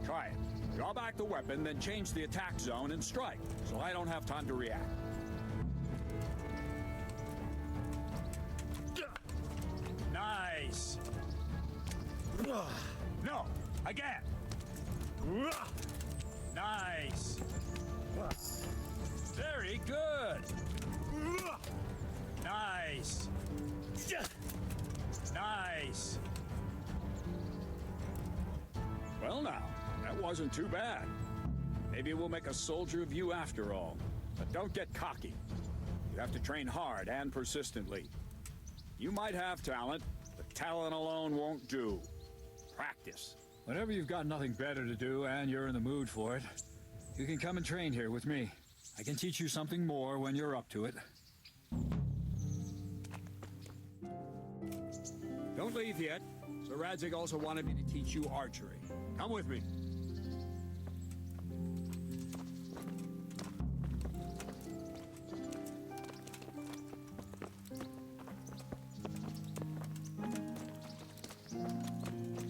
X: Try it. Draw back the weapon, then change the attack zone and strike, so I don't have time to react. Nice. No, again. Nice. Very good. Nice. Nice. Well now, that wasn't too bad. Maybe we'll make a soldier of you after all. But don't get cocky. You have to train hard and persistently. You might have talent, but talent alone won't do. Practice. Whenever you've got nothing better to do and you're in the mood for it, you can come and train here with me. I can teach you something more when you're up to it. Don't leave yet. Sir Radzig also wanted me to teach you archery. Come with me.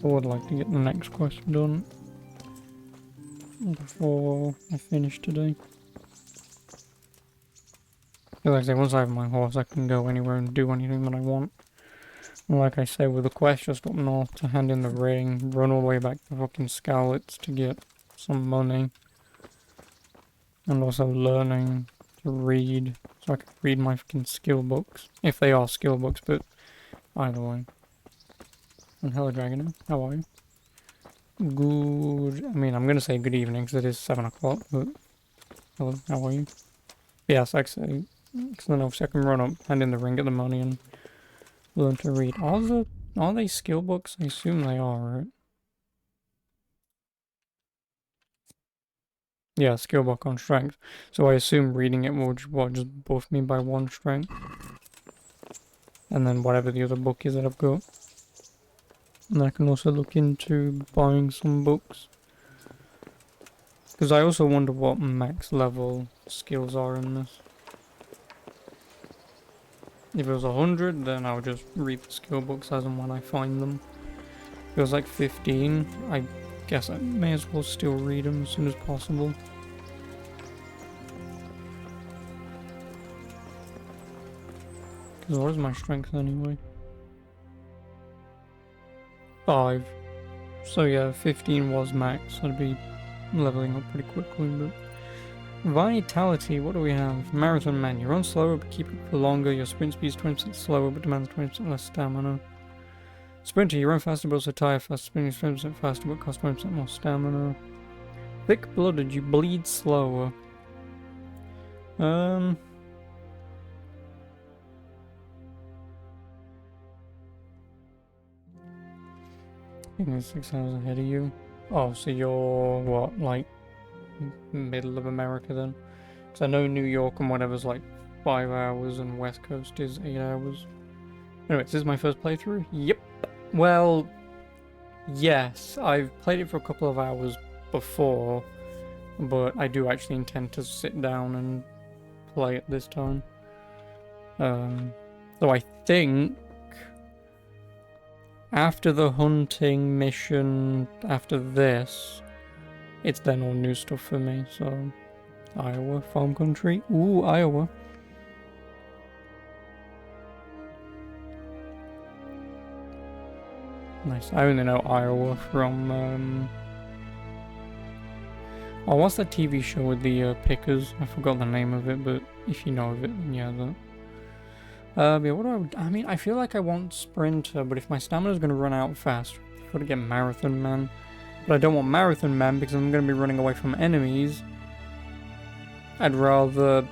A: I would like to get the next quest done before I finish today. Like I say, once I have my horse, I can go anywhere and do anything that I want. And like I say, with the quest just up north to hand in the ring, run all the way back to fucking Skalitz to get some money. And also learning to read, so I can read my fucking skill books. If they are skill books, but either way. And hello, Dragon, how are you? Good. I mean, I'm gonna say good evening because it is 7 o'clock, but hello, how are you? Yes, actually, because then obviously I can run up, hand in the ring, get the money, and learn to read. Are they skill books? I assume they are, right? Yeah, skill book on strength. So I assume reading it will just buff me by 1 strength. And then whatever the other book is that I've got. And I can also look into buying some books. Because I also wonder what max level skills are in this. If it was 100, then I would just read the skill books as and when I find them. If it was like 15, I guess I may as well still read them as soon as possible. Because what is my strength anyway? 5. So yeah, 15 was max. I'd be leveling up pretty quickly, but... Vitality, what do we have? Marathon Man, you run slower but keep it for longer. Your sprint speed is 20% slower but demands 20% less stamina. Sprinter, you run faster but also tire faster. Sprinting is 20% faster but costs 20% more stamina. Thick blooded, you bleed slower. I think it's 6 hours ahead of you. Oh, so you're what, like middle of America then? Because I know New York and whatever's like 5 hours and West Coast is 8 hours. Anyway, this is my first playthrough? Yep. Well, yes, I've played it for a couple of hours before, but I do actually intend to sit down and play it this time. So I think after the hunting mission, after this, it's then all new stuff for me, so... Iowa, farm country. Ooh, Iowa. Nice. I only know Iowa from, oh, what's that TV show with the pickers? I forgot the name of it, but if you know of it, then yeah, that. Yeah, what do I mean, I feel like I want Sprinter, but if my stamina's gonna run out fast, I've got to get Marathon Man. But I don't want Marathon Man because I'm gonna be running away from enemies. I'd rather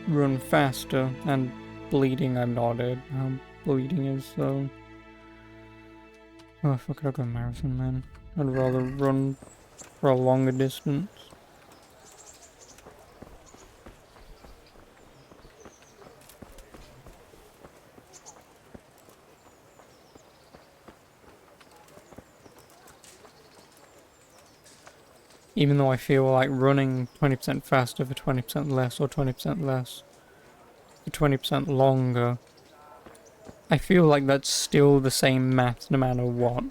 A: run faster, and bleeding, I'm not at how bleeding is, so... Oh, fuck it, I'll go Marathon Man. I'd rather run for a longer distance. Even though I feel like running 20% faster for 20% less, or 20% less for 20% longer, I feel like that's still the same math no matter what.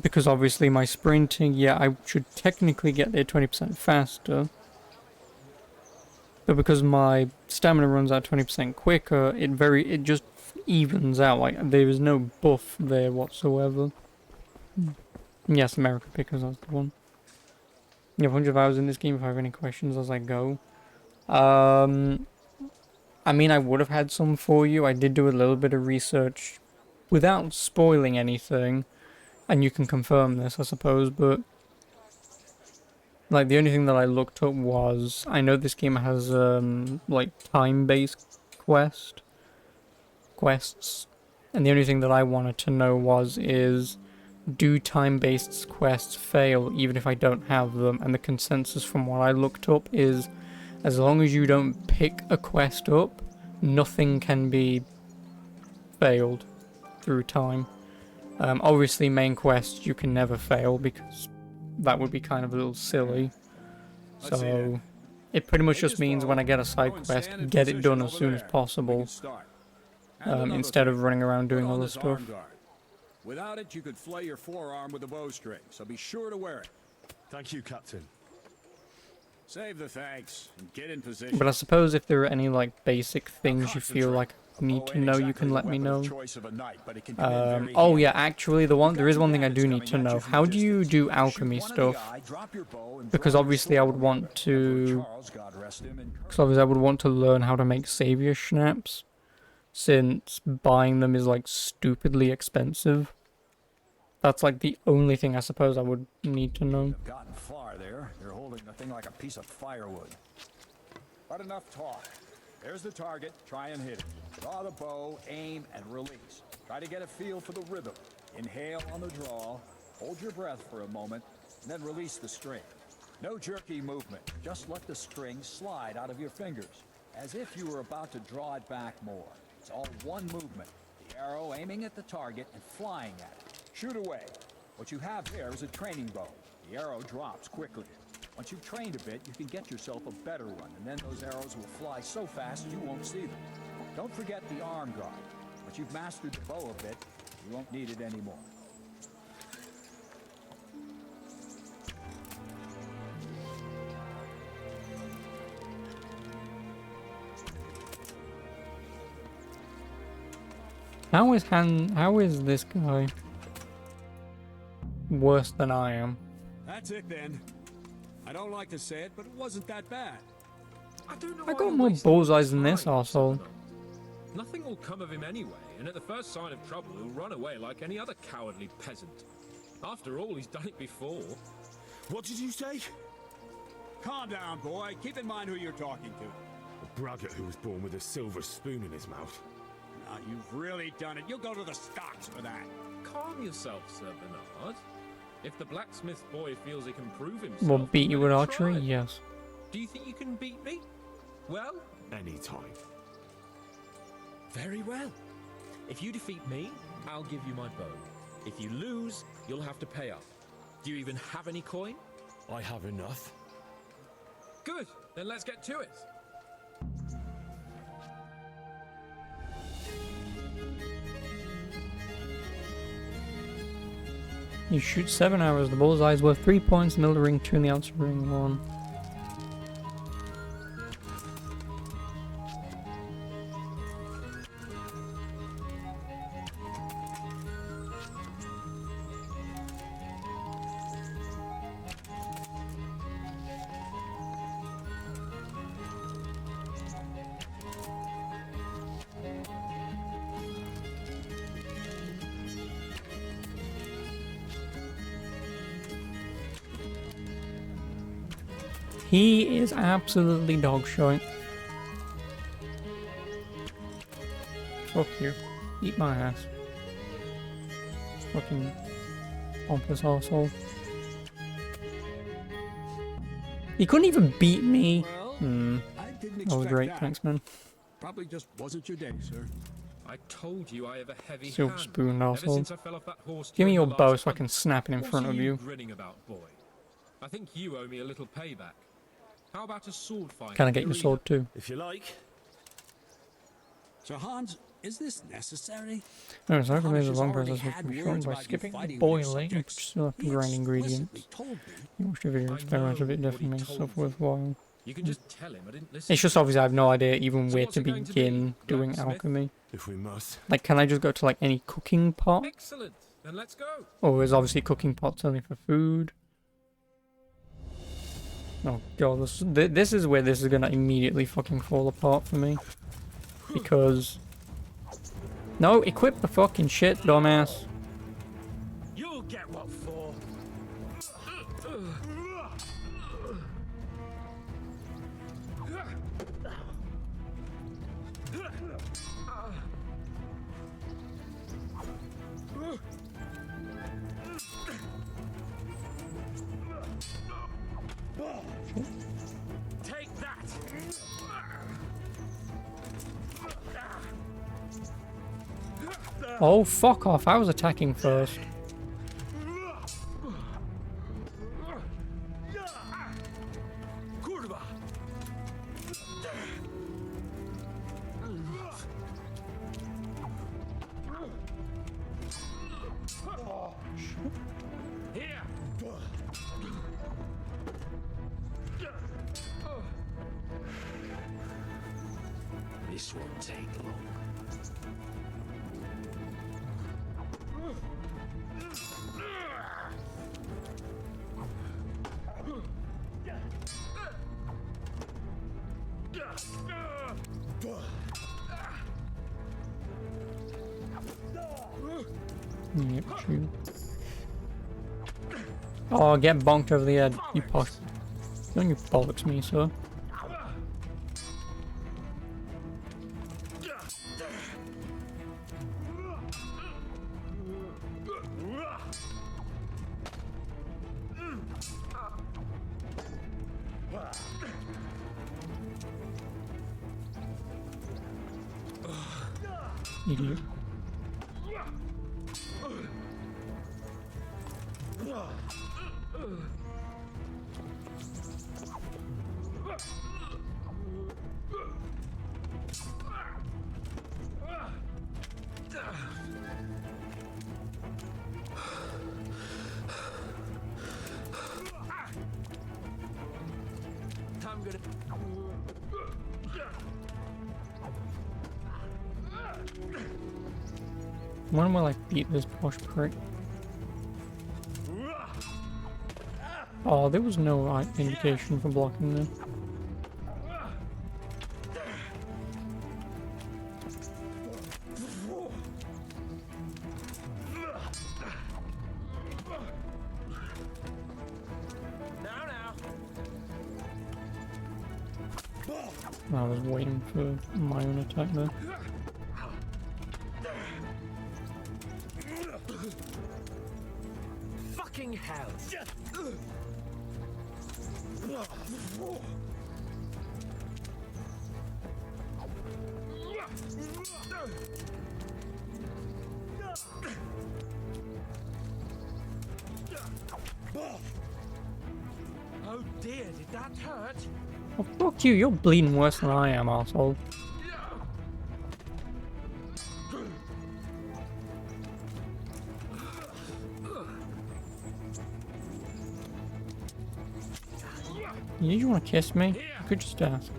A: Because obviously my sprinting, yeah, I should technically get there 20% faster. But because my stamina runs out 20% quicker, it just evens out. Like, there is no buff there whatsoever. Yes, America Pickers, that's the one. You have 100 hours in this game if I have any questions as I go. I mean, I would have had some for you. I did do a little bit of research without spoiling anything. And you can confirm this, I suppose, but... Like, the only thing that I looked up was... I know this game has, like, time-based quests. And the only thing that I wanted to know is... Do time-based quests fail even if I don't have them? And the consensus from what I looked up is... As long as you don't pick a quest up, nothing can be failed through time. Obviously main quests you can never fail because that would be kind of a little silly. So it pretty much just means when I get a side quest, get it done as soon as possible. Instead of running around doing other stuff.
X: Without it, you could flay your forearm with a bowstring, so be sure to wear it.
S: Thank you, Captain.
X: Save the thanks and get in position.
A: But I suppose if there are any like basic things you feel like I need to know, you can let me know. Oh yeah, actually there is one thing I do need to know. How do you do alchemy stuff? Because obviously I would want to learn how to make savior schnapps, since buying them is like stupidly expensive. That's like the only thing I suppose I would need to know.
X: They've gotten far there. They're holding the thing like a piece of firewood. But enough talk. There's the target. Try and hit it. Draw the bow, aim, and release. Try to get a feel for the rhythm. Inhale on the draw. Hold your breath for a moment, and then release the string. No jerky movement. Just let the string slide out of your fingers, as if you were about to draw it back more. It's all one movement. The arrow aiming at the target and flying at it. Shoot away. What you have here is a training bow. The arrow drops quickly. Once you've trained a bit, you can get yourself a better one, and then those arrows will fly so fast you won't see them. Don't forget the arm guard. Once you've mastered the bow a bit, you won't need it anymore.
A: How is this guy worse than I am?
X: That's it then. I don't like to say it, but it wasn't that bad.
G: I don't know.
A: I got more bullseyes than this arsehole.
G: Nothing will come of him anyway, and at the first sign of trouble, he'll run away like any other cowardly peasant. After all, he's done it before.
X: What did you say? Calm down, boy. Keep in mind who you're talking to.
S: A braggart who was born with a silver spoon in his mouth.
X: Now, you've really done it. You'll go to the stocks for that.
G: Calm yourself, Sir Bernard. If the blacksmith boy feels he can prove himself...
A: Will beat you
G: let
A: with
G: him
A: archery?
G: try.
A: Yes.
G: Do you think you can beat me? Well?
S: Anytime.
G: Very well. If you defeat me, I'll give you my bow. If you lose, you'll have to pay up. Do you even have any coin?
S: I have enough.
G: Good. Then let's get to it.
A: You shoot 7 arrows. The bullseye is worth 3 points. The middle ring 2 and the outer ring 1. He is absolutely dog showing. Fuck you. Eat my ass. Fucking pompous arsehole. He couldn't even beat me.
X: I didn't
A: That was
X: expect
A: great,
X: that.
A: thanks man.
X: Probably just wasn't your day, sir.
G: I told you I have a heavy
A: Silver
G: hand.
A: spoon
G: Ever
A: arsehole.
G: since I fell off that horse
A: Give me
G: during
A: your
G: the
A: bow
G: last
A: so I can
G: hunt.
A: snap it in
G: What
A: front
G: are
A: of you.
G: Grinning about, boy. I think you owe me a little payback. How about a sword fight?
A: Can I
G: in
A: get
G: the
A: your
G: arena?
A: sword too?
S: If you like.
X: So Hans, is this necessary?
A: No, so I can
X: Hamish
A: make a
X: has
A: long
X: already
A: process
X: had
A: can be
X: words
A: shown by
X: about you
A: skipping
X: fighting with your
A: boiling, but
X: subjects.
A: still have to
X: He
A: grind ingredients.
X: explicitly told me.
A: You watch the video, experiments a bit different, makes stuff worthwhile.
G: You can just tell him I didn't listen.
A: It's just obviously I have no idea even
G: So
A: where
G: what's
A: to
G: it going to
A: begin
G: be?
A: doing
G: Blacksmith?
A: alchemy.
S: If we must.
A: Like, can I just go to like any cooking pot?
G: Excellent. Then let's go.
A: Or is obviously cooking pots only for food? Oh god, this is where this is gonna immediately fucking fall apart for me. Because... No, equip the fucking shit, dumbass.
X: You'll get what for. Take that.
A: Oh, fuck off, I was attacking first.
X: Kurwa. Here.
F: This won't take long.
A: Yep, true. Oh, get bonked over the head, you posh. Don't you bollocks me, sir. Idiot.
T: I'm gonna.
A: When will I beat this posh prick? Oh, there was no indication for blocking there. I was waiting for my own attack there.
T: Fucking hell! Oh dear, did that hurt?
A: Oh, fuck you, you're bleeding worse than I am, asshole. You want to kiss me? You could just ask.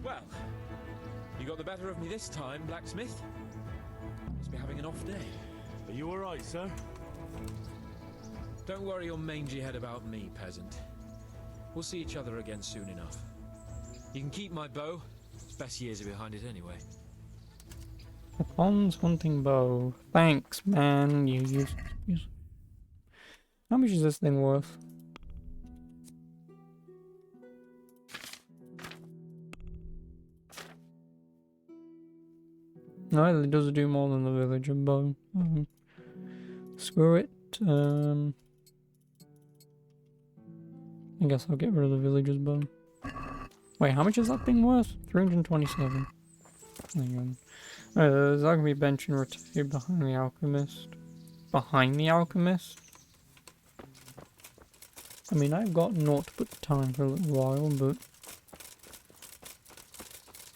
V: Well, you got the better of me this time, blacksmith. Must be having an off day.
S: Are you alright, sir?
V: Don't worry your mangy head about me, peasant. We'll see each other again soon enough. You can keep my bow. Its best years are behind it anyway.
A: A Pond's hunting bow. Thanks, man. You use. How much is this thing worth? No, it does do more than the villager bow. Screw it. I guess I'll get rid of the villager's bow. Wait, how much is that thing worth? 327. Hang on. There's not gonna be a bench and rotate behind the alchemist. Behind the alchemist? I mean, I've got naught but time for a little while, but...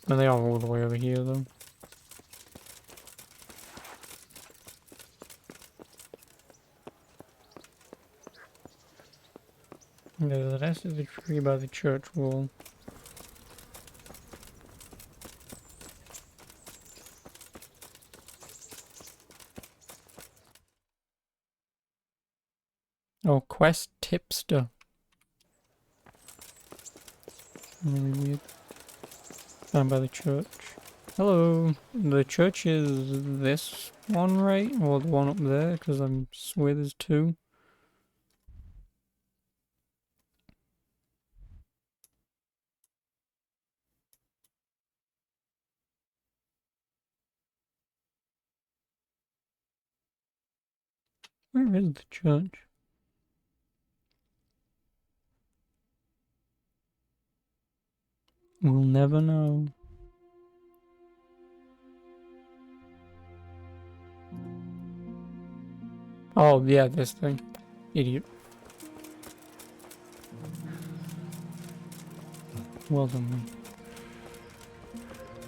A: No, they are all the way over here, though. There's the rest of the tree by the church wall. Oh, quest tipster. Really weird. Down by the church. Hello. The church is this one, right? Or the one up there? Because I swear there's two. Where is the church? We'll never know. Oh, yeah, this thing. Idiot. Well done, man.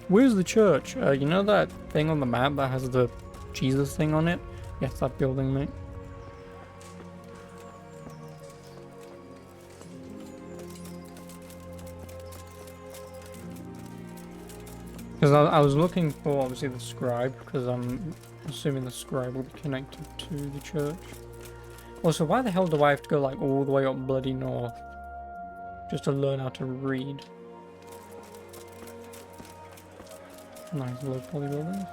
A: Where's the church? You know that thing on the map that has the Jesus thing on it? Yes, that building, mate. Because I was looking for, obviously, the scribe, because I'm assuming the scribe will be connected to the church. Also, why the hell do I have to go, like, all the way up bloody north? Just to learn how to read? Nice low poly buildings.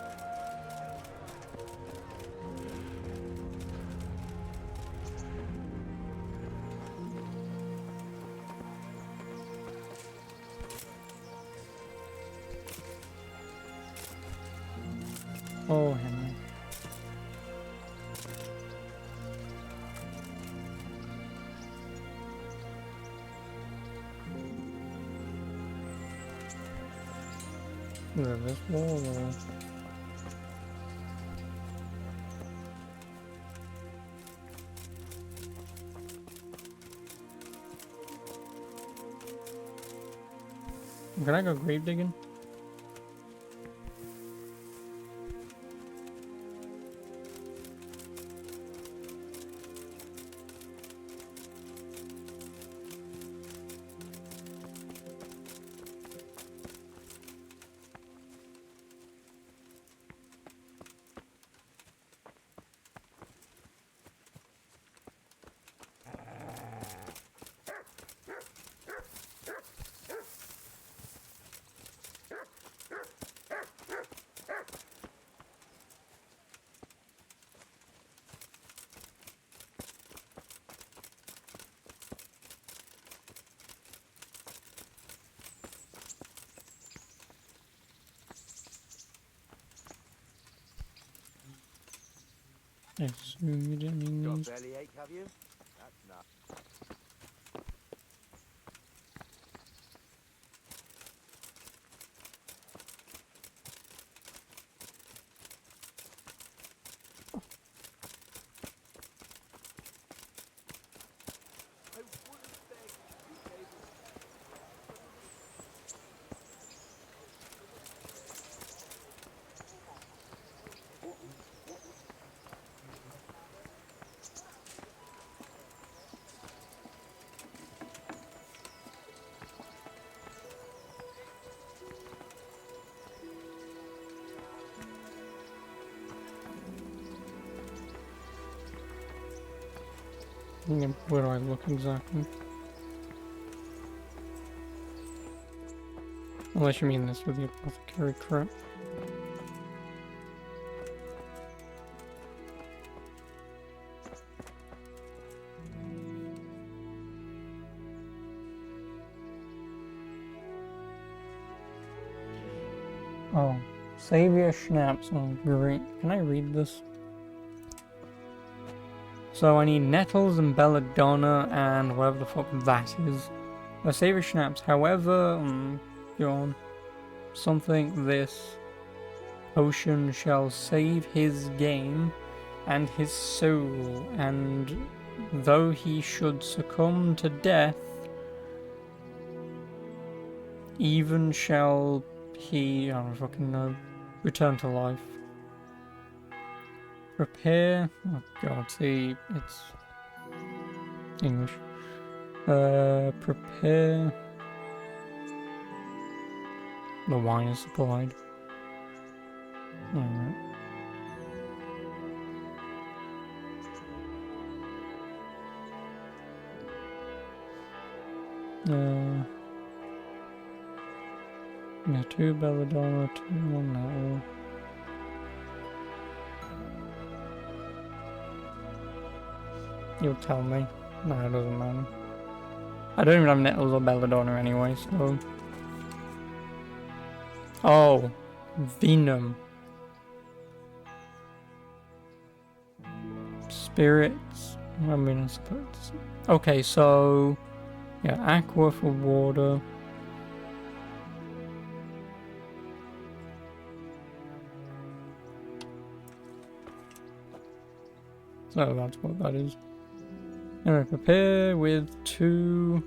A: Oh, Henry. Is it this wall or? Can I go grave digging? I assume you didn't mean
O: Got
A: these.
O: bellyache, have you? That's not.
A: Yeah, where do I look exactly? Unless you mean this with the apothecary crap. Oh, Savior Schnapps on green. Can I read this? So I need nettles and belladonna and whatever the fuck that is. A Savior Schnapps. However, go on. Something this potion shall save his game and his soul, and though he should succumb to death, even shall he, I don't fucking know, return to life. Prepare, oh god, see, it's English. Prepare, the wine is supplied. Alright. Yeah, 2 belladonna, 2 1 nettle. You'll tell me. No, it doesn't matter. I don't even have nettles or belladonna anyway, so... Oh! Venom. Spirits. I mean, I suppose... Okay, so... Yeah, aqua for water. So that's what that is. Anyway, prepare with 2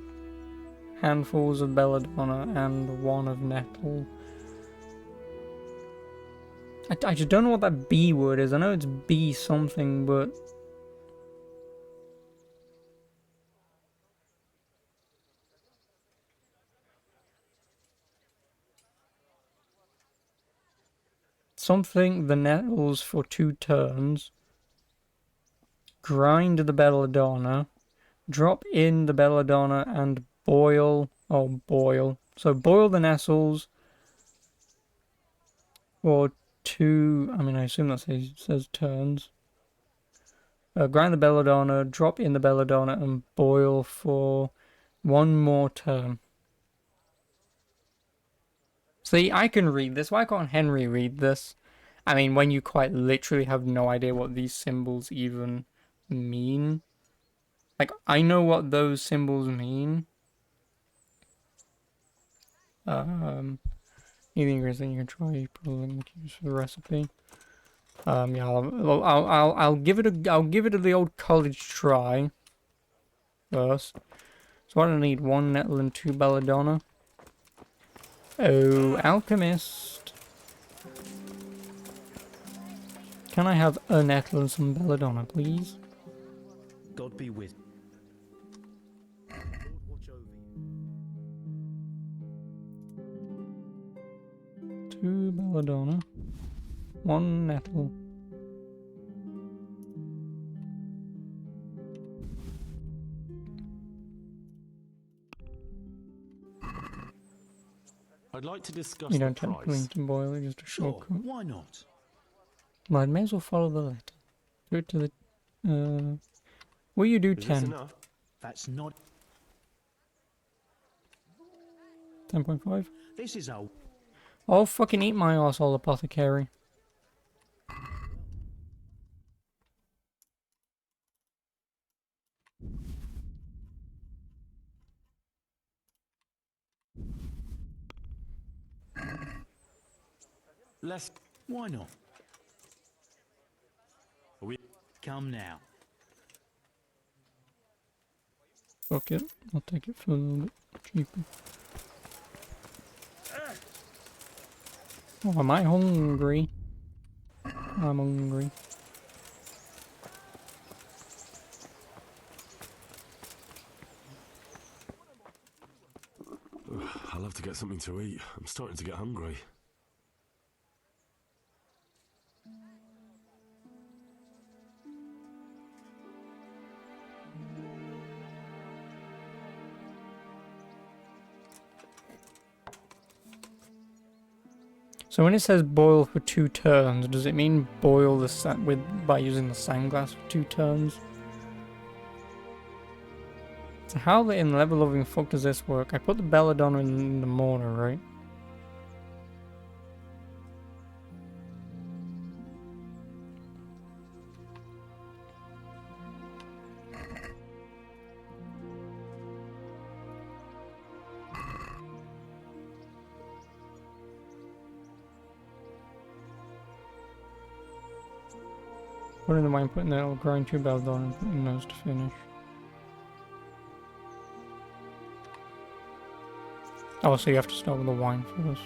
A: handfuls of belladonna and 1 of nettle. I just don't know what that B word is. I know it's B something, but... Something the nettles for 2 turns. Grind the belladonna. Drop in the belladonna and boil. Oh, boil. So boil the nettles. for 2. I mean, I assume that says turns. Grind the belladonna, drop in the belladonna, and boil for 1 more turn. See, I can read this. Why can't Henry read this? I mean, when you quite literally have no idea what these symbols even mean. Like, I know what those symbols mean. Need the ingredients that you can try. Put a link for the recipe. Yeah, I'll give it the old college try first. So what do I need? 1 nettle and 2 belladonna. Oh, alchemist. Can I have a nettle and some belladonna, please?
N: God be with. Watch over you.
A: 2 belladonna. 1 nettle.
S: I'd like to discuss
A: You
S: the
A: don't technically
S: price.
A: need to boil it, just a
N: Sure,
A: shortcut.
N: why not?
A: Well, I may as well follow the letter. Do it to the... will you do
S: Is this
A: 10?
S: enough?
N: That's not.
A: 10.5?
N: This is a.
A: Oh, fucking eat my arsehole, apothecary.
S: Let's.
N: Why not?
S: Are we?
N: Come now.
A: Fuck it. I'll take it for a little bit cheaper. Oh, am I hungry? I'm hungry.
E: I'll have to get something to eat. I'm starting to get hungry.
A: So when it says boil for 2 turns, does it mean boil the by using the sandglass for 2 turns? So how in level loving fuck does this work? I put the belladonna in the mortar, right? Put in the wine, putting that, I'll grind 2 belladonna and putting those to finish. Oh, so you have to start with the wine first.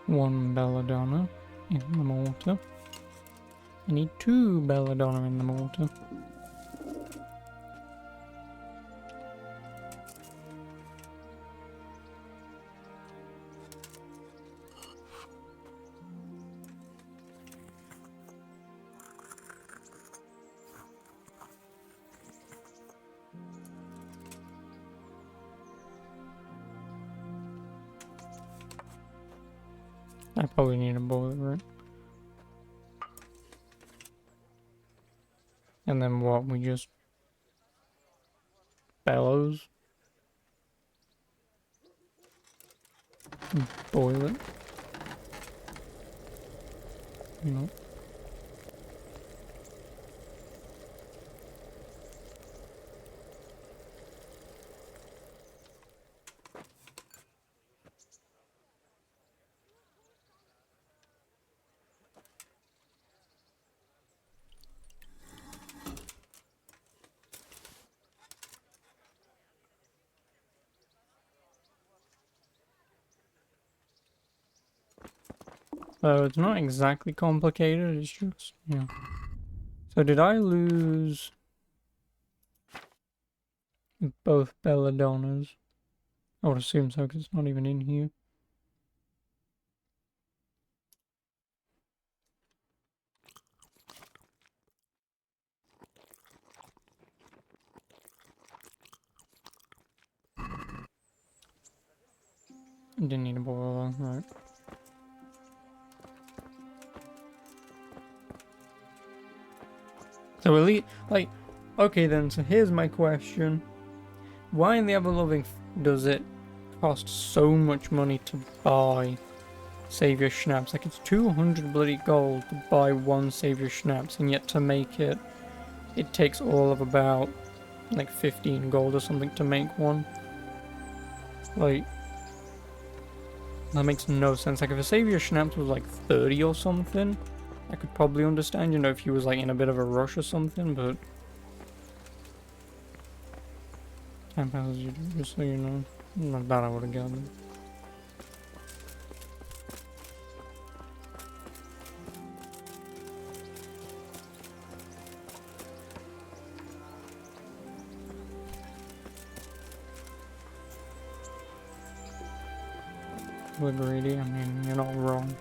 A: One belladonna in the mortar. I need 2 belladonna in the mortar. I probably need a boiler, right? And then what? We just bellows and boil it. You know. So it's not exactly complicated, it's just, yeah. So did I lose both belladonnas? I would assume so, because it's not even in here. Didn't need a boil though, right. So at least, like, okay then, so here's my question. Why in the ever-loving does it cost so much money to buy Savior Schnapps? Like, it's 200 bloody gold to buy one Savior Schnapps, and yet to make it, it takes all of about, like, 15 gold or something to make one. Like, that makes no sense. Like, if a Savior Schnapps was, like, 30 or something, I could probably understand, you know, if he was, like, in a bit of a rush or something, but... 10 passes you do, just so you know. Not that I would have gathered. We're greedy, I mean, you're not wrong.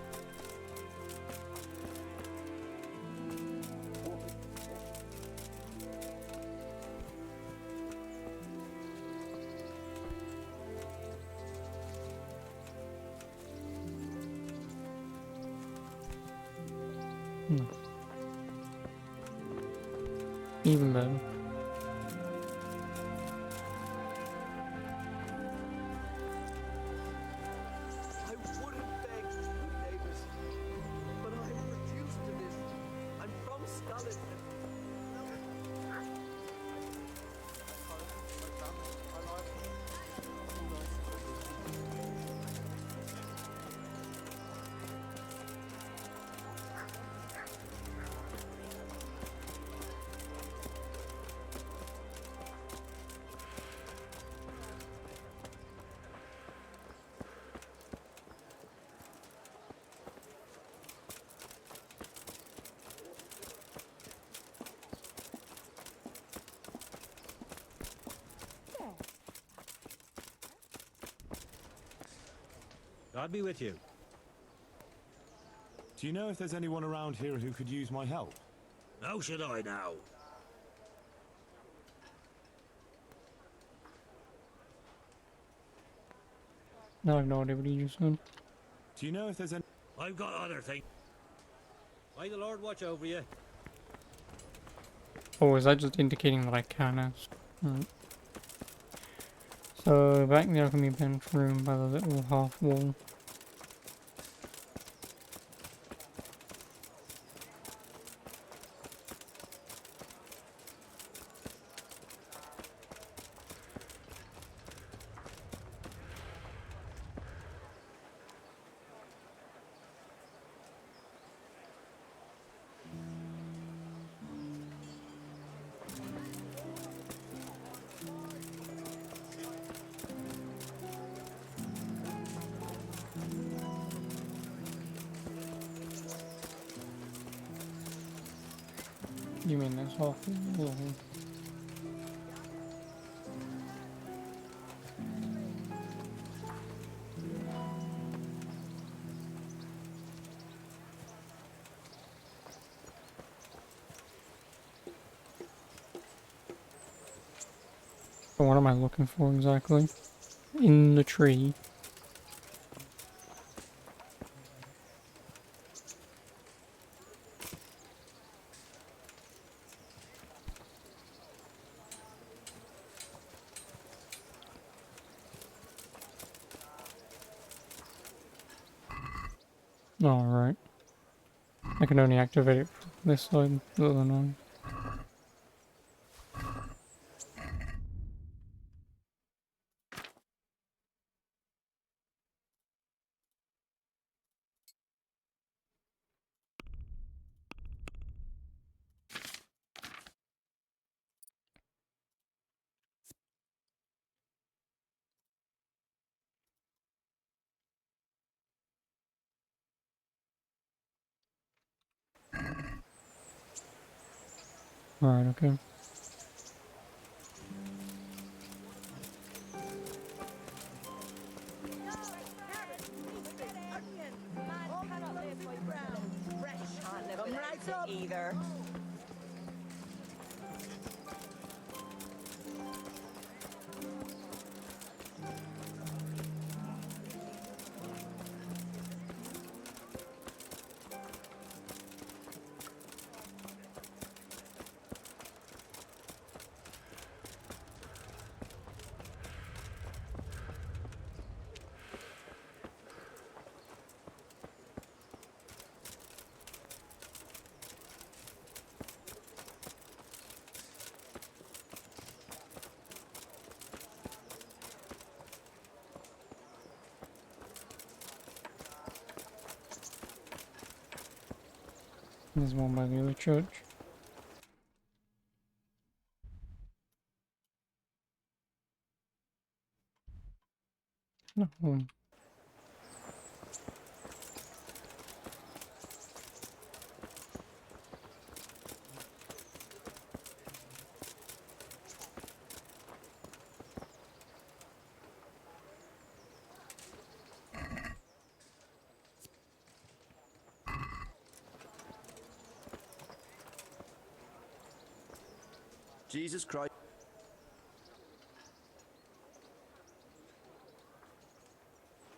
A: No. Even better.
M: I wouldn't beg you, neighbors, but I'm reduced to this. I'm from Scarlet.
W: God be with you.
S: Do you know if there's anyone around here who could use my help?
T: How should I now?
A: No, I have no idea what you just said.
S: Do you know if there's any...
T: I've got other things. May the Lord watch over you.
A: Oh, is that just indicating that I can ask? Right. So, back in the alchemy bench room by the little half wall. You mean this half wall? So what am I looking for exactly? In the tree. Alright. I can only activate it from this side. Little annoying. Right, okay.
J: Come right up. Either.
A: There's one by the other church. No.
L: Jesus Christ.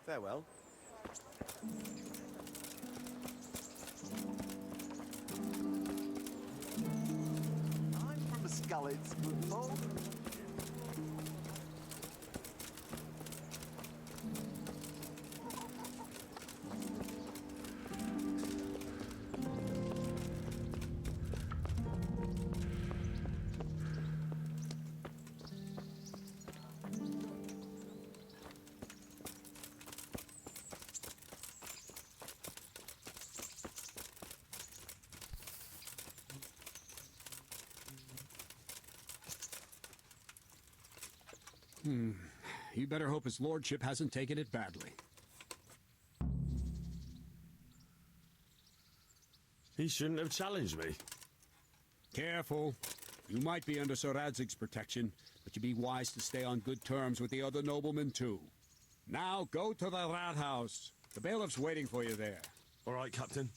L: Farewell.
M: I'm from the Scullets, good folk.
X: You better hope his lordship hasn't taken it badly.
S: He shouldn't have challenged me.
X: Careful. You might be under Sir Radzig's protection, but you be wise to stay on good terms with the other noblemen too. Now go to the rat house. The bailiff's waiting for you there.
S: All right, Captain.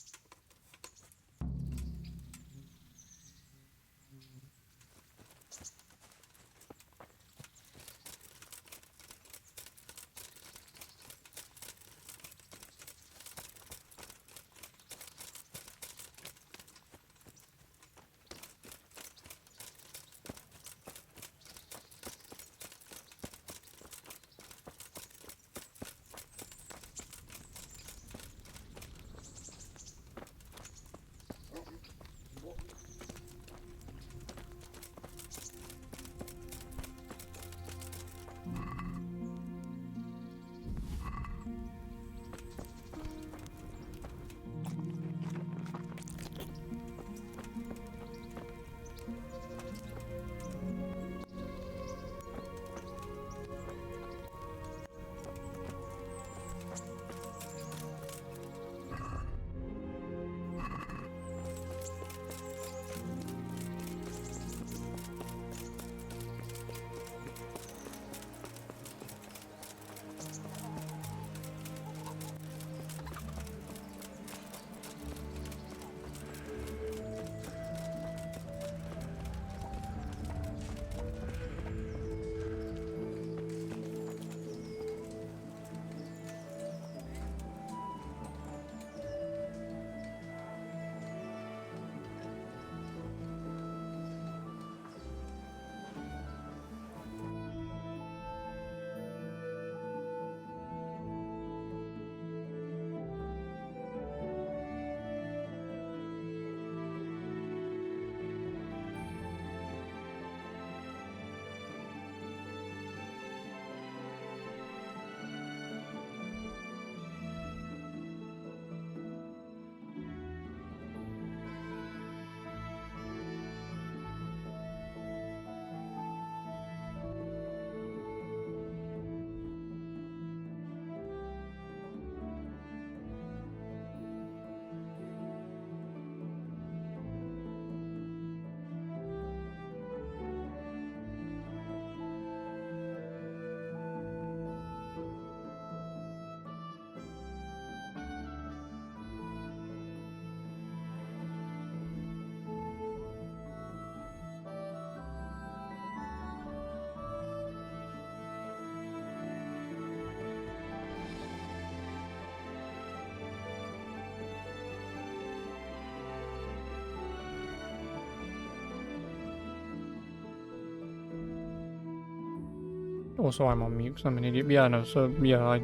A: Also, I'm on mute 'cause I'm an idiot. Yeah, no, so, yeah, I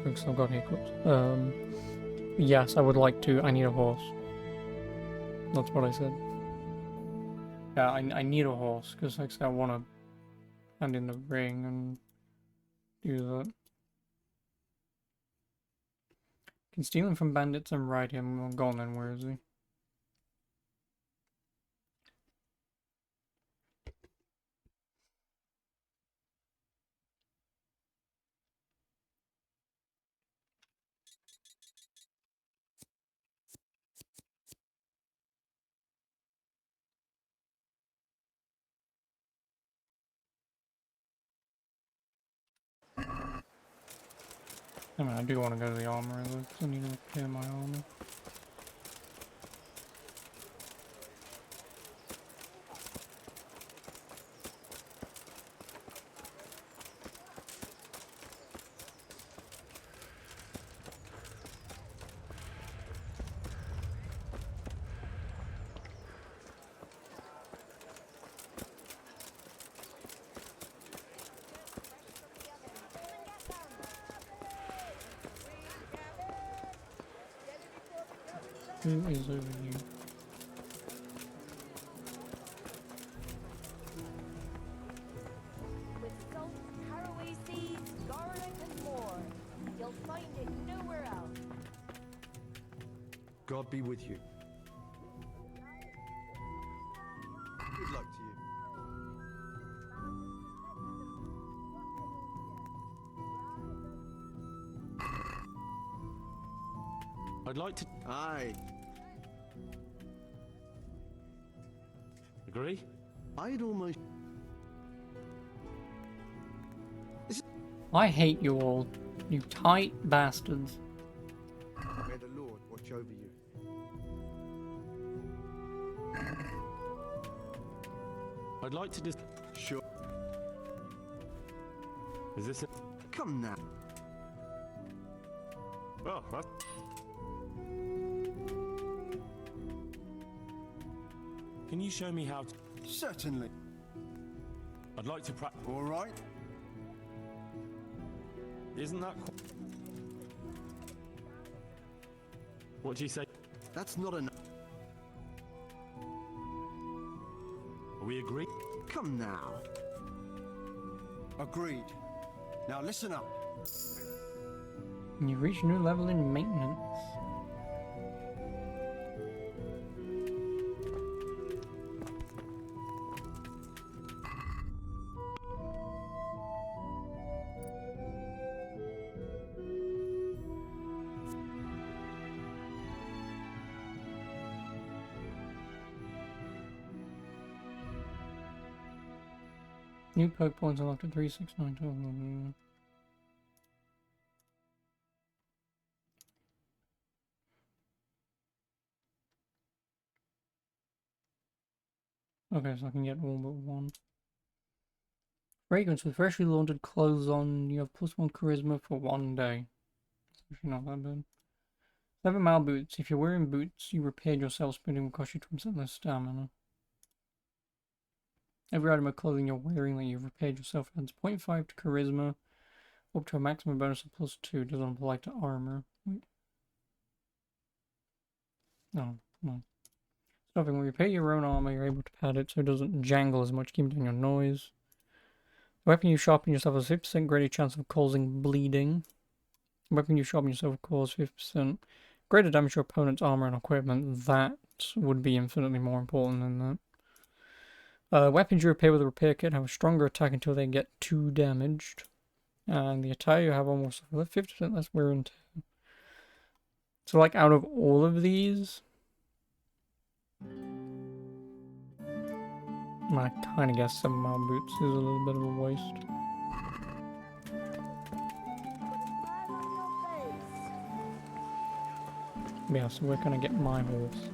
A: think still got hiccups. Yes, I would like to. I need a horse. That's what I said. Yeah, I need a horse, because like I said, I want to hand in the ring and do that. Can steal him from bandits and ride him. Well, go on then, where is he? I mean, I do want to go to the armory though, because I need to repair my armor. Who is over here?
J: With salt, caraway seeds, garlic, and more. You'll find it nowhere else.
H: God be with you. Good luck to you.
S: I'd like to...
H: Aye.
S: Agree?
H: I'd almost...
A: I hate you all. You tight bastards.
H: May the Lord watch over you.
S: I'd like to just...
H: Sure.
S: Is this it?
H: Come now.
S: Oh, that's... Can you show me how to...
H: Certainly.
S: I'd like to practice...
H: All right.
S: Isn't that... What do you say?
H: That's not enough.
S: Are we agreed?
H: Come now. Agreed. Now listen up.
A: You've reached a new level in maintenance. New poke points unlocked at 36912. Okay, so I can get all but one. Fragrance with freshly laundered clothes on. You have +1 charisma for 1 day. It's actually not that bad. 7 mile boots. If you're wearing boots, you repaired yourself, spending will cost you 20% less stamina. Every item of clothing you're wearing that you've repaired yourself adds 0.5 to charisma, up to a maximum bonus of +2. Doesn't apply to armor. Wait. No, no. Stopping. When you repair your own armor, you're able to pad it so it doesn't jangle as much, keeping down your noise. The weapon you sharpen yourself has a 50% greater chance of causing bleeding. The weapon you sharpen yourself causes 50% greater damage to your opponent's armor and equipment. That would be infinitely more important than that. Weapons you repair with a repair kit have a stronger attack until they get 2 damaged. And the attire you have almost 50% less wear and tear. So, like, out of all of these, I kind of guess 7 mile boots is a little bit of a waste. Yeah, so where can I get my horse?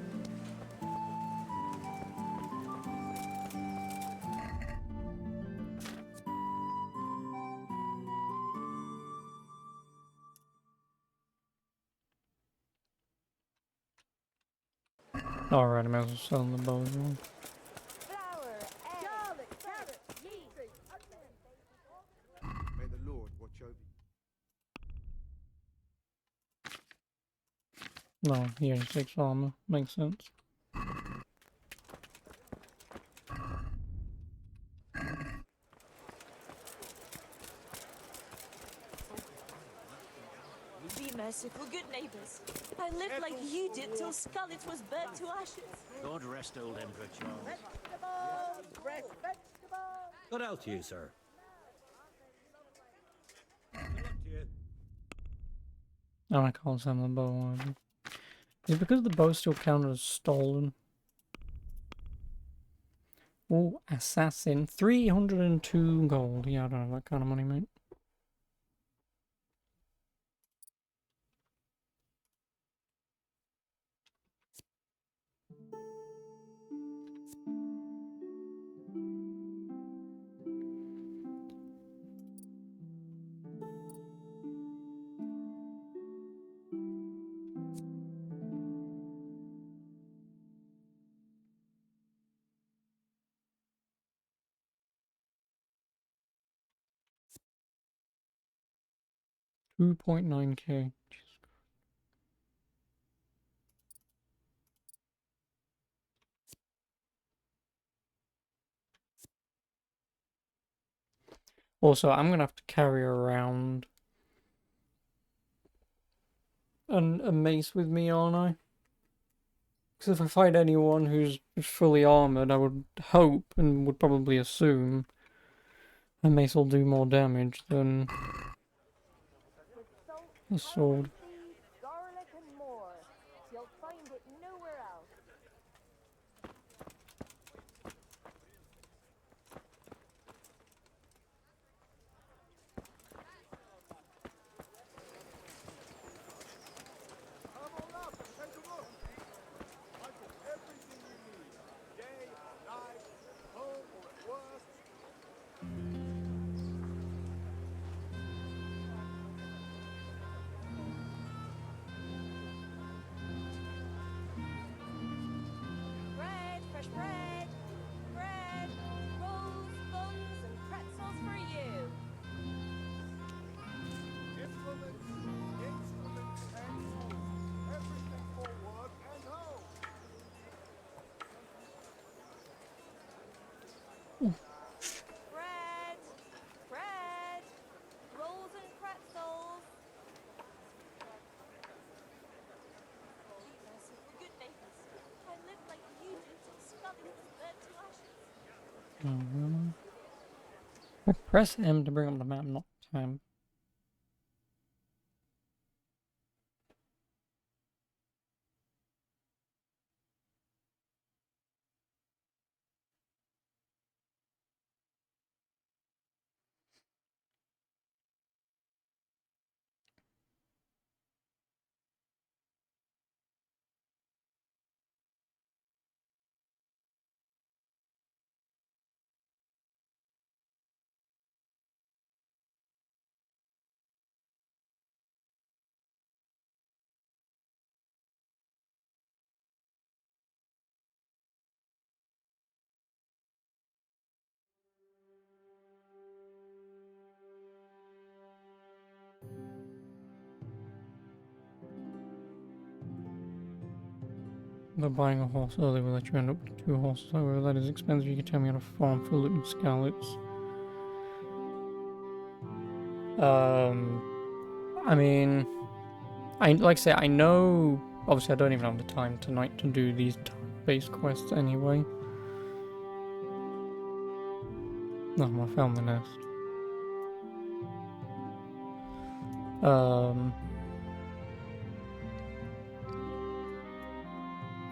A: Alright, I might as well sell the bow as well. No, he only takes armor. Makes sense.
J: Be merciful, good neighbors. I lived like you did till Scarlet was burnt to ashes.
F: God rest old Emperor Charles.
J: Vegetables! Fresh vegetables!
F: Good health to you, sir.
A: And I can't summon the bow either. Is it because the bow still counted as stolen? Oh, assassin. 302 gold. Yeah, I don't have that kind of money, mate. $2.9k. Also, I'm gonna have to carry around a mace with me, aren't I? Because if I fight anyone who's fully armored, I would hope and would probably assume a mace will do more damage than a sword.
J: Garlic and more. You'll find it nowhere else. Bread, fresh bread. Bread, rolls, buns, and pretzels for you.
H: Implements, instruments, and tools. Everything for work and home.
J: Bread, bread, rolls and pretzels. Be merciful, good neighbors. I lived like you did till Scully was burnt to ashes.
A: Oh, really? I press M to bring up the map, not time. But buying a horse early will let you end up with 2 horses. However, that is expensive. You can tell me how to farm for loot and scallops. I mean, like I say, I know. Obviously, I don't even have the time tonight to do these base quests anyway. No, I found the nest.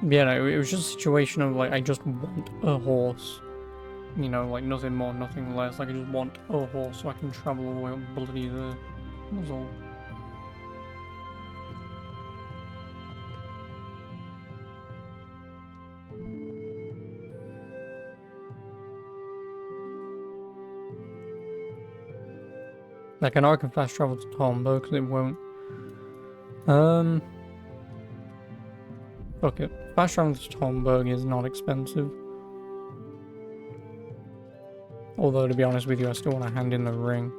A: Yeah, no, it was just a situation of like I just want a horse. You know, like nothing more, nothing less. Like I just want a horse so I can travel all the way up bloody there. That's all. Like, I know I can fast travel to Tombo because it won't. Fuck it. Fast travel to Tomberg is not expensive. Although, to be honest with you, I still want to hand in the ring.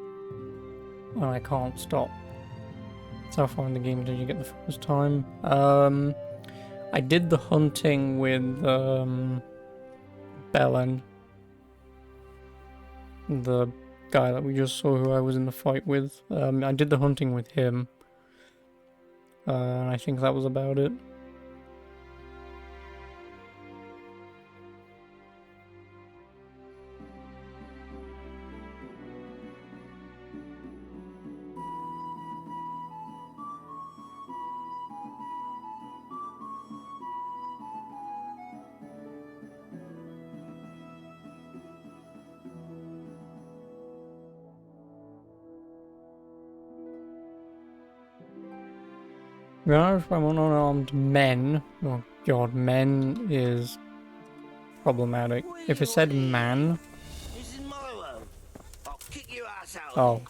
A: And I can't stop So how far in the game did you get the first time? I did the hunting with Belen, the guy that we just saw who I was in the fight with. I did the hunting with him, and I think that was about it. If I'm unarmed men, oh god, men is problematic. If it said man,
F: This is my world. I'll kick your ass out.
A: oh,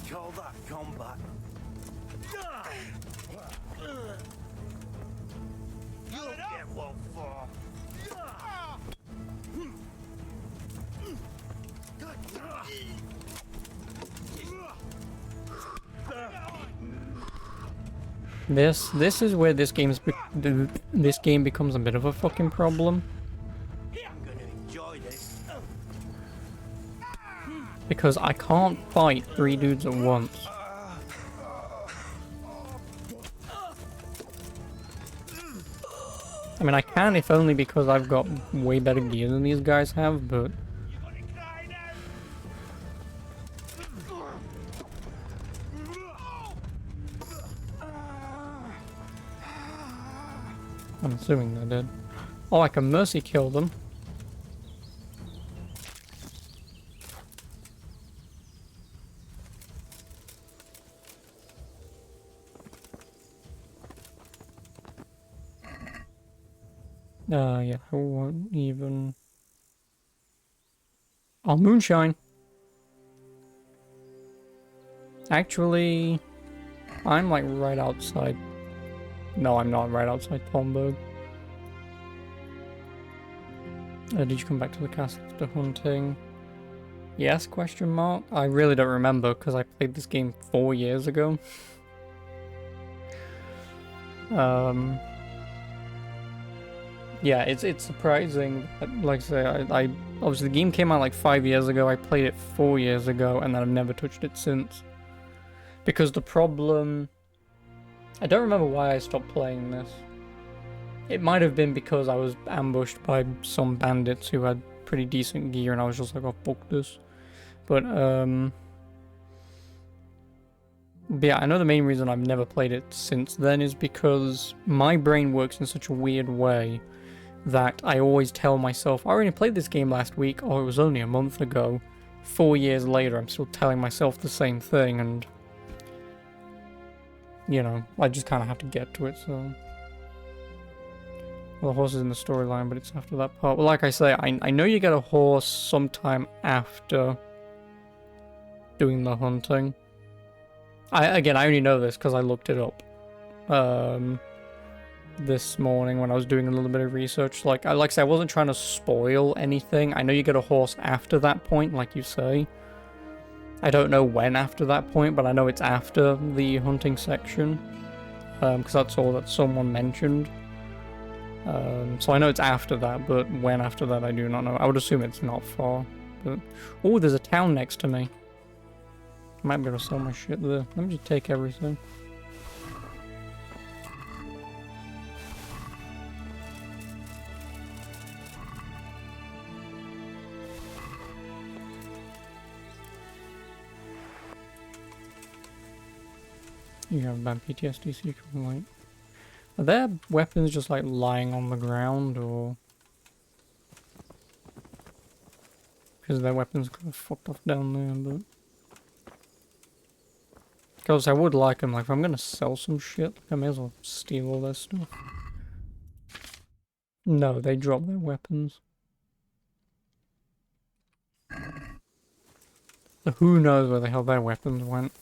F: Call that combat. You'll get one for.
A: this is where this this game becomes a bit of a fucking problem.
F: I'm gonna enjoy this.
A: Because I can't fight 3 dudes at once. I mean, I can if only because I've got way better gear than these guys have, but... I'm assuming they're dead. Oh, I can mercy kill them. Yeah, I won't even... Oh, moonshine! Actually, I'm like right outside. No, I'm not right outside Thornburg. Did you come back to the castle after hunting? Yes, question mark? I really don't remember because I played this game 4 years ago. Yeah, it's surprising. Like I say, I obviously the game came out like 5 years ago. I played it 4 years ago, and then I've never touched it since. Because the problem, I don't remember why I stopped playing this. It might have been because I was ambushed by some bandits who had pretty decent gear, and I was just like, oh fuck this. But yeah, I know the main reason I've never played it since then is because my brain works in such a weird way that I always tell myself, I already played this game last week, or it was only a month ago. 4 years later, I'm still telling myself the same thing, and, you know, I just kind of have to get to it, so... Well, the horse is in the storyline, but it's after that part. Well, like I say, I know you get a horse sometime after doing the hunting. Again, I only know this because I looked it up. This morning when I was doing a little bit of research. Like I say, I wasn't trying to spoil anything. I know you get a horse after that point, like you say. I don't know when after that point, but I know it's after the hunting section. Because that's all that someone mentioned. So I know it's after that, but when after that I do not know. I would assume it's not far. But oh, there's a town next to me. I might be able to sell my shit there. Let me just take everything. You have bad PTSD, so you can like... Are their weapons just like lying on the ground, or... Because their weapons kind of fucked off down there, but... Because I would like them, like if I'm gonna sell some shit, I may as well steal all their stuff. No, they drop their weapons. So who knows where the hell their weapons went.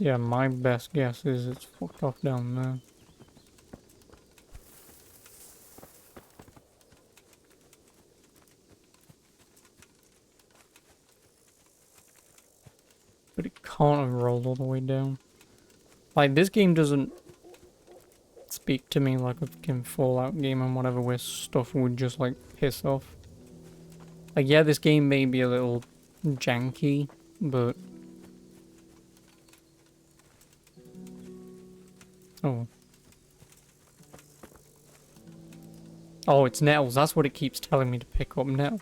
A: Yeah, my best guess is it's fucked off down there. But it can't have rolled all the way down. Like, this game doesn't speak to me like a fucking Fallout game and whatever, where stuff would just, like, piss off. Like, yeah, this game may be a little janky, but... Oh. Oh, it's nettles. That's what it keeps telling me to pick up, nettles.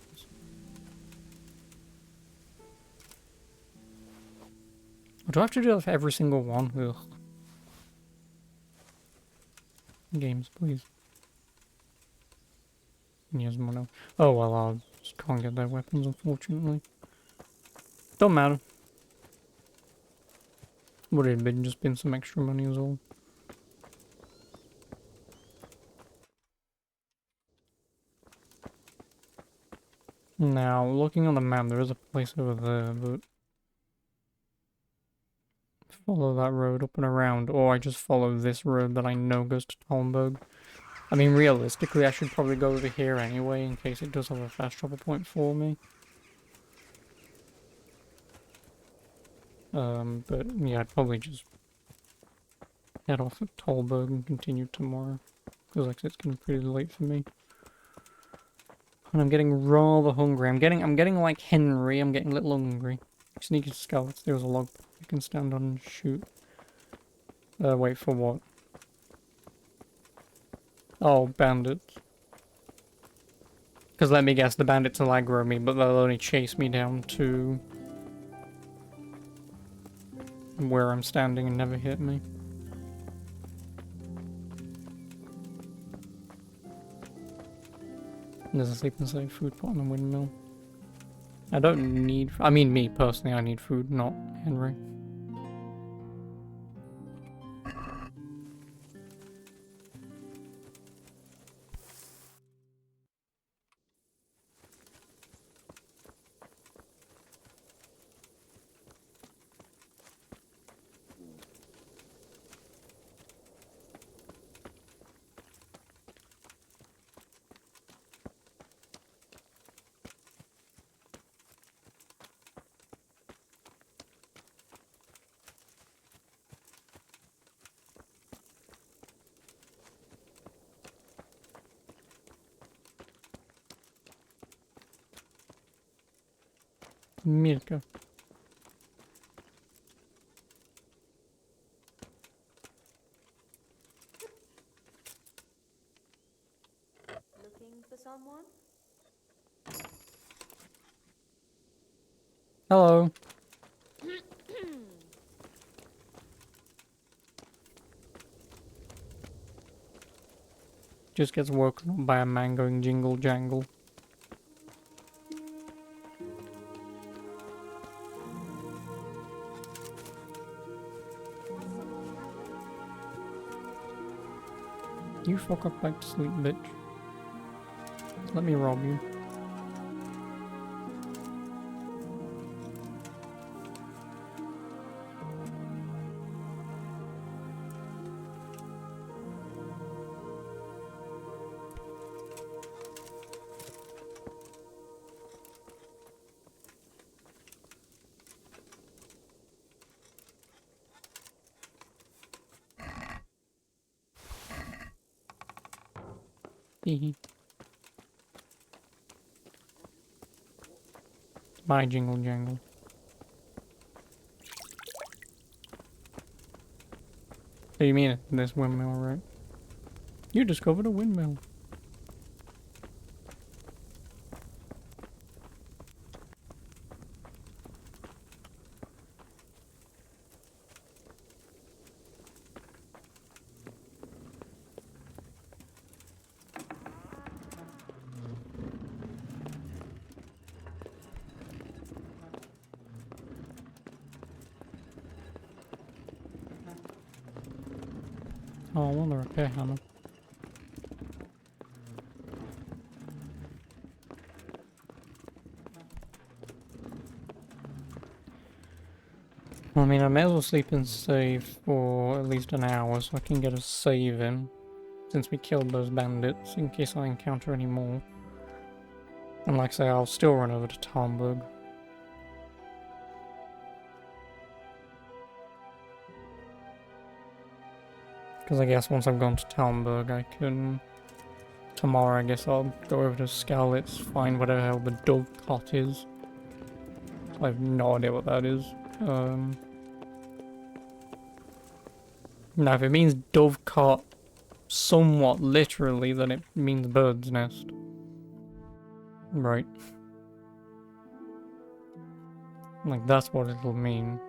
A: Do I have to do that for every single one? Ugh. Games, please. Yes, more now. Oh well, I just can't get their weapons, unfortunately. Don't matter. Would it have just been some extra money as well? Now, looking on the map, there is a place over there, but... Follow that road up and around, or I just follow this road that I know goes to Talmberg. I mean, realistically, I should probably go over here anyway, in case it does have a fast travel point for me. But yeah, I'd probably just head off at Talberg and continue tomorrow. Because like it's getting pretty late for me. And I'm getting rather hungry. I'm getting like Henry, I'm getting a little hungry. Sneaky scouts, there's a log you can stand on and shoot. Wait for what? Oh, bandits. Because let me guess, the bandits will aggro me, but they'll only chase me down to where I'm standing and never hit me. There's a sleep and save food pot and a windmill. I don't need... I mean, me, personally, I need food, not Henry. Mirka.
J: Looking for someone?
A: Hello. Just gets woken up by a man going jingle jangle. You fuck up back to sleep, bitch. Let me rob you. Hehe. Bye, jingle jangle. So you mean it? This windmill, right? You discovered a windmill. Oh, I want the repair hammer. I mean, I may as well sleep and save for at least an hour so I can get a save in, since we killed those bandits, in case I encounter any more. And like I say, I'll still run over to Talmberg. Because I guess once I've gone to Talmberg, I can... Tomorrow, I guess I'll go over to Skalitz, find whatever hell the dove cot is. I have no idea what that is. Now, if it means dove cot somewhat literally, then it means bird's nest. Right. Like, that's what it'll mean.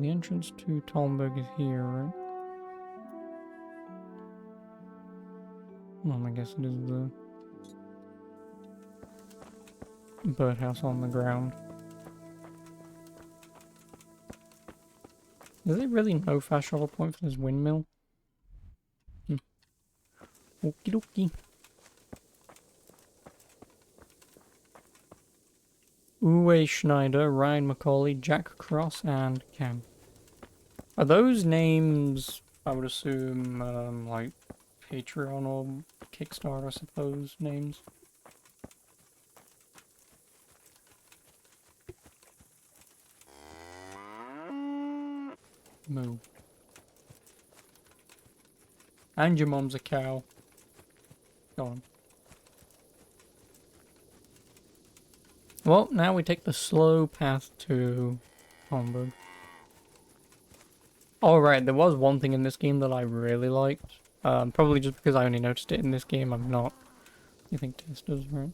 A: The entrance to Talmberg is here, right? Well, I guess it is the birdhouse on the ground. Is there really no fast travel point for this windmill? Okie dokie. Uwe Schneider, Ryan Macaulay, Jack Cross, and Cam. Are those names, I would assume, like Patreon or Kickstarter, I suppose, names? Moo. And your mom's a cow. Go on. Well, now we take the slow path to Hamburg. Alright, there was one thing in this game that I really liked. Probably just because I only noticed it in this game, I'm not... You think testers, right?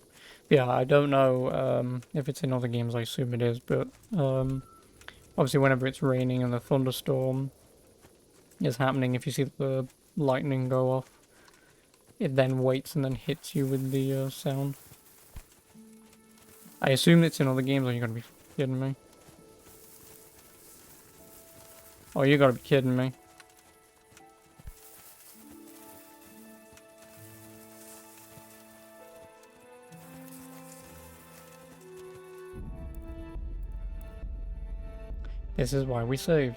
A: Yeah, I don't know if it's in other games, I assume it is, but obviously whenever it's raining and the thunderstorm is happening, if you see the lightning go off, it then waits and then hits you with the sound. I assume it's in other games, or you're gonna be kidding me. Oh, you gotta be kidding me. This is why we save.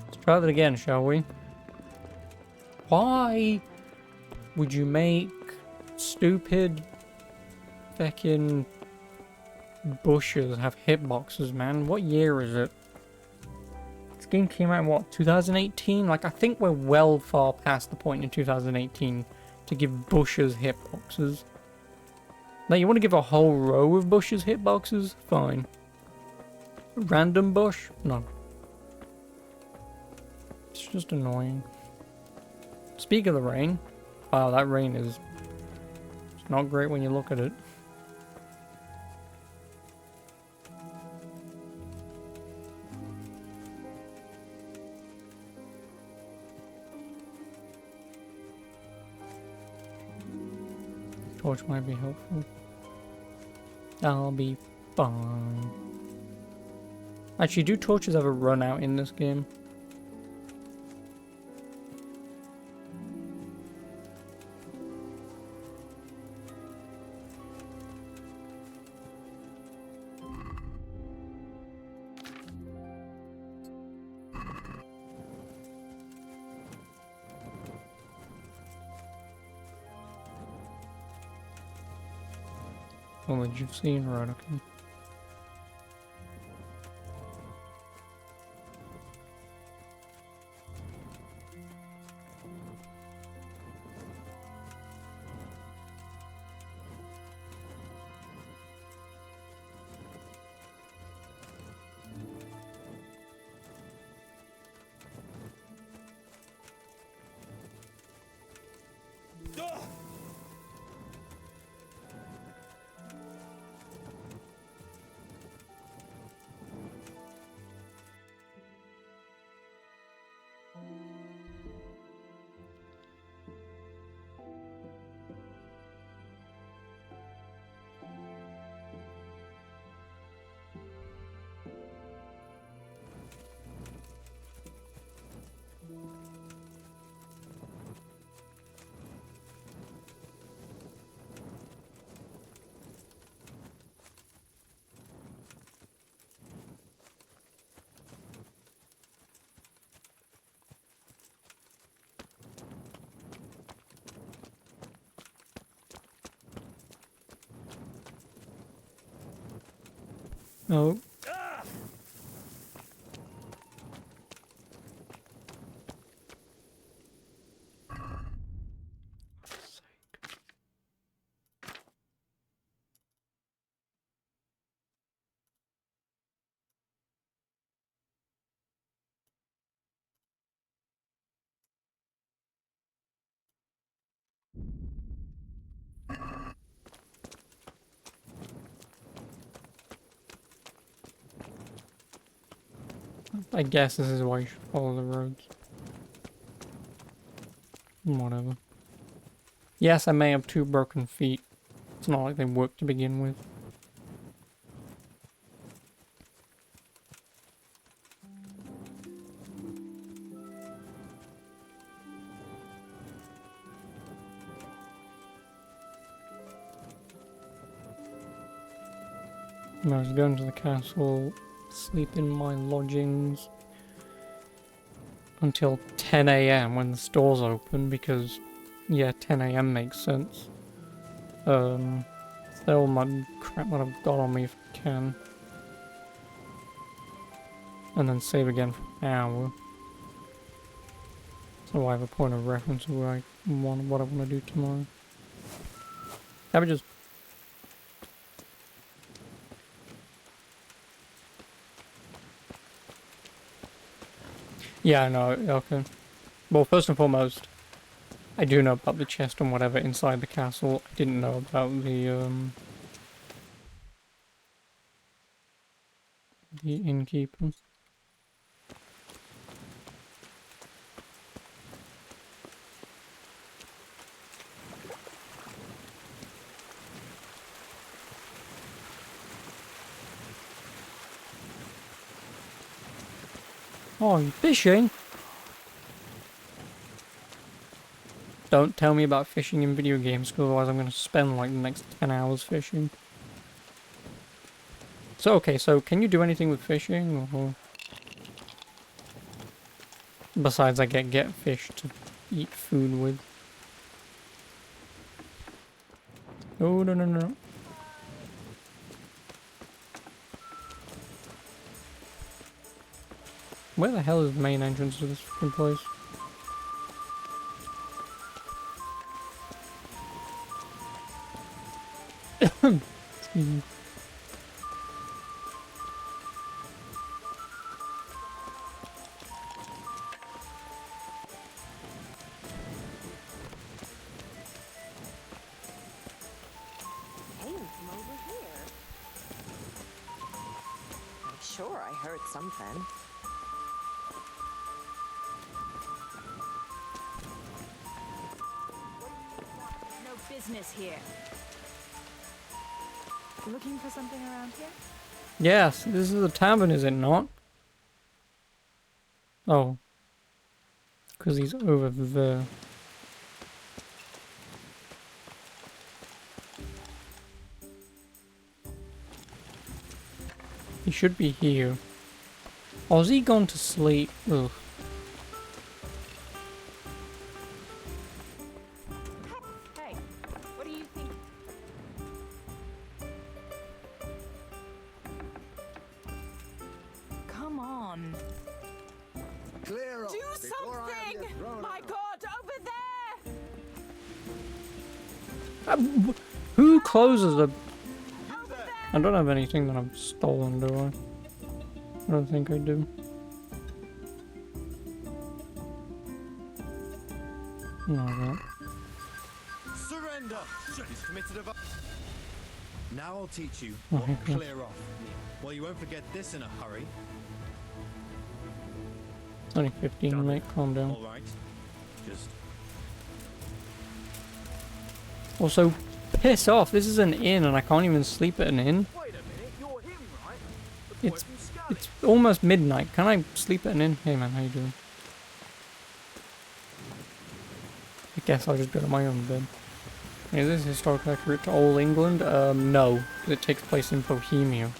A: Let's try that again, shall we? Why would you make stupid fucking bushes have hitboxes, man? What year is it? This game came out in what, 2018? Like, I think we're well far past the point in 2018 to give bushes hitboxes. Now, you want to give a whole row of bushes hitboxes? Fine. Random bush? No. It's just annoying. Speak of the rain. Wow, that rain is... It's not great when you look at it. Torch might be helpful. I'll be fine. Actually, do torches ever run out in this game? Well, that you've seen, right, okay. Oh. I guess this is why you should follow the roads. Whatever. Yes, I may have 2 broken feet. It's not like they work to begin with. I was going to the castle, sleep in my lodgings until 10 AM when the stores open, because, yeah, 10 AM makes sense. Sell all my crap that I've got on me if I can. And then save again for an hour. So I have a point of reference of where what I want to do tomorrow. Cabbages. Yeah, I know, okay. Well, first and foremost, I do know about the chest and whatever inside the castle. I didn't know about the innkeeper. Oh, you fishing? Don't tell me about fishing in video games, because otherwise I'm going to spend like the next 10 hours fishing. So, okay, so can you do anything with fishing? Or... Besides, I get fish to eat food with. Oh, no, no, no. Where the hell is the main entrance to this fucking place? Excuse me.
B: Came from over here. I'm sure I heard something.
J: No business here. Looking for something around here?
A: Yes, this is a tavern, is it not? Oh. Because he's over there. He should be here. Or has he gone to sleep? Ugh.
J: Hey, what do you think? Come on.
M: Clear off
J: Do
M: before I have you
J: something!
M: thrown
J: My
M: out.
J: God, over there!
A: Who closes the... I don't have anything that I've stolen, do I? I don't think I do. No, I don't.
Q: Surrender! He's committed a... Now I'll teach you
A: Oh,
Q: what
A: okay.
Q: clear off. Well, you won't forget this in a hurry.
A: It's only 15, mate. Calm down.
Q: All right. Just...
A: Also, piss off. This is an inn and I can't even sleep at an inn.
H: Wait a minute, you're him, right? The boy
A: It's
H: from Scully.
A: it's almost midnight. Can I sleep at an inn? Hey man, how you doing? I guess I'll just go to my own bed. Is this historically accurate to Old England? No. It takes place in Bohemia.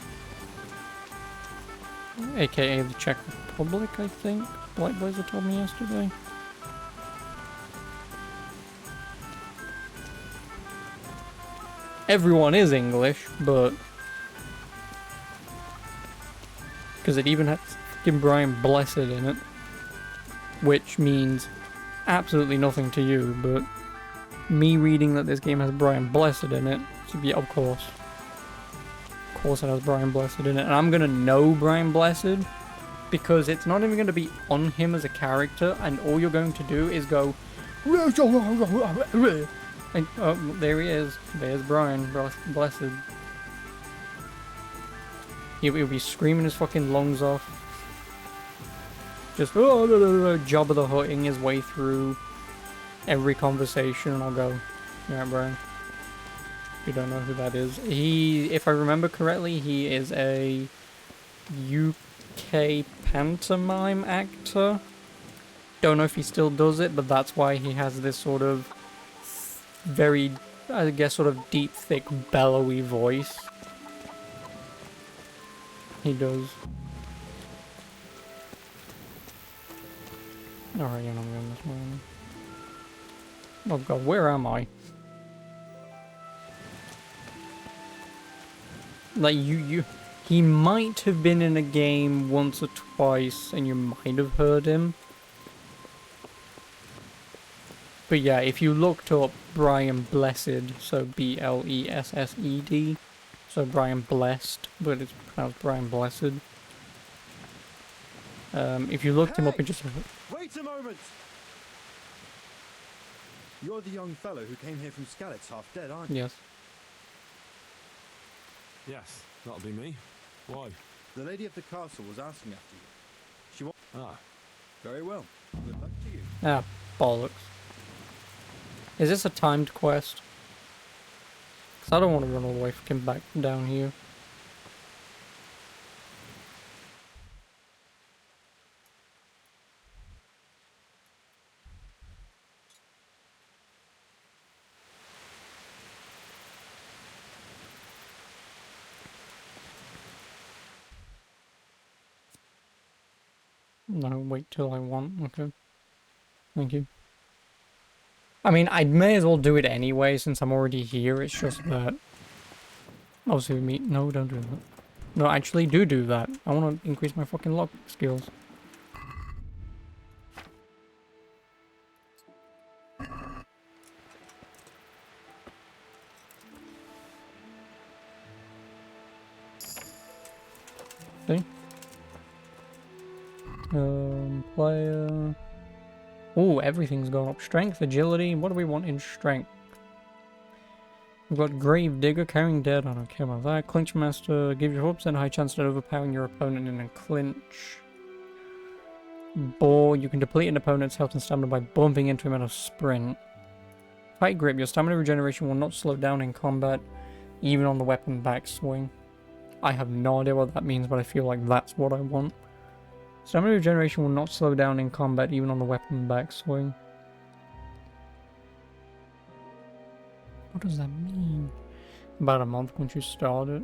A: AKA the Czech Republic, I think. White Blazer told me yesterday. Everyone is English, but Because it even has fucking Brian Blessed in it. Which means absolutely nothing to you, but me reading that this game has Brian Blessed in it, so yeah, of course. Of course it has Brian Blessed in it. And I'm gonna know Brian Blessed because it's not even gonna be on him as a character, and all you're going to do is go and oh, there he is. There's Brian Blessed. He'll be screaming his fucking lungs off. Just Jabba the Hutting his way through every conversation, and I'll go, yeah, Brian. You don't know who that is. He, if I remember correctly, he is a UK pantomime actor. Don't know if he still does it, but that's why he has this sort of very, I guess, sort of deep, thick, bellowy voice. He does. Alright, you're not going this way. Oh god, where am I? Like, he might have been in a game once or twice, and you might have heard him. But yeah, if you looked up Brian Blessed, so B-L-E-S-S-E-D, so Brian Blessed, but it's pronounced Brian Blessed. If you looked him up and just...
E: Wait a moment! You're the young fellow who came here from Skalitz half dead, aren't you?
A: Yes.
S: Yes, that'll be me. Why?
E: The lady of the castle was asking after you. She wants...
S: Ah.
E: Very well. Good luck to you.
A: Ah, bollocks. Is this a timed quest? Because I don't want to run all the way fucking back down here. No, wait till I want. Okay. Thank you. I mean, I may as well do it anyway since I'm already here. It's just that... Obviously, me... No, don't do that. No, actually, do that. I want to increase my fucking lock skills. See? Player... Oh, everything's gone up. Strength, agility. What do we want in strength? We've got Grave Digger, carrying dead. I don't care about that. Clinch Master, give you 4% high chance at overpowering your opponent in a clinch. Bore, you can deplete an opponent's health and stamina by bumping into him at a sprint. Tight Grip, your stamina regeneration will not slow down in combat, even on the weapon backswing. I have no idea what that means, but I feel like that's what I want. Stamina regeneration will not slow down in combat, even on the weapon backswing. What does that mean? About a month once you start it.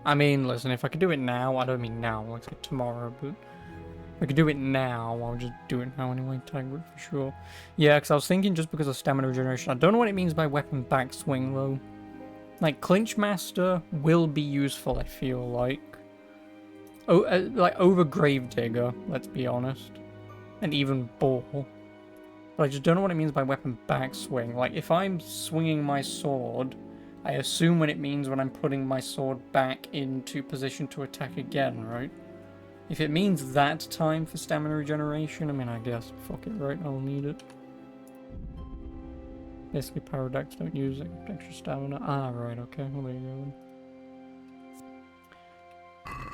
A: I mean, listen, if I could do it now, I don't mean now, like tomorrow, but if I could do it now, I'll just do it now anyway, Tight Grip for sure. Yeah, because I was thinking just because of stamina regeneration. I don't know what it means by weapon backswing, though. Like, Clinch Master will be useful, I feel like. Oh, like over Grave Digger, let's be honest. And even Ball. But I just don't know what it means by weapon backswing. Like, if I'm swinging my sword, I assume what it means when I'm putting my sword back into position to attack again, right? If it means that time for stamina regeneration, I mean, I guess, fuck it, right? I'll need it. Basically, Paradox don't use extra stamina. Ah, right, okay, well, there you go then.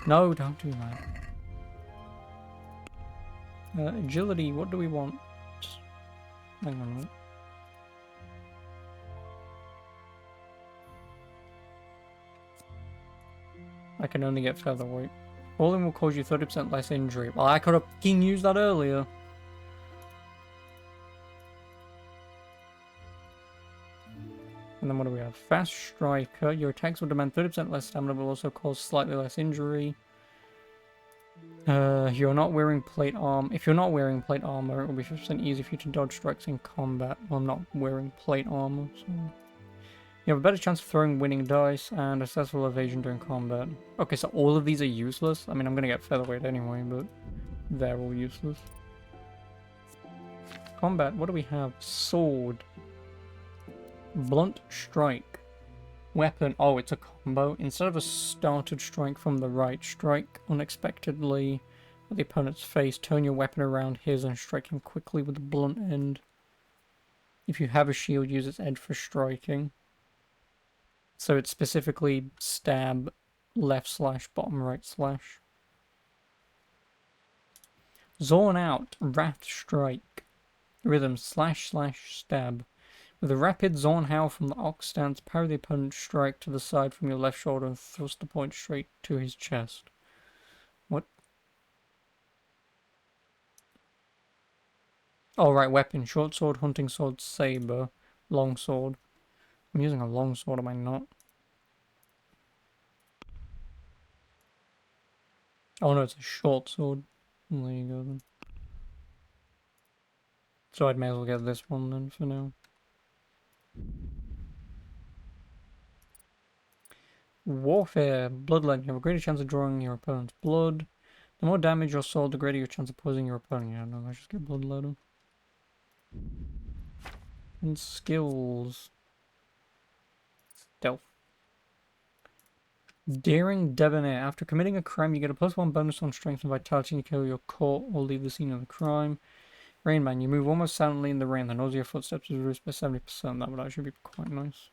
A: No, don't do that. Agility, what do we want? Hang on a minute. I can only get featherweight. Falling will cause you 30% less injury. Well, I could have fucking used that earlier. And then what do we have? Fast Striker. Your attacks will demand 30% less stamina, but will also cause slightly less injury. You're not wearing plate armor. If you're not wearing plate armor, it will be 50% easier for you to dodge strikes in combat. Well, I'm not wearing plate armor, so... You have a better chance of throwing winning dice and a successful evasion during combat. Okay, so all of these are useless? I mean, I'm gonna get featherweight anyway, but they're all useless. Combat, what do we have? Sword. Blunt strike. Weapon, oh, it's a combo. Instead of a started strike from the right, strike unexpectedly at the opponent's face, turn your weapon around his and strike him quickly with the blunt end. If you have a shield, use its edge for striking. So it's specifically stab, left slash, bottom right slash. Zorn out, wrath strike. Rhythm slash slash stab. With a rapid Zorn howl from the ox stance, parry the opponent's strike to the side from your left shoulder and thrust the point straight to his chest. What? Oh, right, weapon. Short sword, hunting sword, saber, long sword. I'm using a long sword, am I not? Oh no, it's a short sword. Well, there you go then. So I may as well get this one then for now. Warfare. Bloodline. You have a greater chance of drawing your opponent's blood. The more damage your sword, the greater your chance of poisoning your opponent. Yeah, no, let's just get bloodletting. And skills. Stealth. Daring Debonair. After committing a crime, you get a +1 bonus on strength and vitality and you kill your caught or leave the scene of the crime. Rain Man. You move almost silently in the rain. The noise of your footsteps is reduced by 70%. That would actually be quite nice.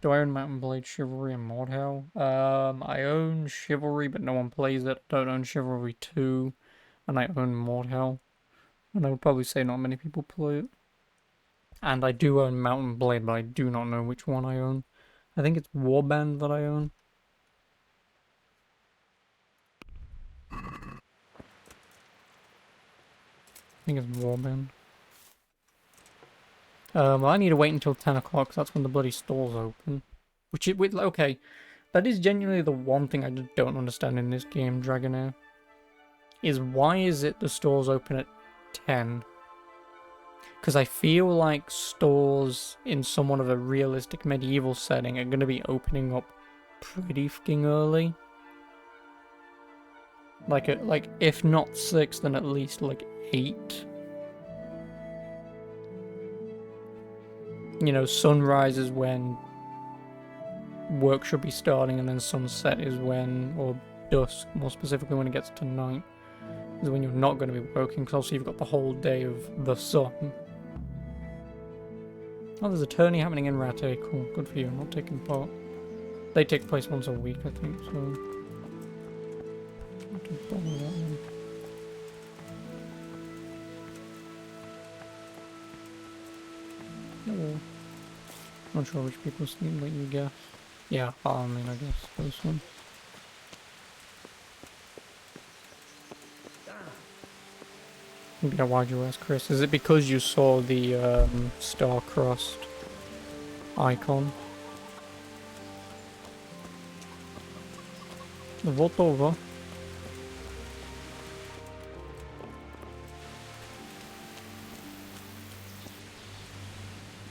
A: Do I own Mountain Blade, Chivalry, and Mordhau? I own Chivalry, but no one plays it. I don't own Chivalry 2, and I own Mordhau. And I would probably say not many people play it. And I do own Mountain Blade, but I do not know which one I own. I think it's Warband that I own. I think it's Warband. Well, I need to wait until 10 o'clock, because that's when the bloody stores open. Which, okay, that is genuinely the one thing I just don't understand in this game, Dragonair. Is why is it the stores open at 10? Because I feel like stores in somewhat of a realistic medieval setting are going to be opening up pretty fucking early. Like, if not 6, then at least like 8. You know, sunrise is when work should be starting, and then sunset is when, or dusk, more specifically when it gets to night, is when you're not going to be working, because also you've got the whole day of the sun. Oh, there's a tourney happening in Rattay. Cool, good for you. I'm not taking part. They take place once a week, I think, so... I can follow that one. Oh. Not sure which people seem like you guess. Yeah, I mean, I guess this one. Yeah, why'd you ask, Chris? Is it because you saw the star-crossed icon? Vote over.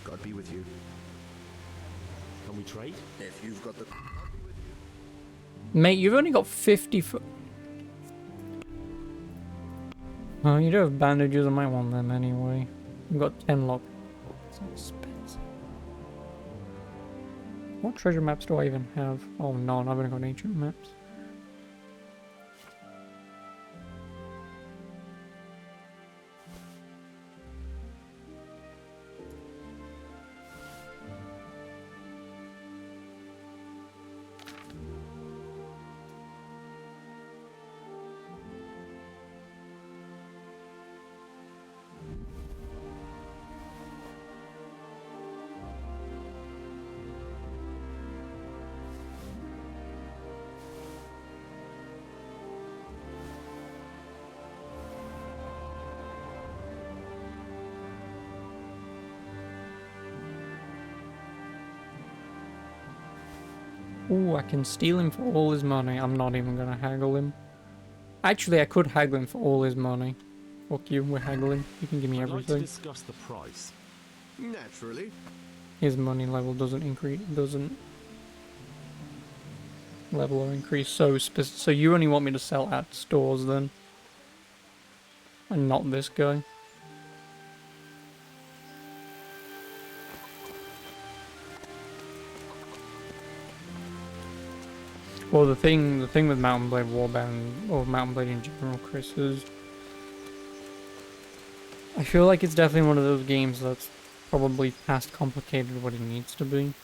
E: God be with you.
S: Can we trade?
E: If you've got the...
A: Mate, you've only got 50 for... Oh, you do have bandages, I might want them anyway. You've got 10 lock. It's expensive. What treasure maps do I even have? Oh, no, I've only got ancient maps. Ooh, I can steal him for all his money. I'm not even gonna haggle him. Actually, I could haggle him for all his money. Fuck you, we're haggling. You can give me
S: I'd like to
A: everything.
S: discuss the price.
M: Naturally.
A: his money level doesn't level or increase. So you only want me to sell at stores then, and not this guy. Well, the thing with Mountain Blade Warband, or Mountain Blade in general, Chris, is I feel like it's definitely one of those games that's probably past complicated what it needs to be.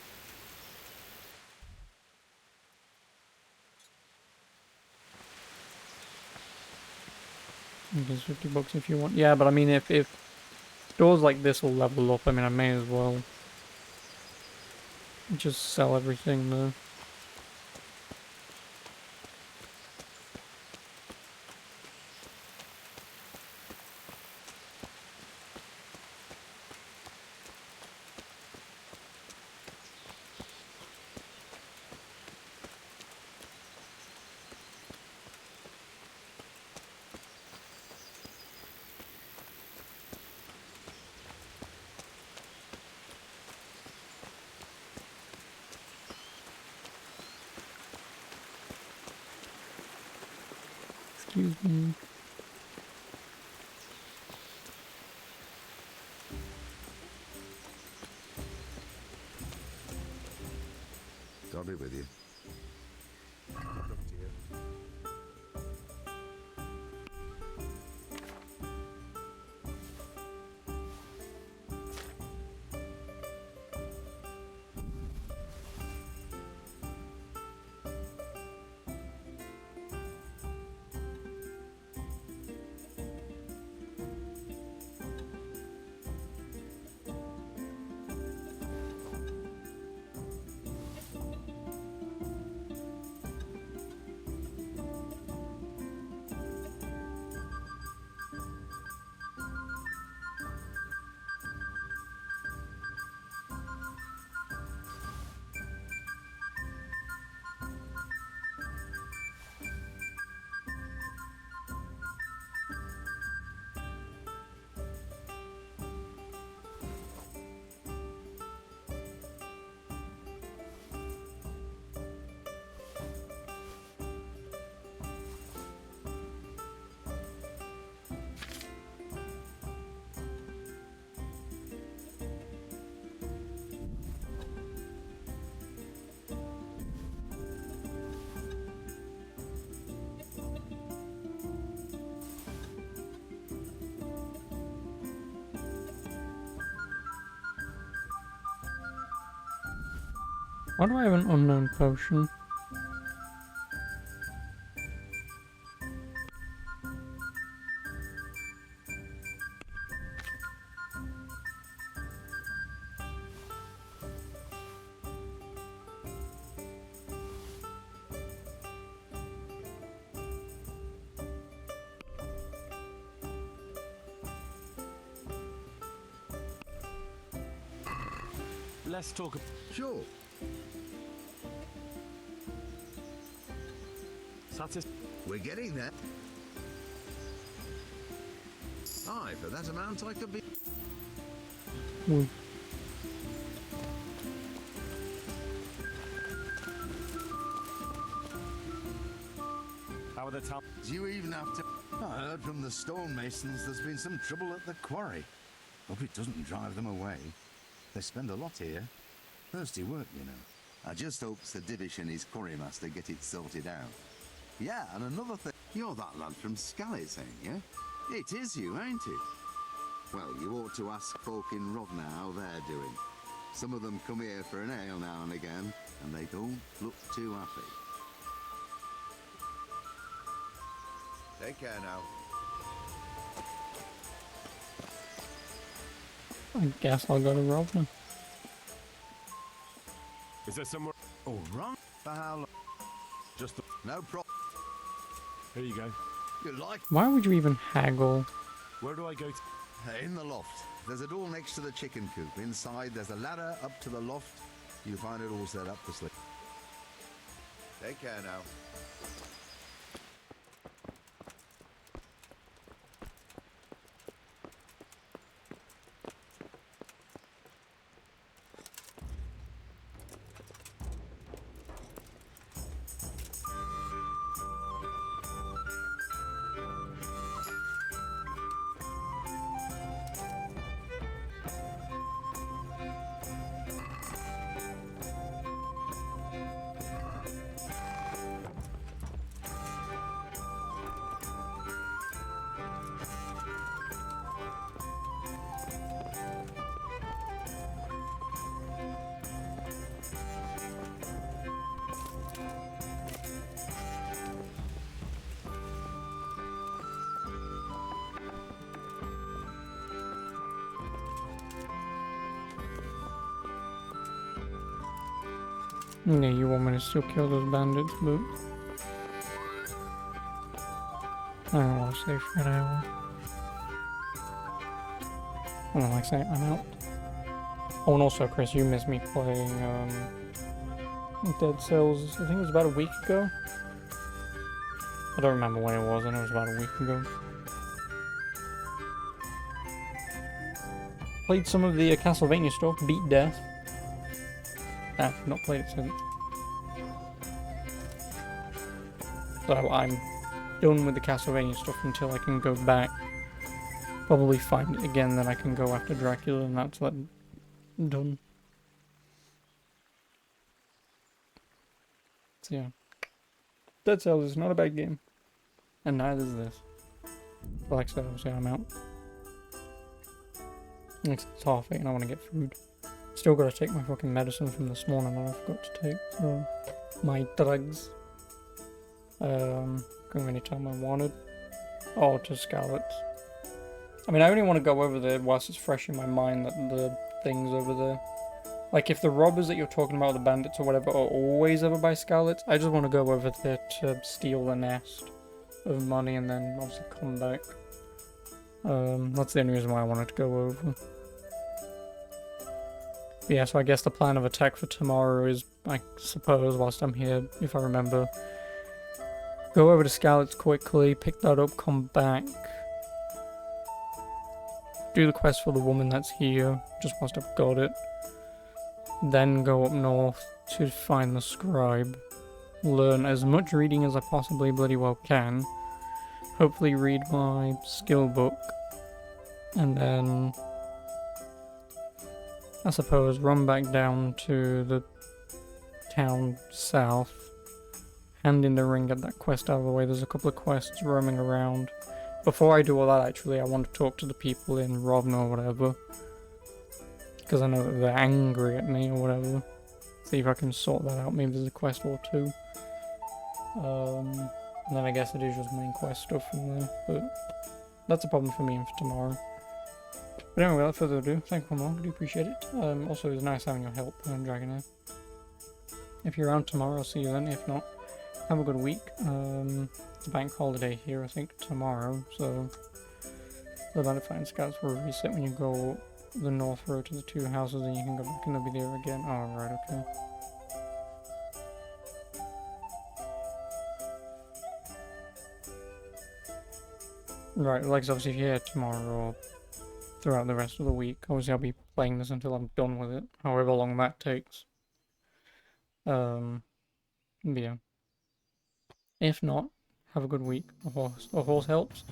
A: I guess $50 if you want. Yeah, but I mean, if doors like this will level up, I mean, I may as well just sell everything though. Excuse me.
M: God be with you.
A: Why do I have an unknown potion?
S: Let's talk.
M: Sure. We're getting there. Aye, for that amount I could be.
S: How are the town?
M: You even have to. I heard from the stonemasons there's been some trouble at the quarry. Hope it doesn't drive them away. They spend a lot here. Thirsty work, you know. I just hope Sir Divish and his quarrymaster get it sorted out. Yeah, and another thing. You're that lad from Skalitz, ain't you? It is you, ain't it? Well, you ought to ask folk in Rovna how they're doing. Some of them come here for an ale now and again, and they don't look too happy. Take care now.
A: I guess I'll go to Rovna.
S: Is there somewhere?
M: All right. For how long?
S: Just
M: no problem.
S: Here you go.
M: You like?
A: Why would you even haggle?
S: Where do I go to?
M: In the loft. There's a door next to the chicken coop. Inside, there's a ladder up to the loft. You'll find it all set up for sleep. Take care now.
A: Yeah, you want me to still kill those bandits, but I don't want to stay for an hour. I don't like saying I'm out. Oh, and also, Chris, you missed me playing Dead Cells. I think it was about a week ago. I don't remember when it was. I know it was about a week ago. Played some of the Castlevania stuff. Beat Death. I've not played it since. So I'm done with the Castlevania stuff until I can go back. Probably find it again, then I can go after Dracula, and that's like done. So yeah. Dead Cells is not a bad game. And neither is this. But like I said, obviously I'm out. It's 8:30 and I want to get food. Still gotta take my fucking medicine from this morning that I forgot to take. So, my drugs. Going anytime I wanted. Oh, to Scarlet's. I mean, I only want to go over there whilst it's fresh in my mind that the thing's over there. Like, if the robbers that you're talking about, the bandits or whatever, are always over by Scarlet's, I just want to go over there to steal the nest of money and then obviously come back. That's the only reason why I wanted to go over. But yeah, so I guess the plan of attack for tomorrow is, I suppose, whilst I'm here, if I remember, go over to Scarlet's quickly, pick that up, come back, do the quest for the woman that's here, just whilst I've got it, then go up north to find the scribe, learn as much reading as I possibly bloody well can, hopefully read my skill book, and then I suppose run back down to the town south, hand in the ring, get that quest out of the way. There's a couple of quests roaming around. Before I do all that, actually, I want to talk to the people in Rovno or whatever, because I know that they're angry at me or whatever. See if I can sort that out. Maybe there's a quest or two. And then I guess it is just main quest stuff from there, but that's a problem for me and for tomorrow. But anyway, without further ado, thank you for more, I do appreciate it. Also, it was nice having your help, Dragonair. If you're around tomorrow, I'll see you then. If not, have a good week. It's a bank holiday here, I think, tomorrow, so the Bandit Scouts will reset when you go the north road to the two houses, and you can go back and they'll be there again. Oh, right, okay. Right, like obviously if you're here tomorrow or throughout the rest of the week, obviously I'll be playing this until I'm done with it, however long that takes. Yeah. If not, have a good week. A horse helps.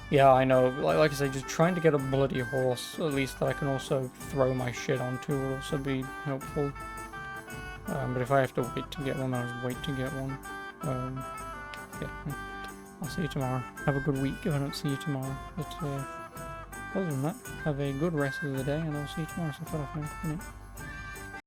A: Yeah, I know. Like I say, just trying to get a bloody horse, at least that I can also throw my shit onto, will also be helpful. But if I have to wait to get one, I'll just wait to get one. Yeah. I'll see you tomorrow. Have a good week if I don't see you tomorrow. But other than that, have a good rest of the day, and I'll see you tomorrow. So, ta-ra for now.